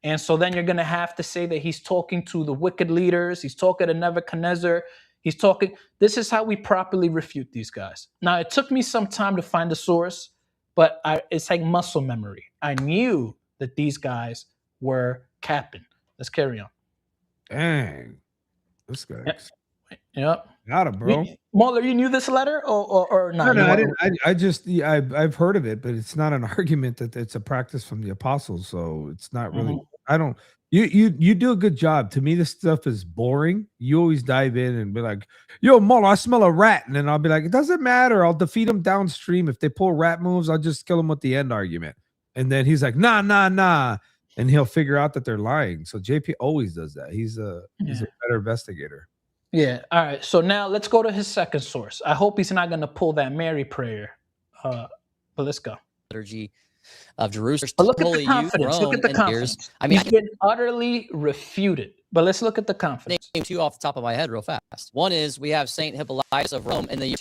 And so then you're going to have to say that he's talking to the wicked leaders. He's talking to Nebuchadnezzar. He's talking. This is how we properly refute these guys. Now, it took me some time to find the source, but it's like muscle memory. I knew that these guys were capping. Let's carry on. Dang. This guy. Yep. Got it, bro. MAULER, you knew this letter or not? No, I didn't. I just, I've heard of it, but it's not an argument that it's a practice from the apostles. So it's not really, I don't, you do a good job. To me, this stuff is boring. You always dive in and be like, yo, MAULER, I smell a rat. And then I'll be like, it doesn't matter. I'll defeat them downstream. If they pull rat moves, I'll just kill them with the end argument. And then he's like, nah. And he'll figure out that they're lying. So JP always does that. He's a better investigator. Yeah. All right. So now let's go to his second source. I hope he's not going to pull that Mary prayer. But let's go. Liturgy of Jerusalem. But look at the confidence. Look at the confidence. I mean, he's been utterly refuted. But let's look at the confidence. Name 2 off the top of my head real fast. One is we have Saint Hippolytus of Rome in the year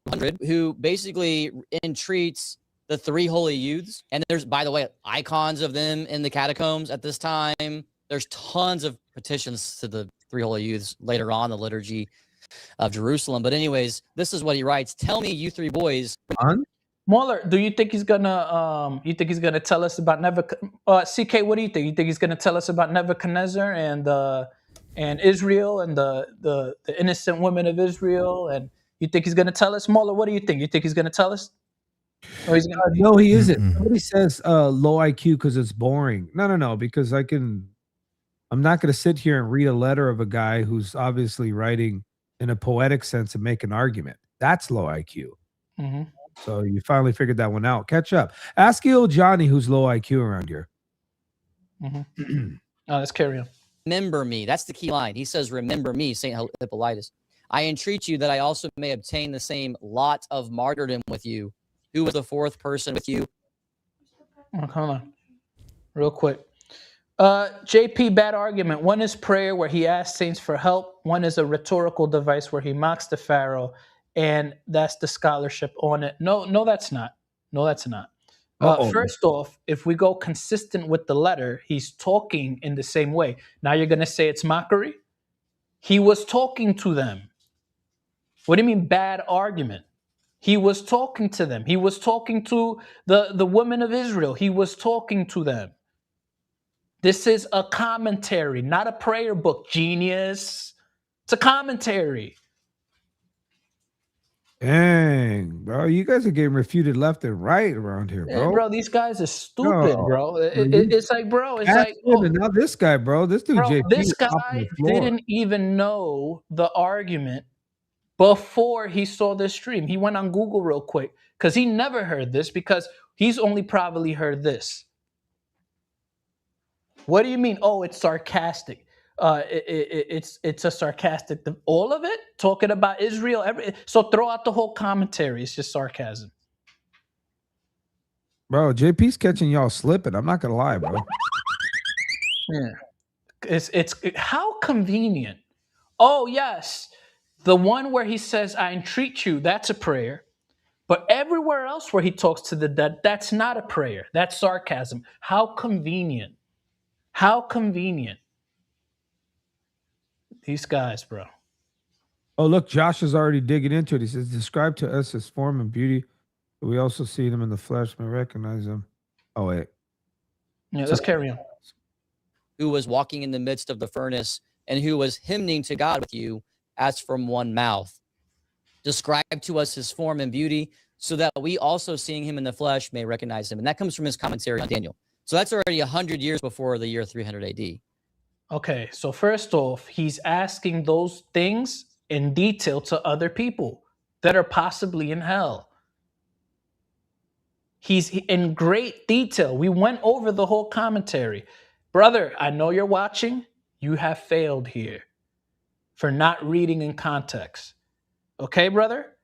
200, who basically entreats the 3 holy youths. And there's, by the way, icons of them in the catacombs at this time. There's tons of petitions to the 3 holy youths later on the liturgy of Jerusalem. But anyways, this is what he writes. Tell me, you 3 boys. MAULER, do you think he's gonna tell us about Nebuchadnezzar? CK, what do you think? You think he's gonna tell us about Nebuchadnezzar and Israel and the innocent women of Israel? And you think he's gonna tell us? MAULER, what do you think? You think he's gonna tell us? Or he's gonna no, he isn't. Somebody says low IQ because it's boring. No, because I'm not going to sit here and read a letter of a guy who's obviously writing in a poetic sense and make an argument. That's low IQ. Mm-hmm. So you finally figured that one out. Catch up. Ask old Johnny who's low IQ around here. Mm-hmm. Let's carry on. Remember me. That's the key line. He says, remember me, Saint Hippolytus. I entreat you that I also may obtain the same lot of martyrdom with you. Who was the 4th person with you? Oh, hold on. Real quick. JP, bad argument. One is prayer where he asks saints for help. One is a rhetorical device where he mocks the Pharaoh, and that's the scholarship on it. No, that's not. No, that's not. First off, if we go consistent with the letter, he's talking in the same way. Now you're going to say it's mockery? He was talking to them. What do you mean bad argument? He was talking to them. He was talking to the women of Israel. He was talking to them. This is a commentary, not a prayer book, genius. It's a commentary. Dang, bro, you guys are getting refuted left and right around here, Yeah, bro. bro, these guys are stupid, No, bro. you It's like, bro, it's asked like, him, and now this guy, bro. This dude bro, JP this is off on guy the floor. didn't even know the argument before he saw this stream. He went on Google real quick because he never heard this because he's only probably heard this. What do you mean? Oh, it's sarcastic. It's a sarcastic. All of it talking about Israel. So throw out the whole commentary. It's just sarcasm. Bro, JP's catching y'all slipping. I'm not gonna lie, bro. Yeah, it's how convenient. Oh yes, the one where he says, "I entreat you." That's a prayer. But everywhere else where he talks to the dead, that's not a prayer. That's sarcasm. How convenient. How convenient. These guys, bro. Oh, look, Josh is already digging into it. He says, describe to us his form and beauty. We also see him in the flesh and recognize him. Oh, wait. Yeah, let's carry on. Who was walking in the midst of the furnace and who was hymning to God with you as from one mouth. Describe to us his form and beauty so that we also seeing him in the flesh may recognize him. And that comes from his commentary on Daniel. So that's already 100 years before the year 300 AD. Okay, so first off, he's asking those things in detail to other people that are possibly in hell. He's in great detail. We went over the whole commentary. Brother, I know you're watching. You have failed here for not reading in context. Okay, brother?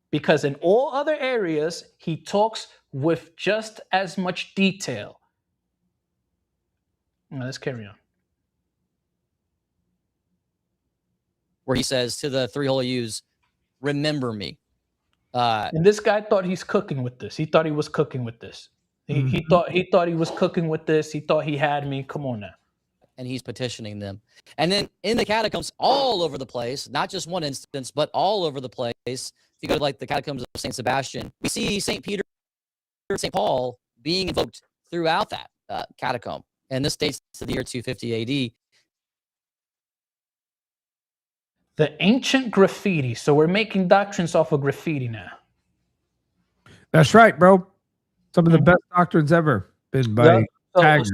Because in all other areas, he talks with just as much detail. Now, let's carry on. Where he says to the three holy ewes, remember me. And this guy thought he's cooking with this. He thought he was cooking with this. He thought he was cooking with this. He thought he had me. Come on now. And he's petitioning them. And then in the catacombs all over the place, not just one instance, but all over the place. If you go to like the catacombs of St. Sebastian, we see St. Peter and St. Paul being invoked throughout that catacomb. And this dates to the year 250 AD. The ancient graffiti. So we're making doctrines off of graffiti now. That's right, bro. Some of the best doctrines ever been by taggers.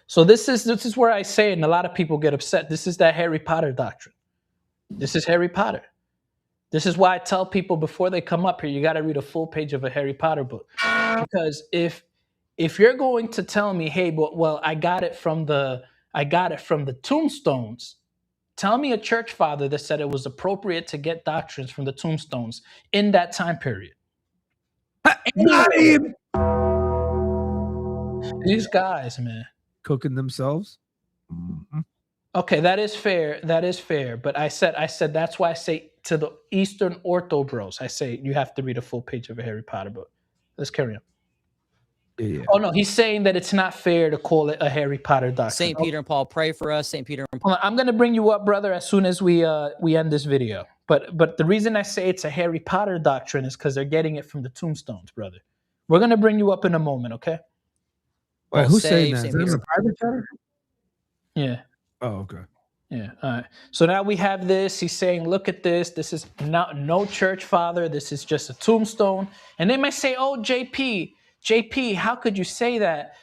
So this is where I say, and a lot of people get upset. This is that Harry Potter doctrine. This is Harry Potter. This is why I tell people before they come up here, you got to read a full page of a Harry Potter book. Because if you're going to tell me, hey, well, I got it from the tombstones. Tell me a church father that said it was appropriate to get doctrines from the tombstones in that time period. Not him. These guys, man. Cooking themselves. Okay, that is fair. That is fair. But I said that's why I say to the Eastern Ortho bros, I say you have to read a full page of a Harry Potter book. Let's carry on. Yeah. Oh no, he's saying that it's not fair to call it a Harry Potter doctrine. St. Peter and Paul, pray for us. St. Peter and Paul. I'm gonna bring you up, brother, as soon as we end this video. But the reason I say it's a Harry Potter doctrine is because they're getting it from the tombstones, brother. We're gonna bring you up in a moment, okay? Wait, who's saying that? St. Is that in Peter. the private chat? Yeah. Oh, okay. Yeah. All right. So now we have this. He's saying, look at this. This is not no church father. This is just a tombstone. And they might say, oh, JP, how could you say that?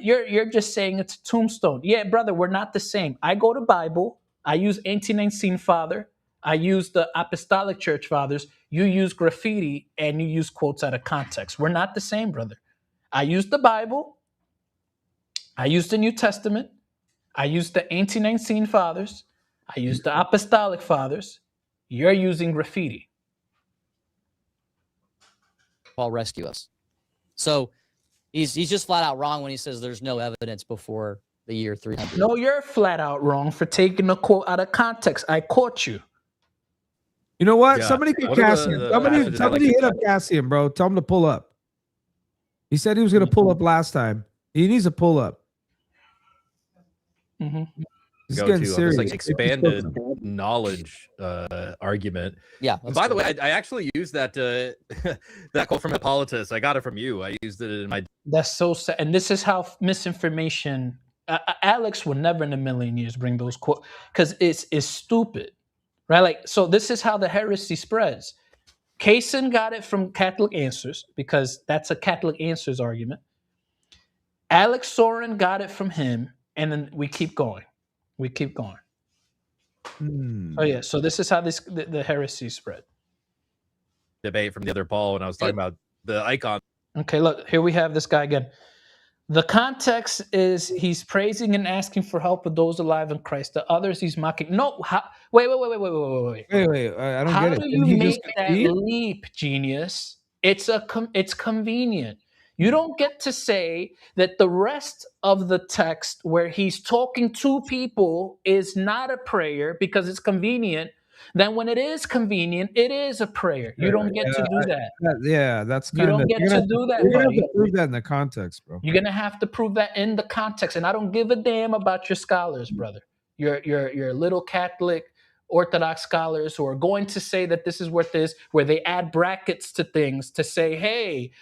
You're just saying it's a tombstone. Yeah, brother, we're not the same. I go to Bible. I use 1819 father. I use the apostolic church fathers. You use graffiti and you use quotes out of context. We're not the same, brother. I use the Bible. I use the New Testament. I use the 1819 fathers. I use the apostolic fathers. You're using graffiti. Paul, rescue us. So he's just flat out wrong when he says there's no evidence before the year 300. No, you're flat out wrong for taking a quote out of context. I caught you. You know what? Yeah. Somebody get What are Cassian. the Somebody passages hit up Cassian, bro. Tell him to pull up. He said he was going to pull up last time. He needs a pull up. Mm-hmm. He's Go getting to serious. this like expanded knowledge argument. Yeah. By the way, I actually used that that quote from Hippolytus. I got it from you. I used it in my. That's so sad. And this is how misinformation. Alex would never in a million years bring those quotes because it's stupid, right? Like, so this is how the heresy spreads. Kaysen got it from Catholic Answers because that's a Catholic Answers argument. Alex Soren got it from him, and then we keep going. We keep going. Oh yeah, so this is how the heresy spread. Debate from the other Paul when I was talking about the icon. Okay, look, here we have this guy again. The context is he's praising and asking for help with those alive in Christ. The others he's mocking. No, wait. Wait, I don't How get it. do Didn't you he make just that concede? leap, genius? It's convenient. You don't get to say that the rest of the text where he's talking to people is not a prayer because it's convenient. Then when it is convenient, it is a prayer. You don't get to do that. Yeah, that's You kind of. don't get You're to gonna do that, you're gonna have buddy. to prove that in the context, bro. You're gonna have to prove that in the context, and I don't give a damn about your scholars, brother. Your little Catholic Orthodox scholars who are going to say that this is what this, where they add brackets to things to say, hey,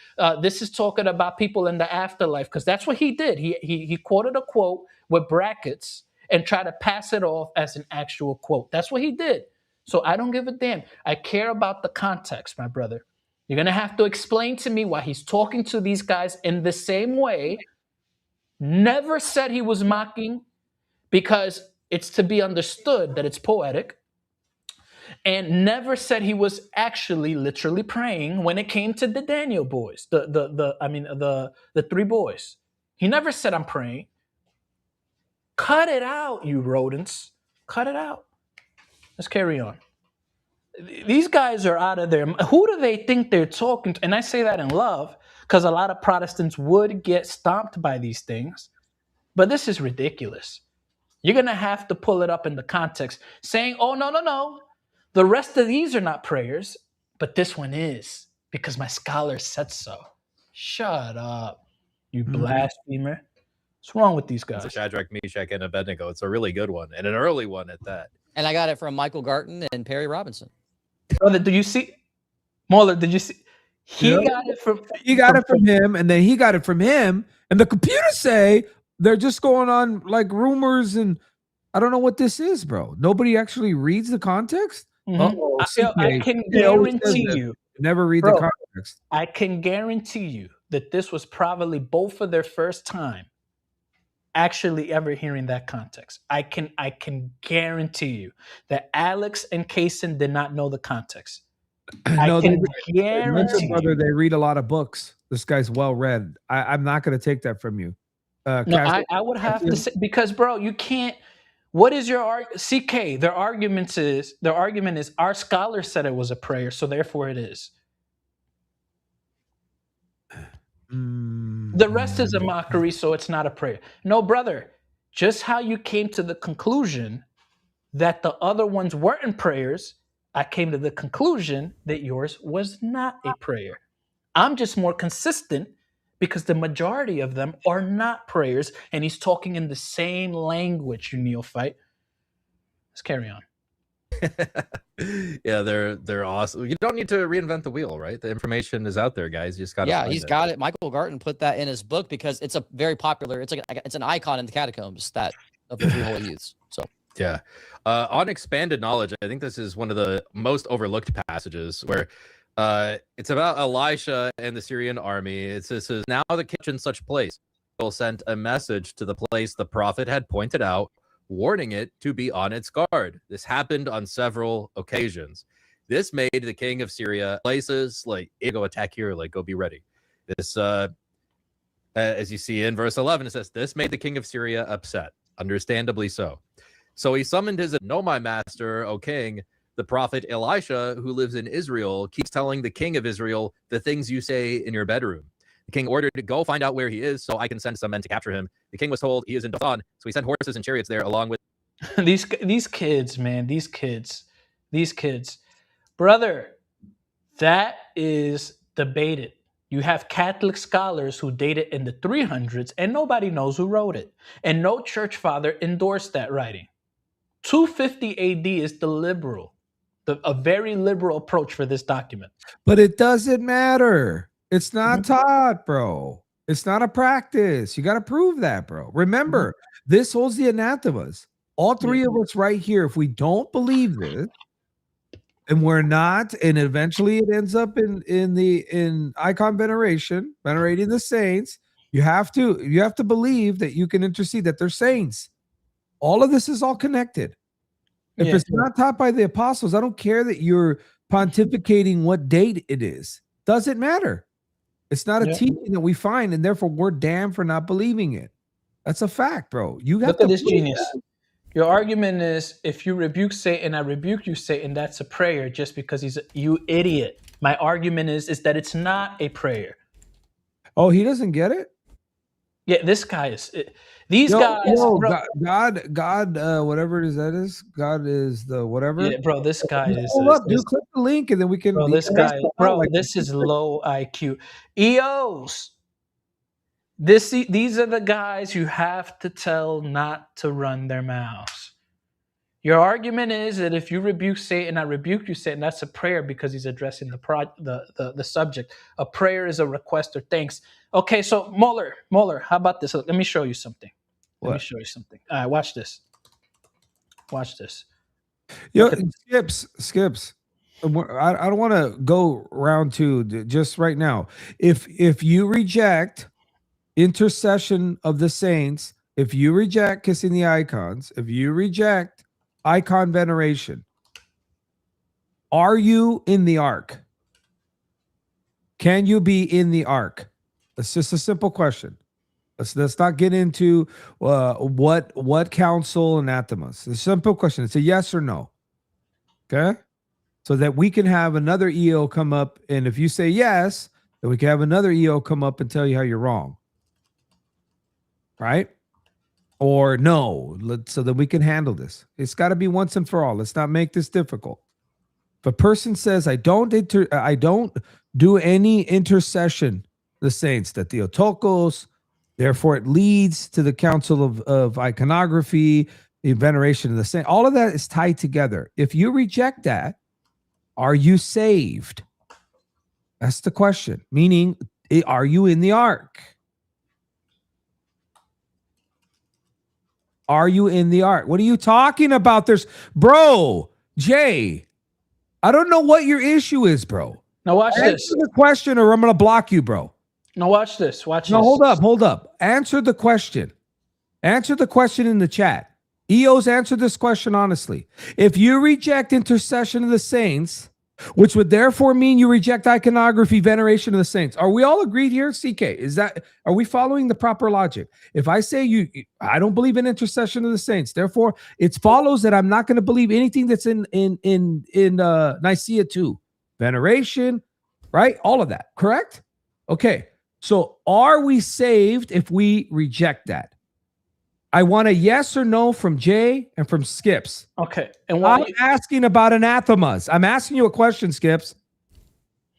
this is talking about people in the afterlife, because that's what he did. He quoted a quote with brackets and tried to pass it off as an actual quote. That's what he did. So I don't give a damn. I care about the context, my brother. You're going to have to explain to me why he's talking to these guys in the same way. Never said he was mocking, because it's to be understood that it's poetic. And never said he was actually literally praying when it came to the Daniel boys, the three boys. He never said, I'm praying. Cut it out, you rodents. Cut it out. Let's carry on. These guys are out of there. Who do they think they're talking to? And I say that in love, because a lot of Protestants would get stomped by these things. But this is ridiculous. You're going to have to pull it up in the context, saying, oh, no. The rest of these are not prayers, but this one is, because my scholar said so. Shut up, you blasphemer. What's wrong with these guys? It's a Shadrach, Meshach, and Abednego. It's a really good one, and an early one at that. And I got it from Michael Garton and Perry Robinson. Brother, do you see? Mauler, did you see? He got it from him, and then he got it from him, and the computers say they're just going on like rumors, and I don't know what this is, bro. Nobody actually reads the context. I can guarantee you. Never read the context. I can guarantee you that this was probably both of their first time actually ever hearing that context. I can guarantee you that Alex and Kaysen did not know the context. No, I can guarantee brother, they read a lot of books. This guy's well read. I'm not going to take that from you. No, I would have to say, because bro, you can't. What is your CK? Their argument is our scholar said it was a prayer, so therefore it is. The rest is a mockery, so it's not a prayer. No, brother, just how you came to the conclusion that the other ones weren't prayers, I came to the conclusion that yours was not a prayer. I'm just more consistent because the majority of them are not prayers, and he's talking in the same language, you neophyte. Let's carry on. Yeah, they're awesome. You don't need to reinvent the wheel, right? The information is out there, guys. You just got to. Yeah, he's got it. Michael Garton put that in his book because it's a very popular. It's an icon in the catacombs that of the three holy youths. So yeah, on expanded knowledge, I think this is one of the most overlooked passages where it's about Elisha and the Syrian army. This is now the kitchen such place will send a message to the place the prophet had pointed out, warning it to be on its guard. This happened on several occasions. This made the king of Syria places like, go attack here, like go be ready. This, as you see in verse 11, it says, this made the king of Syria upset, understandably so. So he summoned his, know my master, O king, the prophet Elisha, who lives in Israel, keeps telling the king of Israel the things you say in your bedroom. The king ordered to go find out where he is so I can send some men to capture him. The king was told he is in Dothan, so he sent horses and chariots there along with these kids, man, these kids. Brother, that is debated. You have Catholic scholars who date it in the 300s, and nobody knows who wrote it. And no church father endorsed that writing. 250 AD is a very liberal approach for this document. But it doesn't matter. It's not taught, bro. It's not a practice. You got to prove that, bro. Remember, this holds the anathemas. All three of us right here, if we don't believe this, and we're not, and eventually it ends up in icon veneration, venerating the saints. You have to believe that you can intercede, that they're saints. All of this is all connected. If Yeah. it's not taught by the apostles, I don't care that you're pontificating what date it is. Doesn't matter. It's not a Yeah. teaching that we find, and therefore we're damned for not believing it. That's a fact, bro. You have Look to at this believe genius. that. Your argument is if you rebuke Satan, I rebuke you, Satan, that's a prayer just because you idiot. My argument is that it's not a prayer. Oh, he doesn't get it? Yeah, this guy is. These guys. Yo, bro, God, whatever it is that is. God is the whatever. yeah, bro, this guy is. Hold up, dude. Click the link, and then we can. Bro, this guy. Bro, this is low IQ. EOs. These are the guys you have to tell not to run their mouths. Your argument is that if you rebuke Satan, I rebuke you, Satan. That's a prayer because he's addressing the subject. A prayer is a request or thanks. Okay, so MAULER, how about this? Let me show you something. Let me show you something. All right, watch this. Watch this. Yo, skips. I don't want to go round two just right now. If you reject intercession of the saints, if you reject kissing the icons, if you reject icon veneration, are you in the ark? Can you be in the ark? It's just a simple question. Let's not get into what counsel anathemas. It's a simple question. It's a yes or no. Okay? So that we can have another EO come up, and if you say yes, then we can have another EO come up and tell you how you're wrong. Right? Or no, so that we can handle this. It's got to be once and for all. Let's not make this difficult. If a person says, I don't do any intercession, the saints, that Theotokos, therefore it leads to the council of iconography, the veneration of the saint, all of that is tied together. If you reject that, are you saved? That's the question. Meaning, are you in the ark? Are you in the ark? What are you talking about? Bro, Jay, I don't know what your issue is, bro. Now watch this. Answer the question or I'm going to block you, bro. Now watch this. Watch no, this. Hold up. Answer the question. Answer the question in the chat. EOs, answer this question honestly. If you reject intercession of the saints, which would therefore mean you reject iconography, veneration of the saints. Are we all agreed here, CK? Are we following the proper logic? If I say I don't believe in intercession of the saints, therefore it follows that I'm not going to believe anything that's in Nicaea 2, veneration, right? All of that, correct? Okay, so are we saved if we reject that? I want a yes or no from Jay and from Skips. Okay. And I'm asking about anathemas. I'm asking you a question, Skips,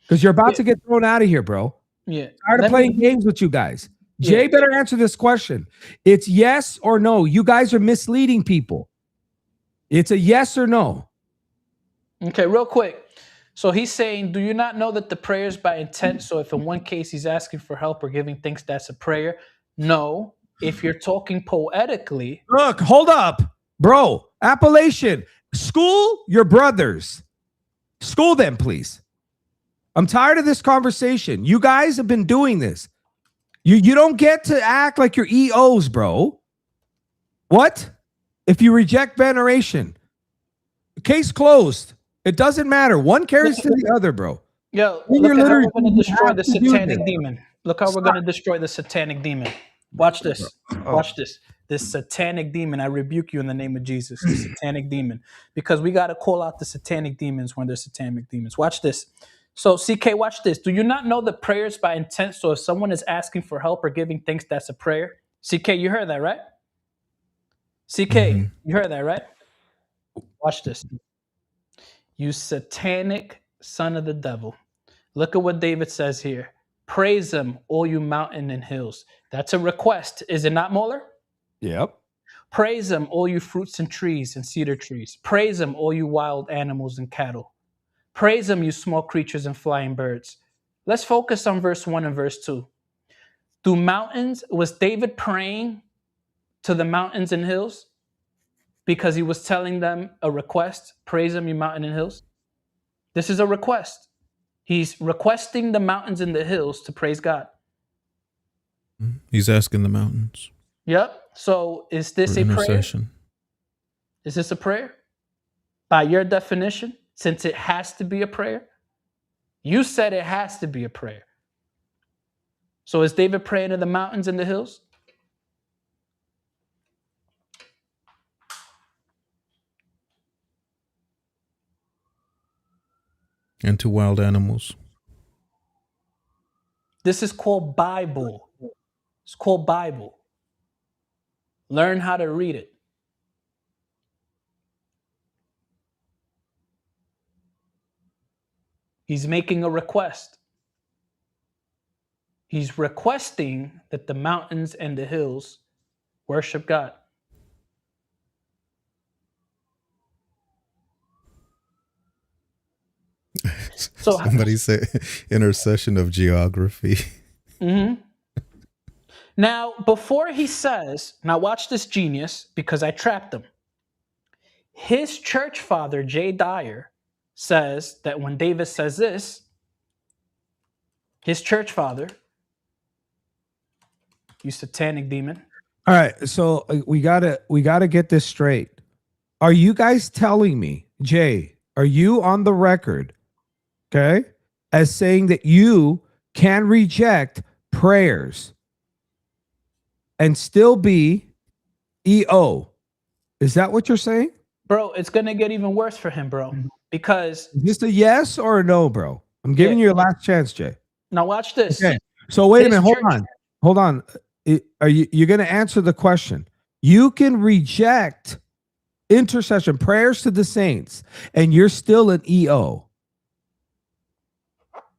because you're about to get thrown out of here, bro. Yeah. Tired of playing games with you guys. Jay better answer this question. It's yes or no. You guys are misleading people. It's a yes or no. Okay, real quick. So he's saying, do you not know that the prayer is by intent? So if in one case he's asking for help or giving thanks, that's a prayer? No. If you're talking poetically. Look, hold up, bro. Appellation. School your brothers. School them, please. I'm tired of this conversation. You guys have been doing this. You don't get to act like you're EOs, bro. What? If you reject veneration, case closed. It doesn't matter. One carries to the other, bro. Yo, look how we're going to destroy the satanic demon. Look how we're going to destroy the satanic demon. Watch this. Watch this. This satanic demon, I rebuke you in the name of Jesus, the satanic demon. Because we got to call out the satanic demons when they're satanic demons. Watch this. So, CK, watch this. Do you not know the prayers by intent? So if someone is asking for help or giving thanks, that's a prayer? CK, you heard that, right? CK, you heard that, right? Watch this. You satanic son of the devil. Look at what David says here. Praise him, all you mountain and hills. That's a request. Is it not, MAULER? Yep. Praise him, all you fruits and trees and cedar trees. Praise him, all you wild animals and cattle. Praise him, you small creatures and flying birds. Let's focus on verse 1 and verse 2. Do mountains, was David praying to the mountains and hills? Because he was telling them a request. Praise him, you mountain and hills. This is a request. He's requesting the mountains and the hills to praise God. He's asking the mountains Yep. So is this for a prayer? intercession. Is this a prayer? By your definition, since it has to be a prayer? You said it has to be a prayer. So is David praying to the mountains and the hills? And to wild animals. This is called Bible. It's called Bible. Learn how to read it. He's making a request. He's requesting that the mountains and the hills worship God. So somebody said intercession of geography. Mm-hmm. Now, before he says, now watch this genius, because I trapped him. His church father, DYER, says that when David says this, his church father, you satanic demon. All right, so we gotta get this straight. Are you guys telling me, Jay? Are you on the record, okay, as saying that you can reject prayers and still be EO? Is that what you're saying? Bro, it's going to get even worse for him, bro, because... Is this a yes or a no, bro? I'm giving you a last chance, Jay. Now watch this. Okay. So wait a minute. His Hold on. You're going to answer the question. You can reject intercession, prayers to the saints, and you're still an EO.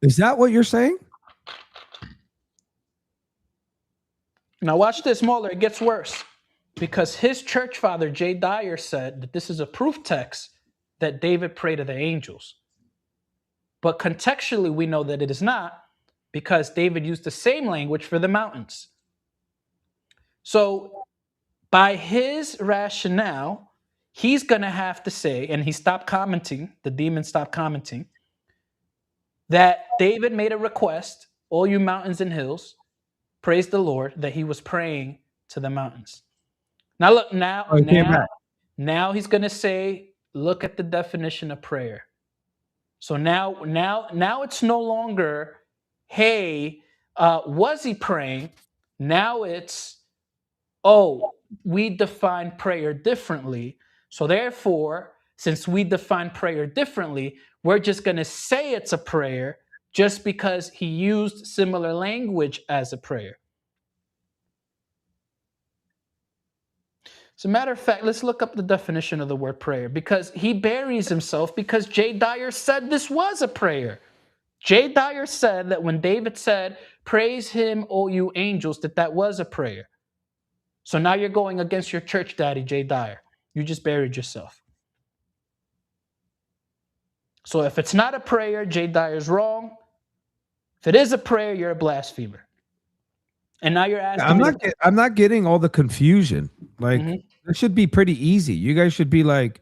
Is that what you're saying? Now watch this, MAULER. It gets worse. Because his church father, DYER, said that this is a proof text that David prayed to the angels. But contextually, we know that it is not, because David used the same language for the mountains. So by his rationale, he's going to have to say, and he stopped commenting, the demon stopped commenting, that David made a request, all you mountains and hills, praise the Lord, that he was praying to the mountains. Now look, now he's going to say, look at the definition of prayer. So now it's no longer, hey, was he praying? Now it's, oh, we define prayer differently. So therefore, since we define prayer differently, we're just going to say it's a prayer just because he used similar language as a prayer. As a matter of fact, let's look up the definition of the word prayer, because he buries himself, because DYER said this was a prayer. DYER said that when David said, praise him, O you angels, that was a prayer. So now you're going against your church daddy, DYER. You just buried yourself. So if it's not a prayer, DYER's wrong. If it is a prayer, you're a blasphemer. And now you're asking I'm not getting all the confusion. Like, it should be pretty easy. You guys should be like,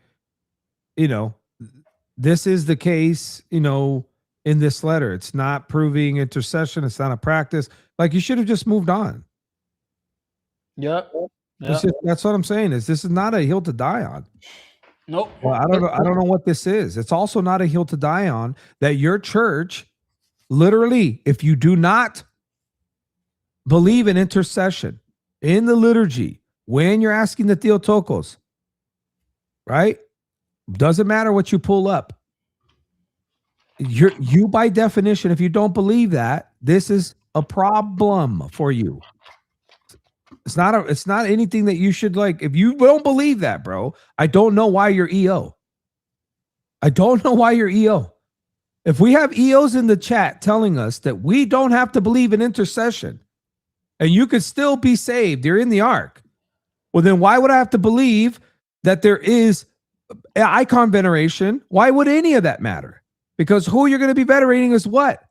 this is the case, in this letter. It's not proving intercession. It's not a practice. Like, you should have just moved on. Yep. That's what I'm saying. This is not a hill to die on. Nope. Well, I don't know what this is. It's also not a hill to die on that your church, literally, if you do not believe in intercession in the liturgy, when you're asking the Theotokos, right? Doesn't matter what you pull up. You by definition, if you don't believe that, this is a problem for you. It's not anything that you should like. If you don't believe that, bro, I don't know why you're EO. I don't know why you're EO. If we have EOs in the chat telling us that we don't have to believe in intercession and you could still be saved, you're in the ark. Well, then why would I have to believe that there is icon veneration? Why would any of that matter? Because who you're going to be venerating is what?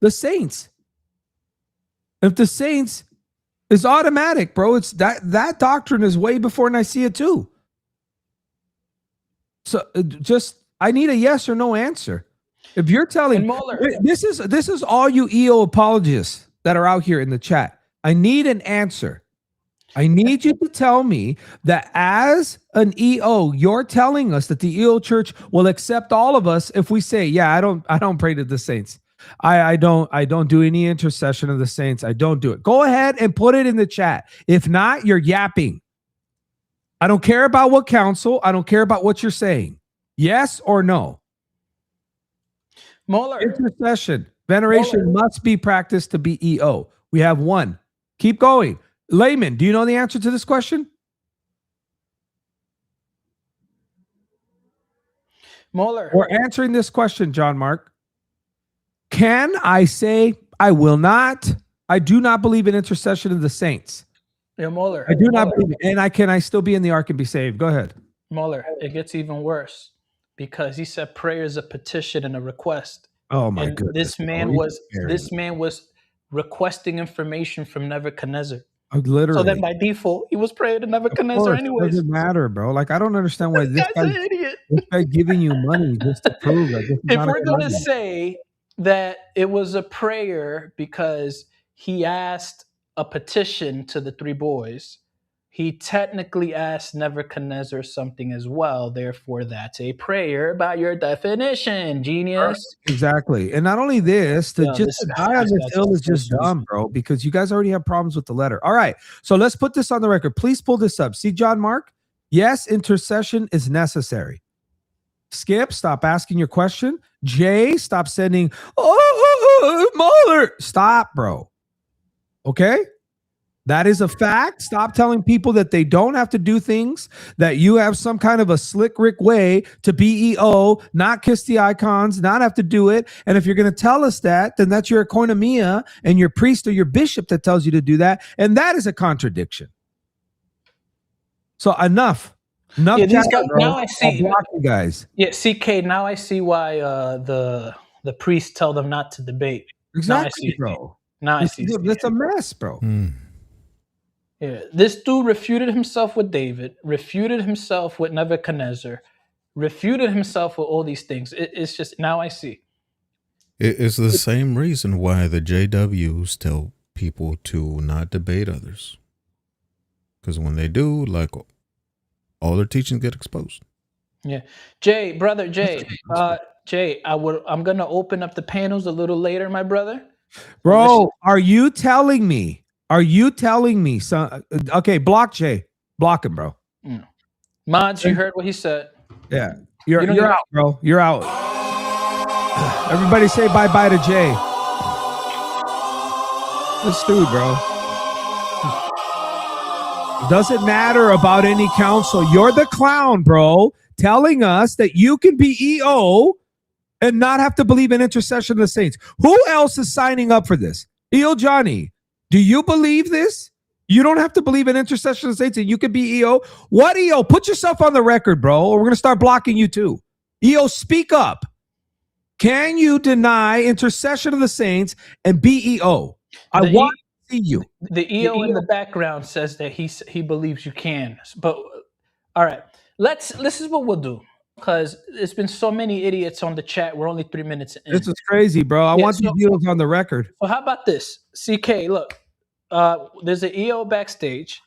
The saints. If the saints is automatic, bro, it's that doctrine is way before Nicaea too. So I need a yes or no answer. If you're telling And MAULER. this is all you EO apologists that are out here in the chat. I need an answer. I need you to tell me that as an EO, you're telling us that the EO church will accept all of us if we say, yeah, I don't pray to the saints. I don't do any intercession of the saints. I don't do it. Go ahead and put it in the chat. If not, you're yapping. I don't care about what council. I don't care about what you're saying. Yes or no? MAULER. Intercession, veneration must be practiced to be EO. We have one. Keep going. Layman, do you know the answer to this question? MAULER. We're answering this question, John Mark. Can I say I will not? I do not believe in intercession of the saints. Yeah, MAULER. I do not believe it. And I still be in the ark and be saved? Go ahead. MAULER, it gets even worse because he said prayer is a petition and a request. Oh my and goodness. This man was requesting information from Nebuchadnezzar. Literally. So then by default, he was praying to Nebuchadnezzar anyways. It doesn't matter, bro. Like, I don't understand why this guy's an idiot. This guy giving you money just to prove that this is If not we're a going to argument. say that it was a prayer because he asked a petition to the three boys, he technically asked Nebuchadnezzar something as well. Therefore, that's a prayer by your definition, genius. Exactly. And not only this, to Yeah, just this die on this hill is just dumb, bro, because you guys already have problems with the letter. All right. So let's put this on the record. Please pull this up. See, John Mark? Yes, intercession is necessary. Skip, stop asking your question. Jay, stop sending, MAULER. Stop, bro. Okay? That is a fact. Stop telling people that they don't have to do things, that you have some kind of a slick Rick way to be EO, not kiss the icons, not have to do it. And if you're going to tell us that, then that's your koinonia and your priest or your bishop that tells you to do that. And that is a contradiction. So enough. Enough. Yeah, these chat, guys, bro. now I see. I'll block you guys. Yeah, CK, now I see why the priests tell them not to debate. Exactly, bro. Now I see. That's a mess, bro. Yeah, this dude refuted himself with David, refuted himself with Nebuchadnezzar, refuted himself with all these things. It's just, now I see. It's the same reason why the JWs tell people to not debate others. Because when they do, like, all their teachings get exposed. Yeah. Jay, I'm gonna open up the panels a little later, my brother. Bro, are you telling me? Son? Okay, block Jay. Block him, bro. Mods, you heard what he said. Yeah. You're out, bro. You're out. Everybody say bye-bye to Jay. This dude, bro. Doesn't matter about any council. You're the clown, bro, telling us that you can be EO and not have to believe in intercession of the saints. Who else is signing up for this? EO Johnny, do you believe this? You don't have to believe in intercession of the saints and you can be EO? What EO? Put yourself on the record, bro, or we're going to start blocking you too. EO, speak up. Can you deny intercession of the saints and be EO? I want to see you. The EO in the background says that he believes you can. But all right, this is what we'll do. Because there's been so many idiots on the chat. We're only 3 minutes in. This is crazy, bro. I want these deals on the record. So how about this? CK, look. There's an EO backstage.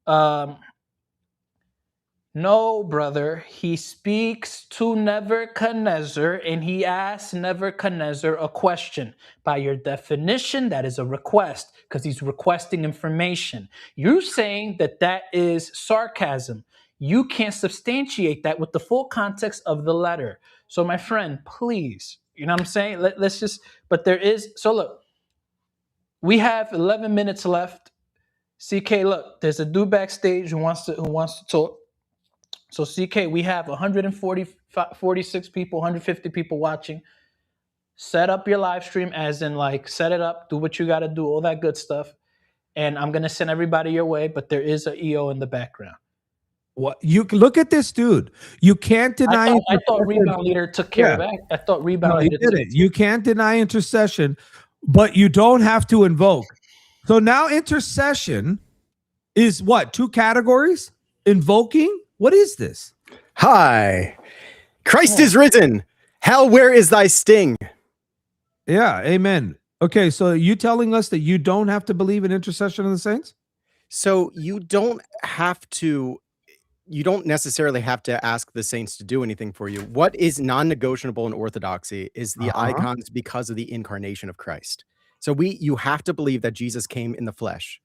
No, brother. He speaks to Nebuchadnezzar and he asks Nebuchadnezzar a question. By your definition, that is a request because he's requesting information. You're saying that is sarcasm. You can't substantiate that with the full context of the letter. So, my friend, please, you know what I'm saying? Let's just, but there is, so look, we have 11 minutes left. CK, look, there's a dude backstage who wants to talk. So, CK, we have 46 people, 150 people watching. Set up your live stream, as in, like, set it up, do what you got to do, all that good stuff. And I'm going to send everybody your way, but there is an EO in the background. What you look at this dude. You can't deny. I thought Rebound Leader took care of that. I thought Rebound Leader did it. You can't deny intercession, but you don't have to invoke. So now intercession is what? 2 categories? Invoking? What is this? Hi, Christ is risen. Hell, where is thy sting? Yeah, amen. Okay, so you telling us that you don't have to believe in intercession of the saints? So you don't necessarily have to ask the saints to do anything for you. What is non-negotiable in orthodoxy is the icons because of the incarnation of Christ. So you have to believe that Jesus came in the flesh,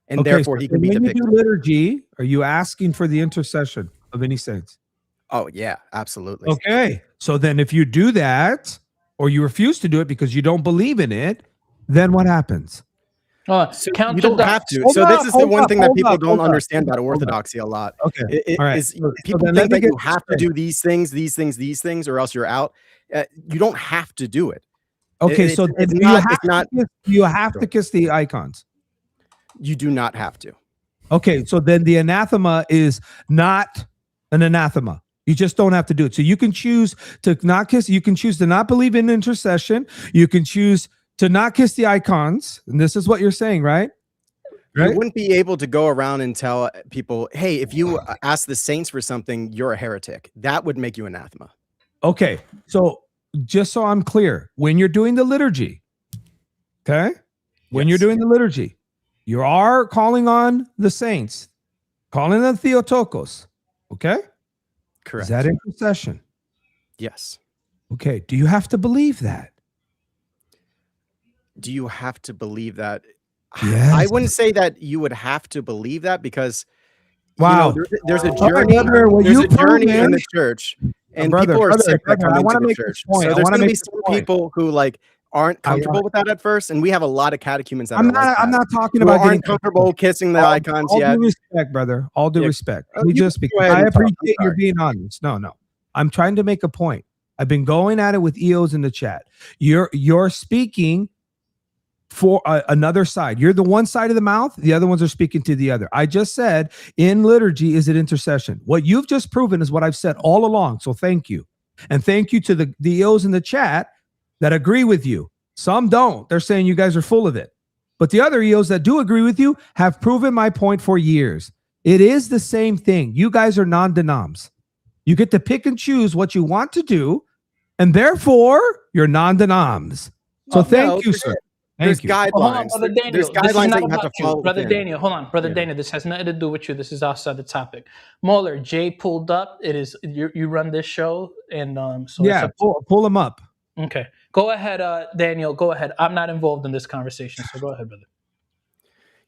and therefore he can be when depicted. you do liturgy, are you asking for the intercession of any saints? Oh yeah, absolutely. Okay, so then if you do that, or you refuse to do it because you don't believe in it, then what happens? So you don't have to. So this is the one thing that people don't understand about orthodoxy a lot. Okay, all right. People think that you have to do these things, or else you're out. You don't have to do it. Okay, so you have to kiss the icons. You do not have to. Okay, so then the anathema is not an anathema. You just don't have to do it. So you can choose to not kiss. You can choose to not believe in intercession. You can choose to not kiss the icons. And this is what you're saying, right? You wouldn't be able to go around and tell people, hey, if you ask the saints for something, you're a heretic. That would make you anathema. Okay, so just so I'm clear, when you're doing the liturgy, okay? When you're doing the liturgy, you are calling on the saints, calling on Theotokos, okay? Correct. Is that intercession? Yes. Okay, do you have to believe that? Do you have to believe that? Yes. I wouldn't say that you would have to believe that because wow, there's a journey. There's a journey in the church, and people are sick that come into the church. So there's going to be some people who aren't comfortable with that at first, and we have a lot of catechumens that I'm not talking about aren't comfortable kissing the icons yet. All due respect, brother. All due respect. I appreciate you being honest. No, I'm trying to make a point. I've been going at it with EOs in the chat. You're speaking for another side. You're the one side of the mouth, the other ones are speaking to the other. I just said in liturgy is it intercession. What you've just proven is what I've said all along. So thank you. And thank you to the EOs in the chat that agree with you. Some don't. They're saying you guys are full of it. But the other EOs that do agree with you have proven my point for years. It is the same thing. You guys are non-denoms. You get to pick and choose what you want to do, and therefore you're non-denoms. So thank you, sir. There's guidelines. Brother Daniel, there's guidelines that you have to follow. Brother Daniel, hold on. Brother Daniel, this has nothing to do with you. This is outside the topic. MAULER, Jay pulled up. It is you run this show, and so yeah, pull him up. Okay, go ahead, Daniel. Go ahead. I'm not involved in this conversation, so go ahead, brother.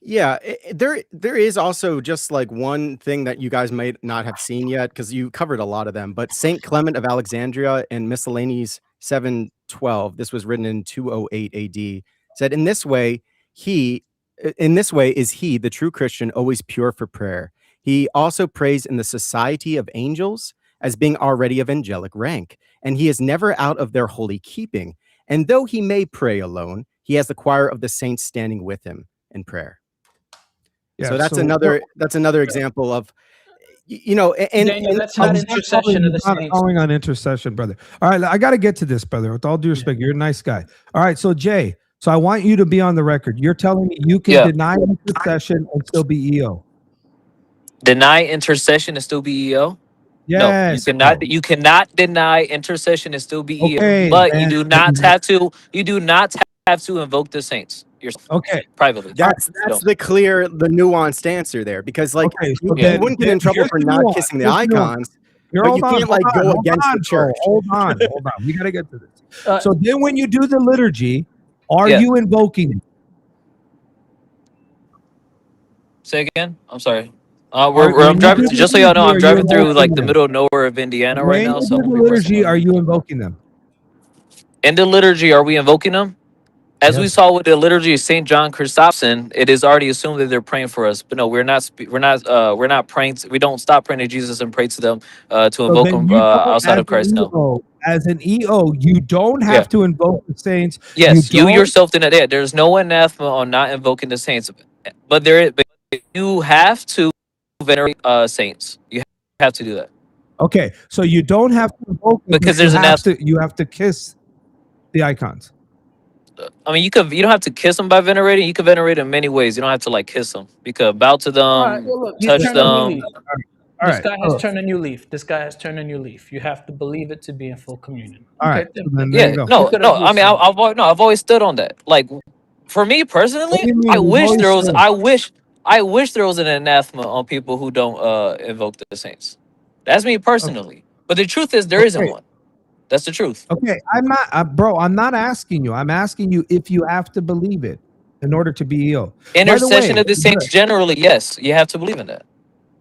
Yeah, there is also just like one thing that you guys might not have seen yet because you covered a lot of them. But Saint Clement of Alexandria in Miscellanies 7:12, this was written in 208 AD. Said, in this way is he, the true Christian, always pure for prayer. He also prays in the society of angels as being already of angelic rank, and he is never out of their holy keeping. And though he may pray alone, he has the choir of the saints standing with him in prayer. Yeah, so that's another example of, and Daniel, that's not intercession of the saints. Calling on intercession, brother. All right, I got to get to this, brother. With all due respect, you're a nice guy. All right, so Jay. So I want you to be on the record. You're telling me you can deny intercession and still be EO. Deny intercession and still be EO? Yes. No, you cannot deny intercession and still be EO. But you do not have to invoke the saints yourself. Privately. That's the nuanced answer there. Because you wouldn't get in trouble for not kissing the icons. But you can't go against the church. Hold on. We gotta get to this. So then when you do the liturgy, are you invoking? Say again? I'm sorry. I'm driving. Just so y'all know, I'm driving through the middle of nowhere of Indiana right now. So in the liturgy, are you invoking them? In the liturgy, are we invoking them? As we saw with the liturgy of Saint John Chrysostom, it is already assumed that they're praying for us. But no, we're not praying. We don't stop praying to Jesus and pray to them to invoke them outside of Christ. No. As an EO, you don't have to invoke the saints. Yes, you yourself did not. There's no anathema on not invoking the saints, but you have to venerate saints. You have to do that. Okay, so you don't have to invoke them because there's you have to kiss the icons. I mean, you don't have to kiss them by venerating. You can venerate in many ways. You don't have to kiss them. You could bow to them, touch them. All This right. guy has So, turned a new leaf. This guy has turned a new leaf. You have to believe it to be in full communion. all Okay, right. So then there Yeah, you go. no, could no. agree I mean, some. I've always stood on that. Like, for me What personally, do you mean? I We've wish always there was. said. I wish there was an anathema on people who don't invoke the saints. That's me personally. But the truth is, there isn't Okay. one. That's the truth. Okay. I'm not, bro. I'm not asking you. I'm asking you if you have to believe it in order to be healed. By the way, Intercession of the saints, generally, yes, you have to believe in that.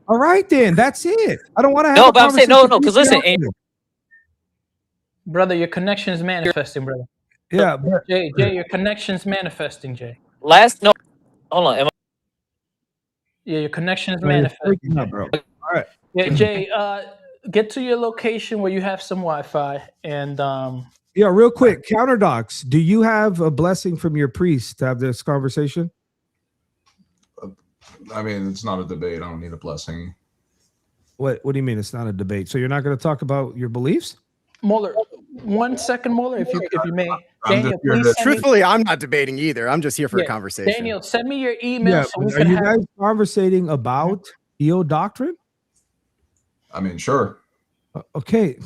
all right, then that's it. I don't want to have No, a but I'm saying conversation. no, because listen, Brother, your connection is manifesting, brother. Yeah, but Jay, your connection's manifesting, Jay. no, hold on. Yeah, your connection is no, you're manifesting, freaking out, Jay. bro. All right. Yeah, Jay, get to your location where you have some Wi-Fi, and Yeah, real quick, counterdocs. Do you have a blessing from your priest to have this conversation? I mean, it's not a debate. I don't need a blessing. What do you mean it's not a debate? So you're not going to talk about your beliefs? Mueller, 1 second, Mueller, if you may. I'm Daniel, just here please to- send me. Truthfully, I'm not debating either. I'm just here for a Yeah, conversation. Daniel, send me your email Yeah, so we are can you have. guys conversating about EO doctrine? I mean, sure. Okay,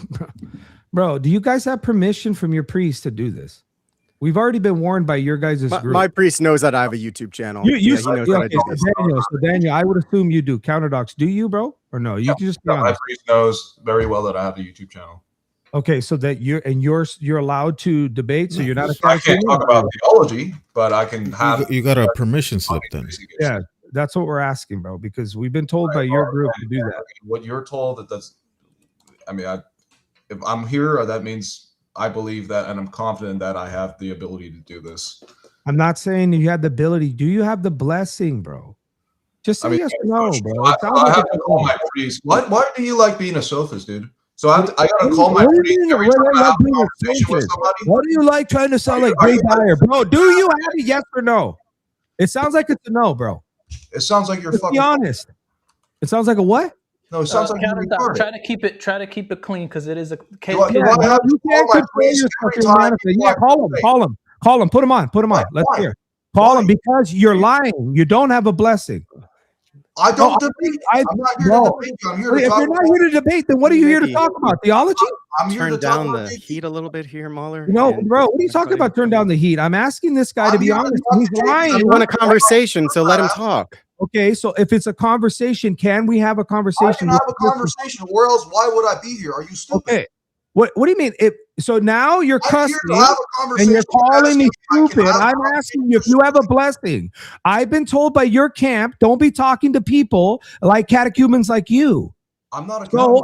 bro, do you guys have permission from your priest to do this? We've already been warned by your guys' group. My priest knows that I have a YouTube channel. You Yeah, he knows that I okay, do this. so Daniel, I would assume you do. Counterdocs, do you, bro? Or no? You can just be My honest. priest knows very well that I have a YouTube channel. Okay, so that you're allowed to debate, so you're not a I can't talk about theology, but I can have. You got a permission slip then. Yeah, that's what we're asking, bro, because we've been told by your group to do that. What you're told that's. I mean, if I'm here, that means I believe that, and I'm confident that I have the ability to do this. I'm not saying you have the ability. Do you have the blessing, bro? Just say yes or no, bro. It sounds I like have it's to call no. my priest. Why do you like being a sophist, dude? So I got to call my What do you priest mean, every what time do you I have like a being a conversation with sophist? somebody. What do you like trying to sound like Jay Dyer, bro? Do you have it? Yes or no? It sounds like it's a no, bro. It sounds like you're Let's fucking. be honest. It sounds like a what? No, it sounds like you're retarded. Try to keep it clean because it is a case. Do I Yeah, have you to call can't my control priest yourself every in time manifest. before Yeah, I call him, pray? call him, put him on. Let's Why? hear. Call him because you're lying. You don't have a blessing. I don't debate. I'm not here to debate you. I'm here to If talk you're not here to debate, then what are you here to Maybe talk about? Theology? I'm here to Turn talk down about the heat a little bit here, Mahler. No, and bro. What are you talking everybody. about? Turn down the heat. I'm asking this guy to I'm be here to honest. talk He's to JP. lying. I want a conversation, so let him talk. Okay, so if it's a conversation, can we have a I conversation? can have a conversation. Where else? Why would I be here? Are you stupid? Okay. What do you mean? So now you're I'm cussing here to have a and conversation. you're calling me asking if I can stupid. have a I'm asking you if you have a blessing. I've been told by your camp, don't be talking to people like catechumens like you. I'm not a So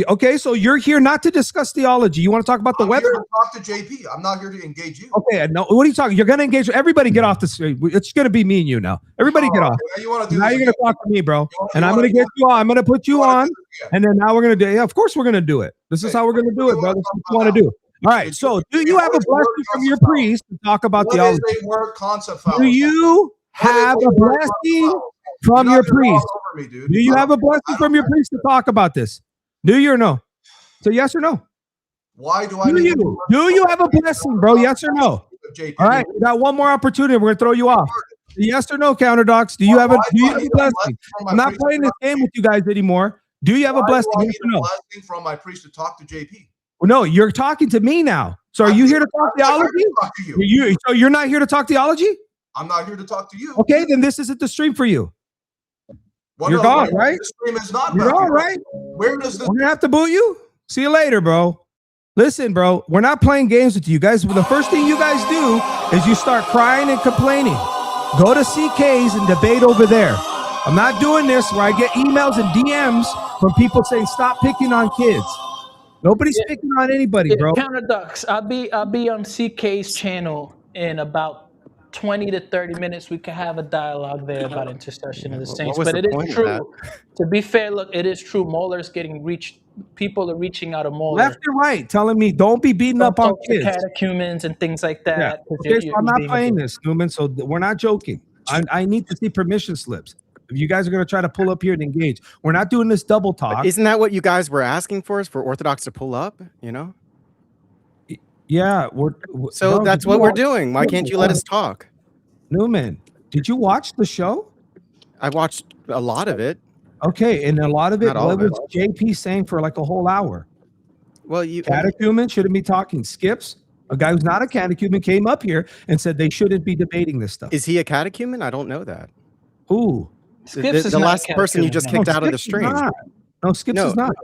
okay, so you're here not to discuss theology. You want to talk about the I'm weather? here to talk to JP. I'm not here to engage you. Okay, no. What are you talking? You're gonna engage. Everybody, get off the street. It's gonna be me and you now. Everybody, get off. Now you want to do Now this you're gonna again. talk to me, bro. And you I'm wanna gonna do get you on. I'm gonna put you wanna on, do this again. and then now we're gonna do. Yeah, of course we're gonna do it. This is how we're gonna do it, brother. This is what you want to do. All right. So, do you have a blessing from your priest to talk about What theology? is a word concept foul? Do you have a blessing from your priest? Do you have a blessing from your priest to talk about this? Do you or no? So yes or no? Why do I Do you have a blessing, bro? Yes or no? JP? All right, we got one more opportunity. We're gonna throw you off. Yes or no, counterdocs? Do you have a blessing? I'm not playing this game with you guys anymore. Do you have a blessing? Yes or no? Blessing from my priest to talk to JP. No, you're talking to me now. So are you here to talk theology? So you're not here to talk theology? I'm not here to talk to you. Okay, then this isn't the stream for you. Well, You're gone, right? The stream is not. You're gone, right? Where does this? We're gonna have to boot you. See you later, bro. Listen, bro, we're not playing games with you guys. The first thing you guys do is you start crying and complaining. Go to CK's and debate over there. I'm not doing this where I get emails and DMs from people saying stop picking on kids. Nobody's picking on anybody, bro. Counterducts. I'll be on CK's channel in about 20 to 30 minutes. We can have a dialogue there about intercession of the saints. But it is true. To be fair, look, it is true. MAULER's getting reached. People are reaching out of MAULER. Left and right, telling me don't be beating up on kids. Catechumens and things like that. Yeah. Okay, so I'm not playing this, Newman. So we're not joking. I need to see permission slips. If you guys are going to try to pull up here and engage, we're not doing this double talk. But isn't that what you guys were asking for? Is for Orthodox to pull up? You know. Yeah. So that's what we're doing. Why can't you let us talk? Newman, did you watch the show? I watched a lot of it. Okay, and a lot of it, Not all what of it. was JP saying for like a whole hour? Well, you Catechumen shouldn't be talking. Skips, a guy who's not a catechumen, came up here and said they shouldn't be debating this stuff. is he a catechumen? I don't know that. Who? Skips is The not a last person you catechumen, just no. kicked No, out of the Skips is stream. not. No, Skips No, is not.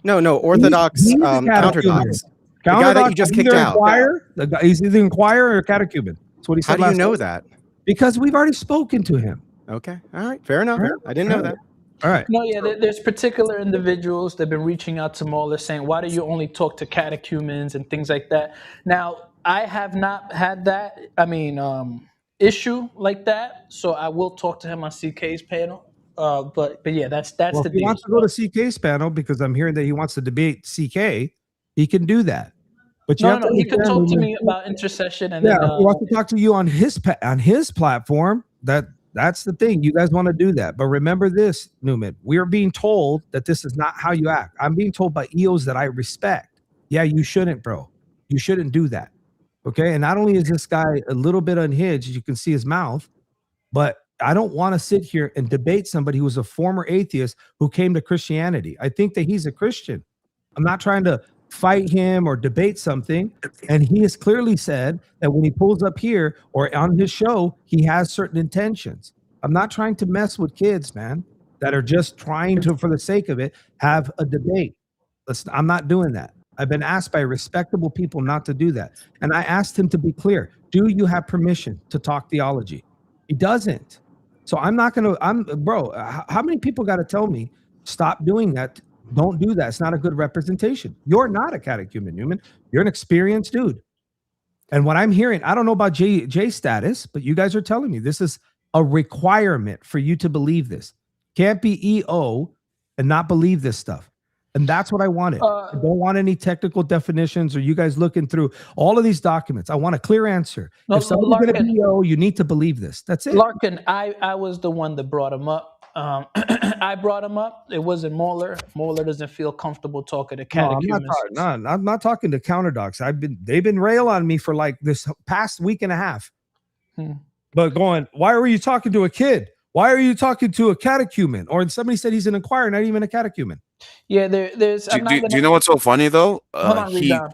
no, Orthodox He's a counterdox. catechumen. The guy that you just kicked either out. Inquire, the guy, he's either inquire or catechumen. That's what he said. How do you last know week. that? Because we've already spoken to him. Okay, all right, fair enough. Right. I didn't know that. All right. No, yeah, there's particular individuals that have been reaching out to MAULER saying, why do you only talk to catechumens and things like that? Now, I have not had that, issue like that, so I will talk to him on CK's panel. But yeah, that's Well, the if he deal. wants to go to CK's panel, because I'm hearing that he wants to debate CK, he can do that. But you No, have to he could understand, talk to Newman, me about intercession, and yeah, then if he wants to talk to you on his platform, that's the thing. You guys want to do that. But remember this, Newman, we're being told that this is not how you act. I'm being told by EOs that I respect. Yeah, you shouldn't, bro. You shouldn't do that. Okay. And not only is this guy a little bit unhinged, you can see his mouth, but I don't want to sit here and debate somebody who was a former atheist who came to Christianity. I think that he's a Christian. I'm not trying to fight him or debate something. And he has clearly said that when he pulls up here or on his show, he has certain intentions. I'm not trying to mess with kids, man, that are just trying to, for the sake of it, have a debate. I'm not doing that. I've been asked by respectable people not to do that. And I asked him to be clear. Do you have permission to talk theology? He doesn't. So I'm not going to, bro, how many people got to tell me, stop doing that? Don't do that. It's not a good representation. You're not a catechumen, Newman. You're an experienced dude. And what I'm hearing, I don't know about J status, but you guys are telling me this is a requirement for you to believe this. Can't be EO and not believe this stuff. And that's what I wanted. I don't want any technical definitions or you guys looking through all of these documents. I want a clear answer. No, if somebody's going to be EO, you need to believe this. That's it. Larkin, I was the one that brought him up. I brought him up. It wasn't MAULER. MAULER doesn't feel comfortable talking to catechumens. I'm not talking to counterdocs. They've been rail on me for like this past week and a half. But going, why are you talking to a kid? Why are you talking to a catechumen? Or somebody said he's an inquirer, not even a catechumen. Yeah, there's. Do you know what's so funny though? Hold on, Rebound.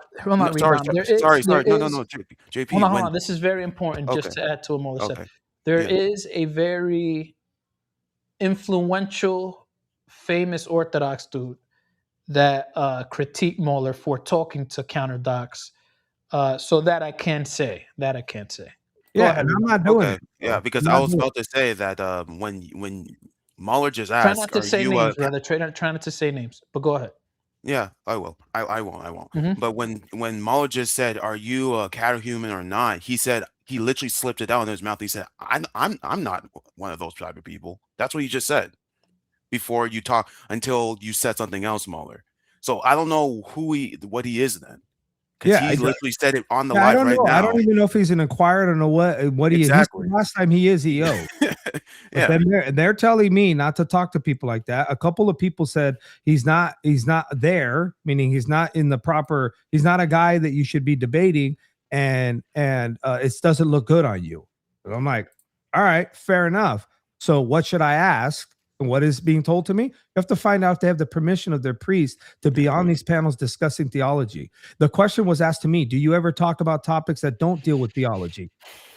Sorry. No, JP. Hold on. This is very important. Just to add to what MAULER said, there is a very influential, famous Orthodox dude that critique MAULER for talking to counterdocs. So that I can say. Yeah, and I'm not doing it. Yeah, because I was about to say that when MAULER just asked, try not to say names, brother. Try not to say names, but go ahead. Yeah, I will. I won't. But when MAULER just said, "Are you a catechumen or not?" He said he literally slipped it out in his mouth. He said, "I'm not one of those type of people." That's what he just said before you talk until you said something else, MAULER. So I don't know what he is then. Because he literally said it on the live right now. I don't even know if he's an inquirer. I don't know what he is. Last time he is EO. Yeah. Then they're telling me not to talk to people like that. A couple of people said he's not there, meaning he's not in the proper, he's not a guy that you should be debating, and it doesn't look good on you. And I'm like, all right, fair enough. So what should I ask? And what is being told to me? You have to find out if they have the permission of their priest to be on these panels discussing theology. The question was asked to me, do you ever talk about topics that don't deal with theology?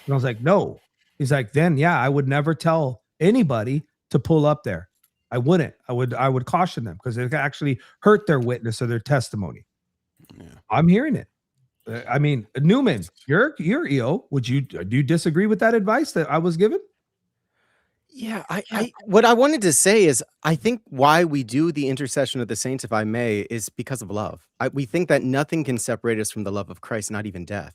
And I was like, no. He's like, then yeah, I would never tell anybody to pull up there. I wouldn't. I would caution them because it could actually hurt their witness or their testimony. Yeah. I'm hearing it. I mean, Newman, you're EO. Do you disagree with that advice that I was given? Yeah, what I wanted to say is I think why we do the intercession of the saints, if I may, is because of love. We think that nothing can separate us from the love of Christ, not even death.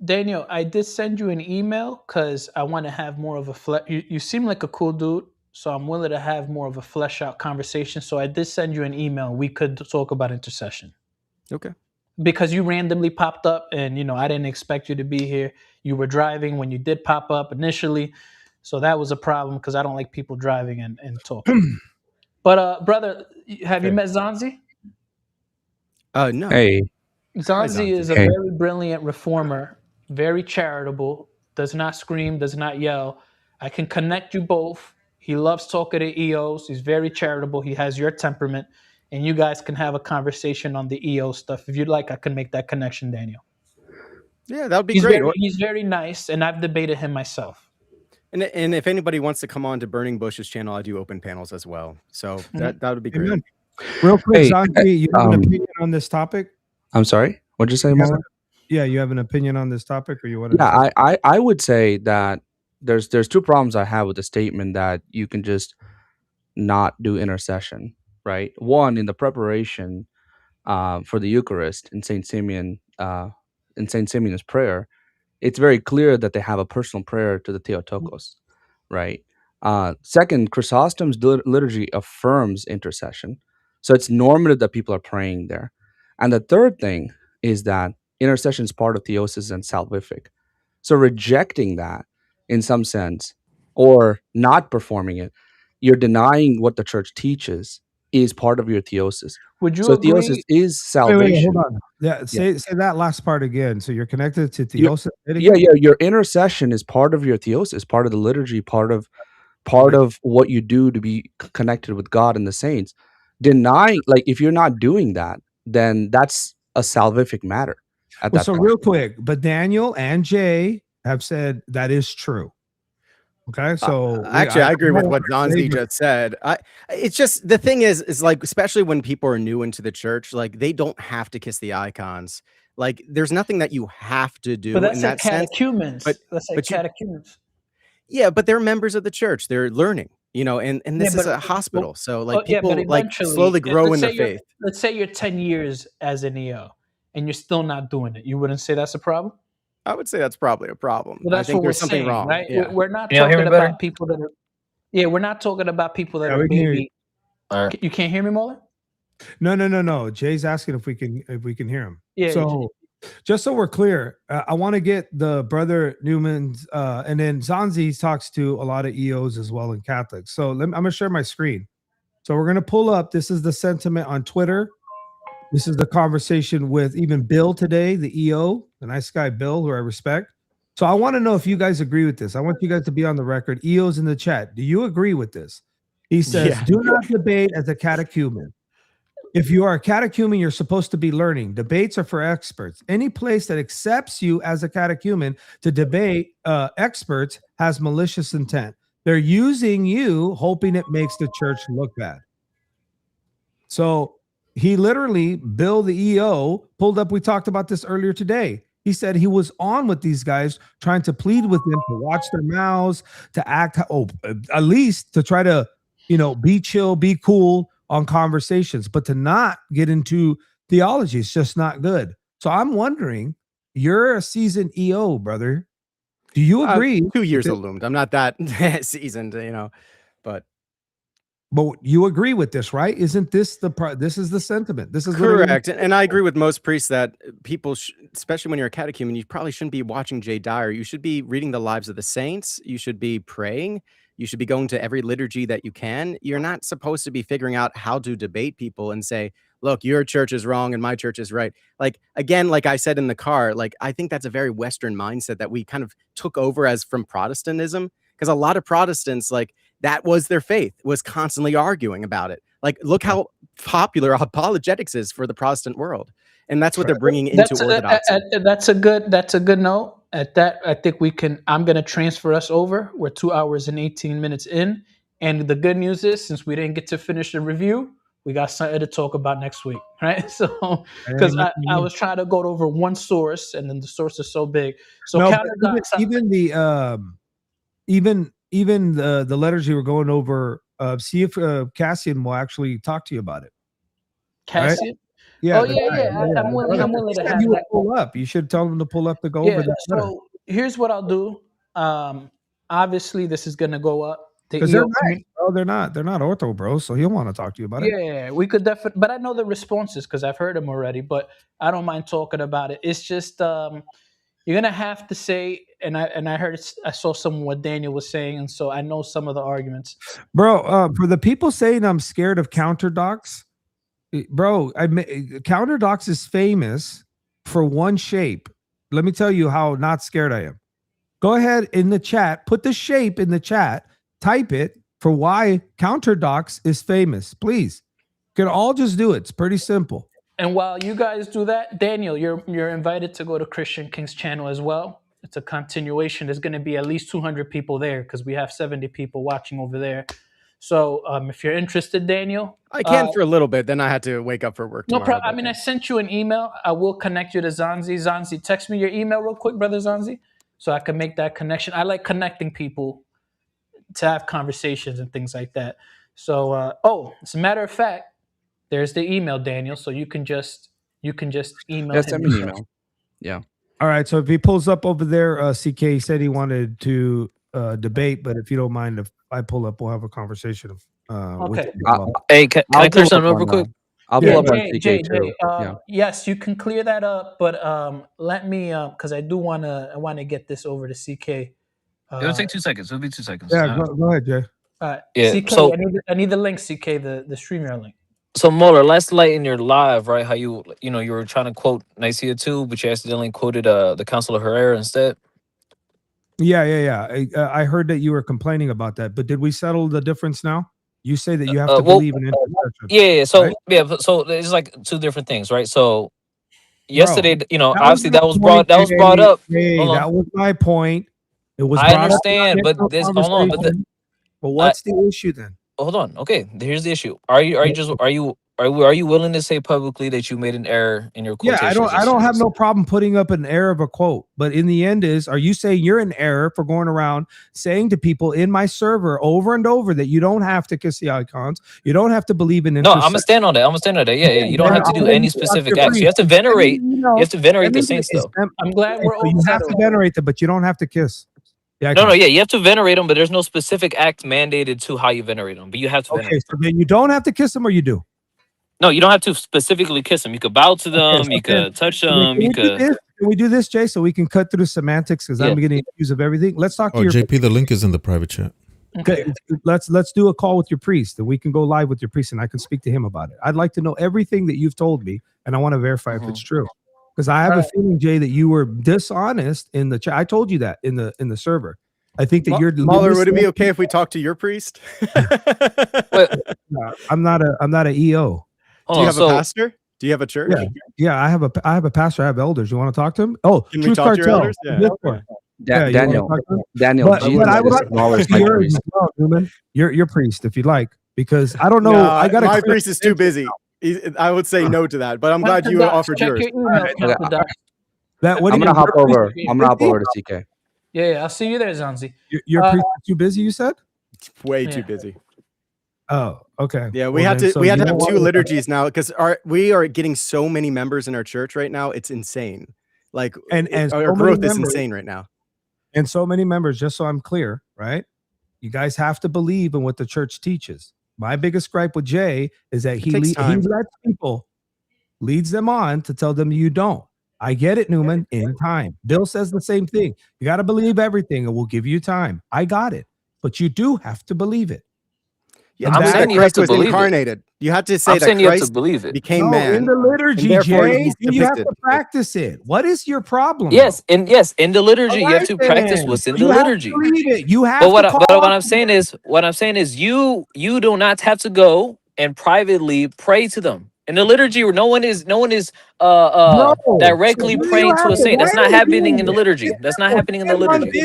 Daniel, I did send you an email because I want to have more of a you seem like a cool dude, so I'm willing to have more of a flesh out conversation. So I did send you an email. We could talk about intercession. Okay. Because you randomly popped up and, I didn't expect you to be here. You were driving when you did pop up initially. So that was a problem because I don't like people driving and talking. But brother, have you met Zanzi? No. Hey. Zanzi is a very brilliant reformer, very charitable, does not scream, does not yell. I can connect you both. He loves talking to EOs. He's very charitable. He has your temperament, and you guys can have a conversation on the EO stuff. If you'd like, I can make that connection, Daniel. Yeah, that would be great. He's very nice, and I've debated him myself. And if anybody wants to come on to Burning Bush's channel, I do open panels as well. So that would be great. Amen. Real quick, Hey, Zanji, you have an opinion on this topic? I'm sorry. What'd you say, Mauler? Yeah, you have an opinion on this topic, or you want to? Yeah, I would say that there's two problems I have with the statement that you can just not do intercession, right? One, in the preparation for the Eucharist in Saint Simeon's prayer, it's very clear that they have a personal prayer to the Theotokos, right? Second, Chrysostom's liturgy affirms intercession, so it's normative that people are praying there. And the third thing is that intercession is part of theosis and salvific. So rejecting that in some sense, or not performing it, you're denying what the church teaches is part of your theosis. Would you so agree? theosis is salvation. Hold on. Yeah, say that last part again. So you're connected to You- theosis. yeah, your intercession is part of your theosis, part of the liturgy, part of what you do to be connected with God and the saints. Denying, like, if you're not doing that, then that's a salvific matter at that So point. real quick, but Daniel and Jay have said that is true. Okay, so Actually, I agree with what Zanzi just said. It's just the thing is like, especially when people are new into the church, like they don't have to kiss the icons. Like there's nothing that you have to do But that's in like that sense. catechumens. That's like catechumens. Yeah, but they're members of the church. They're learning, and this is a hospital. So like people like slowly grow in their faith. Let's say you're 10 years as an EO and you're still not doing it. You wouldn't say that's a problem? I would say that's probably a problem. Well, I that's think what there's we're something saying, wrong. right? Yeah. We're not Can y'all hear talking me better? about people that are. Yeah, we're not talking about people that Yeah, are we can hear you. baby. All right. You can't hear me, Moeller? No. Jay's asking if we can hear him. Yeah, So just so we're clear, I want to get the brother Newman's, and then Zanzi talks to a lot of EOs as well and Catholics. So I'm going to share my screen. So we're going to pull up. This is the sentiment on Twitter. This is the conversation with even Bill today, the EO, the nice guy Bill, who I respect. So I want to know if you guys agree with this. I want you guys to be on the record. EOs in the chat. Do you agree with this? He says, do not debate as a catechumen. If you are a catechumen, you're supposed to be learning. Debates are for experts. Any place that accepts you as a catechumen to debate experts has malicious intent. They're using you, hoping it makes the church look bad. So he literally, Bill, the EO, pulled up. We talked about this earlier today. He said he was on with these guys, trying to plead with them to watch their mouths, to act, at least to try to, be chill, be cool on conversations, but to not get into theology is just not good. So I'm wondering, you're a seasoned EO, brother. Do you agree? 2 years illumined. I'm not that seasoned, but you agree with this, right? Isn't this this is the sentiment? This is correct. And I agree with most priests that people, especially when you're a catechumen, you probably shouldn't be watching Jay Dyer. You should be reading the lives of the saints. You should be praying. You should be going to every liturgy that you can. You're not supposed to be figuring out how to debate people and say, look, your church is wrong and my church is right. Like, again, like I said in the car, like, I think that's a very Western mindset that we kind of took over as from Protestantism, because a lot of Protestants, like, that was their faith, was constantly arguing about it. Like, look how popular apologetics is for the Protestant world. And that's what they're bringing into Orthodoxy. That's a good note. At that, I think I'm going to transfer us over. We're 2 hours and 18 minutes in. And the good news is, since we didn't get to finish the review, we got something to talk about next week, right? So, because I was trying to go over one source, and then the source is so big. So, no, even the letters you were going over, see if Cassian will actually talk to you about it. Cassian? Right? Yeah. Oh, yeah. I'm willing to have that. Pull up. You should tell them to pull up to go over that. So here's what I'll do. Obviously, this is gonna go up. Because they're right. Oh, they're not ortho, bro. So he'll want to talk to you about it. Yeah, we could definitely. But I know the responses because I've heard them already. But I don't mind talking about it. It's just you're gonna have to say, and I heard I saw some of what Daniel was saying, and so I know some of the arguments. Bro, for the people saying I'm scared of counterdox, bro, counterdox is famous for one shape. Let me tell you how not scared I am. Go ahead in the chat, put the shape in the chat, type it, for why counterdox is famous. Please, you can all just do it. It's pretty simple. And while you guys do that, Daniel, you're invited to go to Christian King's channel as well. It's a continuation. There's going to be at least 200 people there because we have 70 people watching over there. So if you're interested, Daniel, I can for a little bit. Then I had to wake up for work no tomorrow. problem. I mean, I sent you an email. I will connect you to Zanzi. Zanzi, text me your email real quick, brother Zanzi, so I can make that connection. I like connecting people to have conversations and things like that. So, as a matter of fact, there's the email, Daniel. So you can just email him. Send me an email. Yeah. All right. So if he pulls up over there, CK said he wanted to debate, but if you don't mind, if I pull up, we'll have a conversation. Okay. Hey, can I clear something up real quick? I'll pull up on CK too. Yes, you can clear that up, but let me because I do want to get this over to CK. It'll take 2 seconds. It'll be 2 seconds. Yeah, go ahead, Jay. All right. Yeah, CK, so- I need the link, CK, the StreamYard link. So MAULER, last night in your live, right? How you were trying to quote Nicaea 2, but you accidentally quoted the Council of Herrera instead. Yeah. I heard that you were complaining about that, but did we settle the difference now? You say that you have to believe in intercession. Yeah. So right? so it's like two different things, right? So yesterday, obviously my that was point, brought up. Hey, Hold on. that was my point. It was. I brought up in understand, our but this hold on. But what's the issue then? Hold on. Okay, here's the issue. Are you willing to say publicly that you made an error in your Yeah, quotations? I don't have no problem putting up an error of a quote, but in the end are you saying you're in error for going around saying to people in my server over and over that you don't have to kiss the icons, you don't have to believe in No, I'm intercession? gonna stand on that. Yeah. You don't have to do any specific acts. You have to venerate. You have to venerate the saints, though. I'm glad we're all You have to settled. venerate them, but you don't have to kiss. No, you have to venerate them, but there's no specific act mandated to how you venerate them. But you have to Okay, venerate so then you don't have to kiss them, or you do? No, you don't have to specifically kiss them. You could bow to them. You could touch them. You could. Can we do this, Jay, so we can cut through semantics because I'm getting accused of everything? Let's talk to your JP. The link is in the private chat. Okay, let's do a call with your priest, and we can go live with your priest, and I can speak to him about it. I'd like to know everything that you've told me, and I want to verify if it's true, because I have a feeling, Jay, that you were dishonest in the chat. I told you that in the server. I think that you're MAULER, would it be okay if we talk to your priest? I'm not a EO. Do you have a pastor? Do you have a church? Yeah, I have a pastor. I have elders. You want to talk to him? Oh, can we talk to your elders? Yeah. Daniel, but I would like to your priest, if you'd like, because I don't know. No, I got my priest is too busy. I would say no to that, but I'm glad you offered yours. I'm gonna hop over to CK. Yeah, I'll see you there, Zanzi. Your priest is too busy, you said? Way too busy. Oh, okay. Yeah, we had to have two liturgies now because we are getting so many members in our church right now. It's insane. Like, and our growth is insane right now. And so many members, just so I'm clear, right? You guys have to believe in what the church teaches. My biggest gripe with Jay is that he lets people, leads them on to tell them you don't. I get it, Newman, in time. Bill says the same thing. You got to believe everything and we'll give you time. I got it. But you do have to believe it. Yeah, I'm saying you have to believe incarnated. You have to say that Christ became man. In the liturgy, Jay, you have to practice it. What is your problem? Yes, in the liturgy, you have to practice what's in the liturgy. You have but what I'm saying is you do not have to go and privately pray to them. In the liturgy, no one is directly praying to a saint. That's not happening in the liturgy. That's not happening in the liturgy.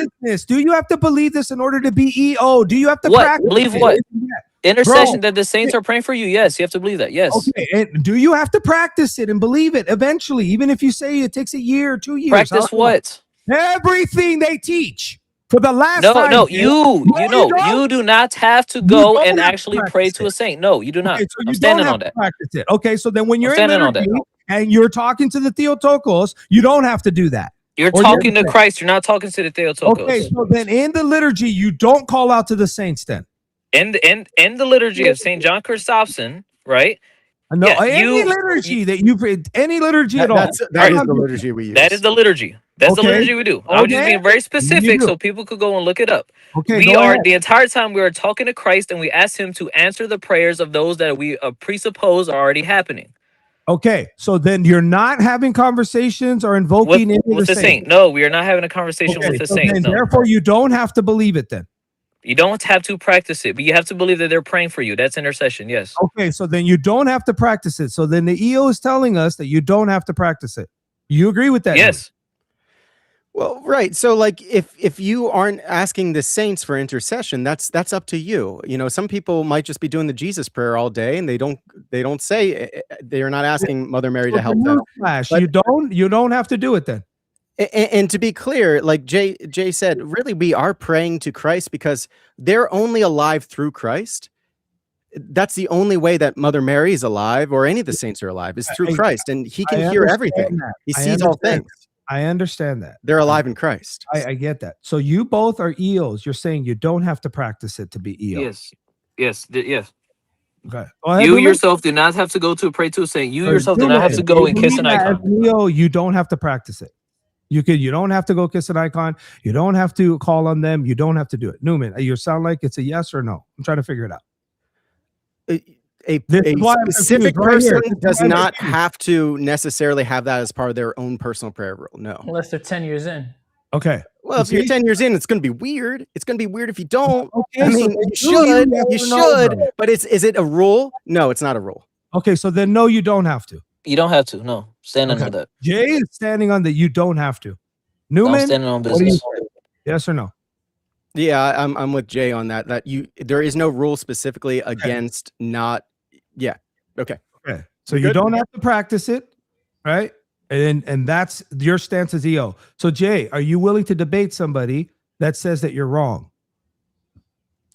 Do you have to believe this in order to be EO? Do you have to practice believe it? what? Intercession that the saints are praying for you. Yes, you have to believe that. Yes. Okay. And do you have to practice it and believe it eventually, even if you say it takes a year or 2 years? Practice what? Everything they teach for the last you do not have to go and actually pray to a saint. No, you do not. Okay, so I'm standing on that. Practice it. Okay, so then when you're I'm in liturgy and you're talking to the Theotokos, you don't have to do that. You're talking to Christ. You're not talking to the Theotokos. Okay, so then in the liturgy, you don't call out to the saints then. In the liturgy of St. John Chrysostom, right? No, any liturgy that you any liturgy at all. That is the liturgy we use. That is the liturgy. That's the liturgy we do. I'm just being very specific so people could go and look it up. Okay, we are the entire time we are talking to Christ and we ask him to answer the prayers of those that we presuppose are already happening. Okay, so then you're not having conversations or invoking with the saint. No, we are not having a conversation with the saint. Therefore, you don't have to believe it then. You don't have to practice it, but you have to believe that they're praying for you. That's intercession. Yes. Okay, so then you don't have to practice it. So then the EO is telling us that you don't have to practice it. You agree with that? Yes. Well, right. So like if you aren't asking the saints for intercession, that's up to you. You know, some people might just be doing the Jesus prayer all day and they don't say they're not asking Mother Mary to help them. Flash, But- you don't have to do it then. And to be clear, like Jay said, really we are praying to Christ because they're only alive through Christ. That's the only way that Mother Mary is alive or any of the saints are alive is through Christ, and he can hear everything. He sees all things. I understand that. They're alive in Christ. I get that. So you both are EOs. You're saying you don't have to practice it to be EO. Yes. Yes. Yes. Okay. Go ahead, You Newman. yourself do not have to go to pray to a saint. You So yourself do not Newman, have to go and you kiss an believe that icon. as an EO, you don't have to practice it. You don't have to go kiss an icon. You don't have to call on them. You don't have to do it. Newman, you sound like it's a yes or no. I'm trying to figure it out. A specific person does not have to necessarily have that as part of their own personal prayer rule. No. Unless they're 10 years in. Okay. Well, if you're 10 years in, it's going to be weird. It's going to be weird if you don't. Okay, I so mean, then you yes or no, should, bro. but is it a rule? No, it's not a rule. Okay, so then no, you don't have to. You don't have to. No. Stand on that. Jay is standing on that you don't have to. I'm Newman, standing on what do you business. say? Yes or no? Yeah, I'm with Jay on that. There is no rule specifically against not. Yeah. Okay. Okay. So you don't have to practice it, right? And that's your stance as EO. So Jay, are you willing to debate somebody that says that you're wrong?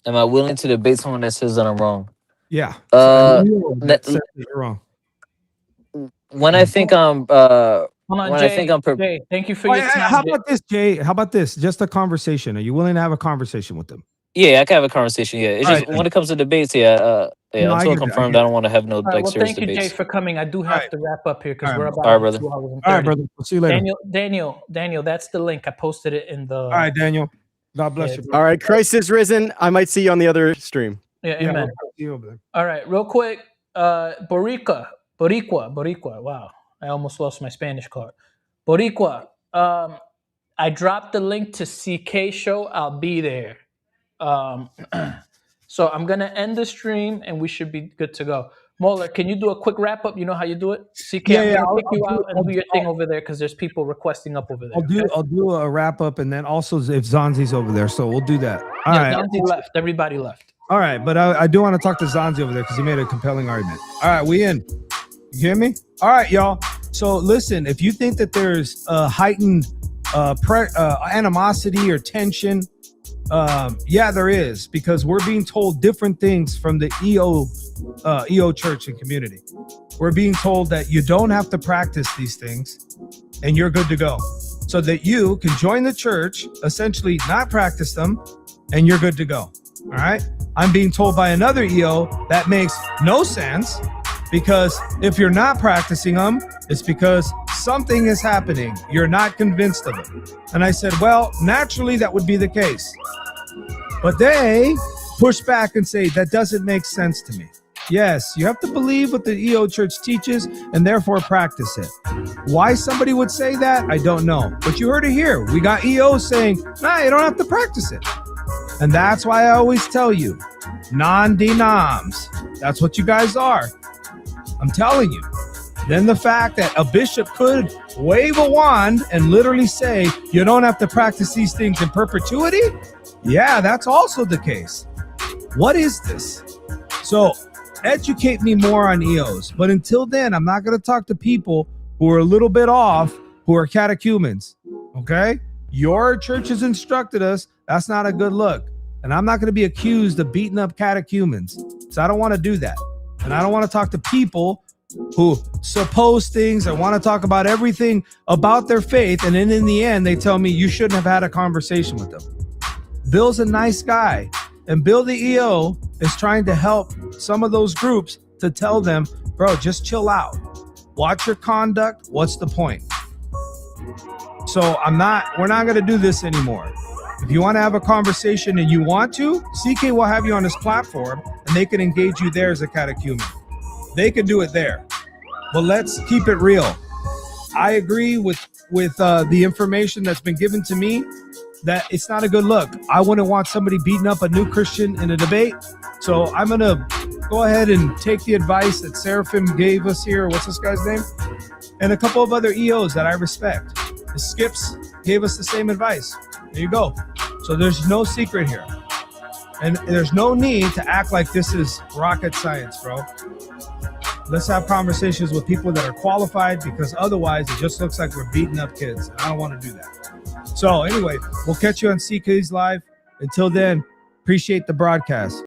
Am I willing to debate someone that says that I'm wrong? Yeah. That says that you're wrong. when I think I'm Hold on, when Jay, I think I'm Jay, thank you for Oh, your yeah, time. how Jay. about this, Jay? How about this? Just a conversation. Are you willing to have a conversation with them? yeah, I can have a conversation. Yeah, it's All just right, when it comes to debates, yeah, No, I until get that, confirmed, I don't want to have no All right, like well, serious thank you, Jay, debates. for coming. I do have to wrap up here because All we're right, about All right, brother. 2 hours and 30. All right, brother. We'll see you later. Daniel, that's the link. I posted it in the. All right, Daniel. God bless you. All right. Christ is risen. I might see you on the other stream. Yeah, Yeah, amen. we'll see you over there. All right, real quick. Boricua. Wow, I almost lost my Spanish card. Boricua. I dropped the link to CK show. I'll be there. So I'm gonna end the stream and we should be good to go. MAULER, can you do a quick wrap up? You know how you do it? CK, Yeah, I'm yeah, gonna I'll- kick you I'll out do- and do your thing over there because there's people requesting up over there. I'll do a wrap up, and then also if Zanzi's over there, so we'll do that. All Yeah, right. Zanzi left. Everybody left. All right, but I do want to talk to Zanzi over there because he made a compelling argument. All right, we in. You hear me? All right, y'all. So listen, if you think that there's heightened animosity or tension, yeah, there is, because we're being told different things from the EO church and community. We're being told that you don't have to practice these things and you're good to go, so that you can join the church, essentially not practice them, and you're good to go. All right. I'm being told by another EO that makes no sense, because if you're not practicing them, it's because something is happening. You're not convinced of it. And I said, well, naturally that would be the case. But they push back and say, that doesn't make sense to me. Yes, you have to believe what the EO church teaches and therefore practice it. Why somebody would say that, I don't know. But you heard it here. We got EOs saying, nah, you don't have to practice it. And that's why I always tell you, non-denoms. That's what you guys are. I'm telling you. Then the fact that a bishop could wave a wand and literally say, you don't have to practice these things in perpetuity? Yeah, that's also the case. What is this? So educate me more on EOs. But until then, I'm not going to talk to people who are a little bit off, who are catechumens. Okay? Your church has instructed us. That's not a good look. And I'm not going to be accused of beating up catechumens. So I don't want to do that. And I don't want to talk to people who suppose things. I want to talk about everything about their faith. And then in the end, they tell me you shouldn't have had a conversation with them. Bill's a nice guy. And Bill the EO is trying to help some of those groups to tell them, bro, just chill out. Watch your conduct. What's the point? So we're not going to do this anymore. If you want to have a conversation and you want to, CK will have you on his platform and they can engage you there as a catechumen. They can do it there. But let's keep it real. I agree with with the information that's been given to me, that it's not a good look. I wouldn't want somebody beating up a new Christian in a debate. So I'm going to go ahead and take the advice that Seraphim gave us here. What's this guy's name? And a couple of other EOs that I respect. The Skips gave us the same advice. There you go. So there's no secret here. And there's no need to act like this is rocket science, bro. Let's have conversations with people that are qualified, because otherwise it just looks like we're beating up kids. I don't want to do that. So anyway, we'll catch you on CK's Live. Until then, appreciate the broadcast.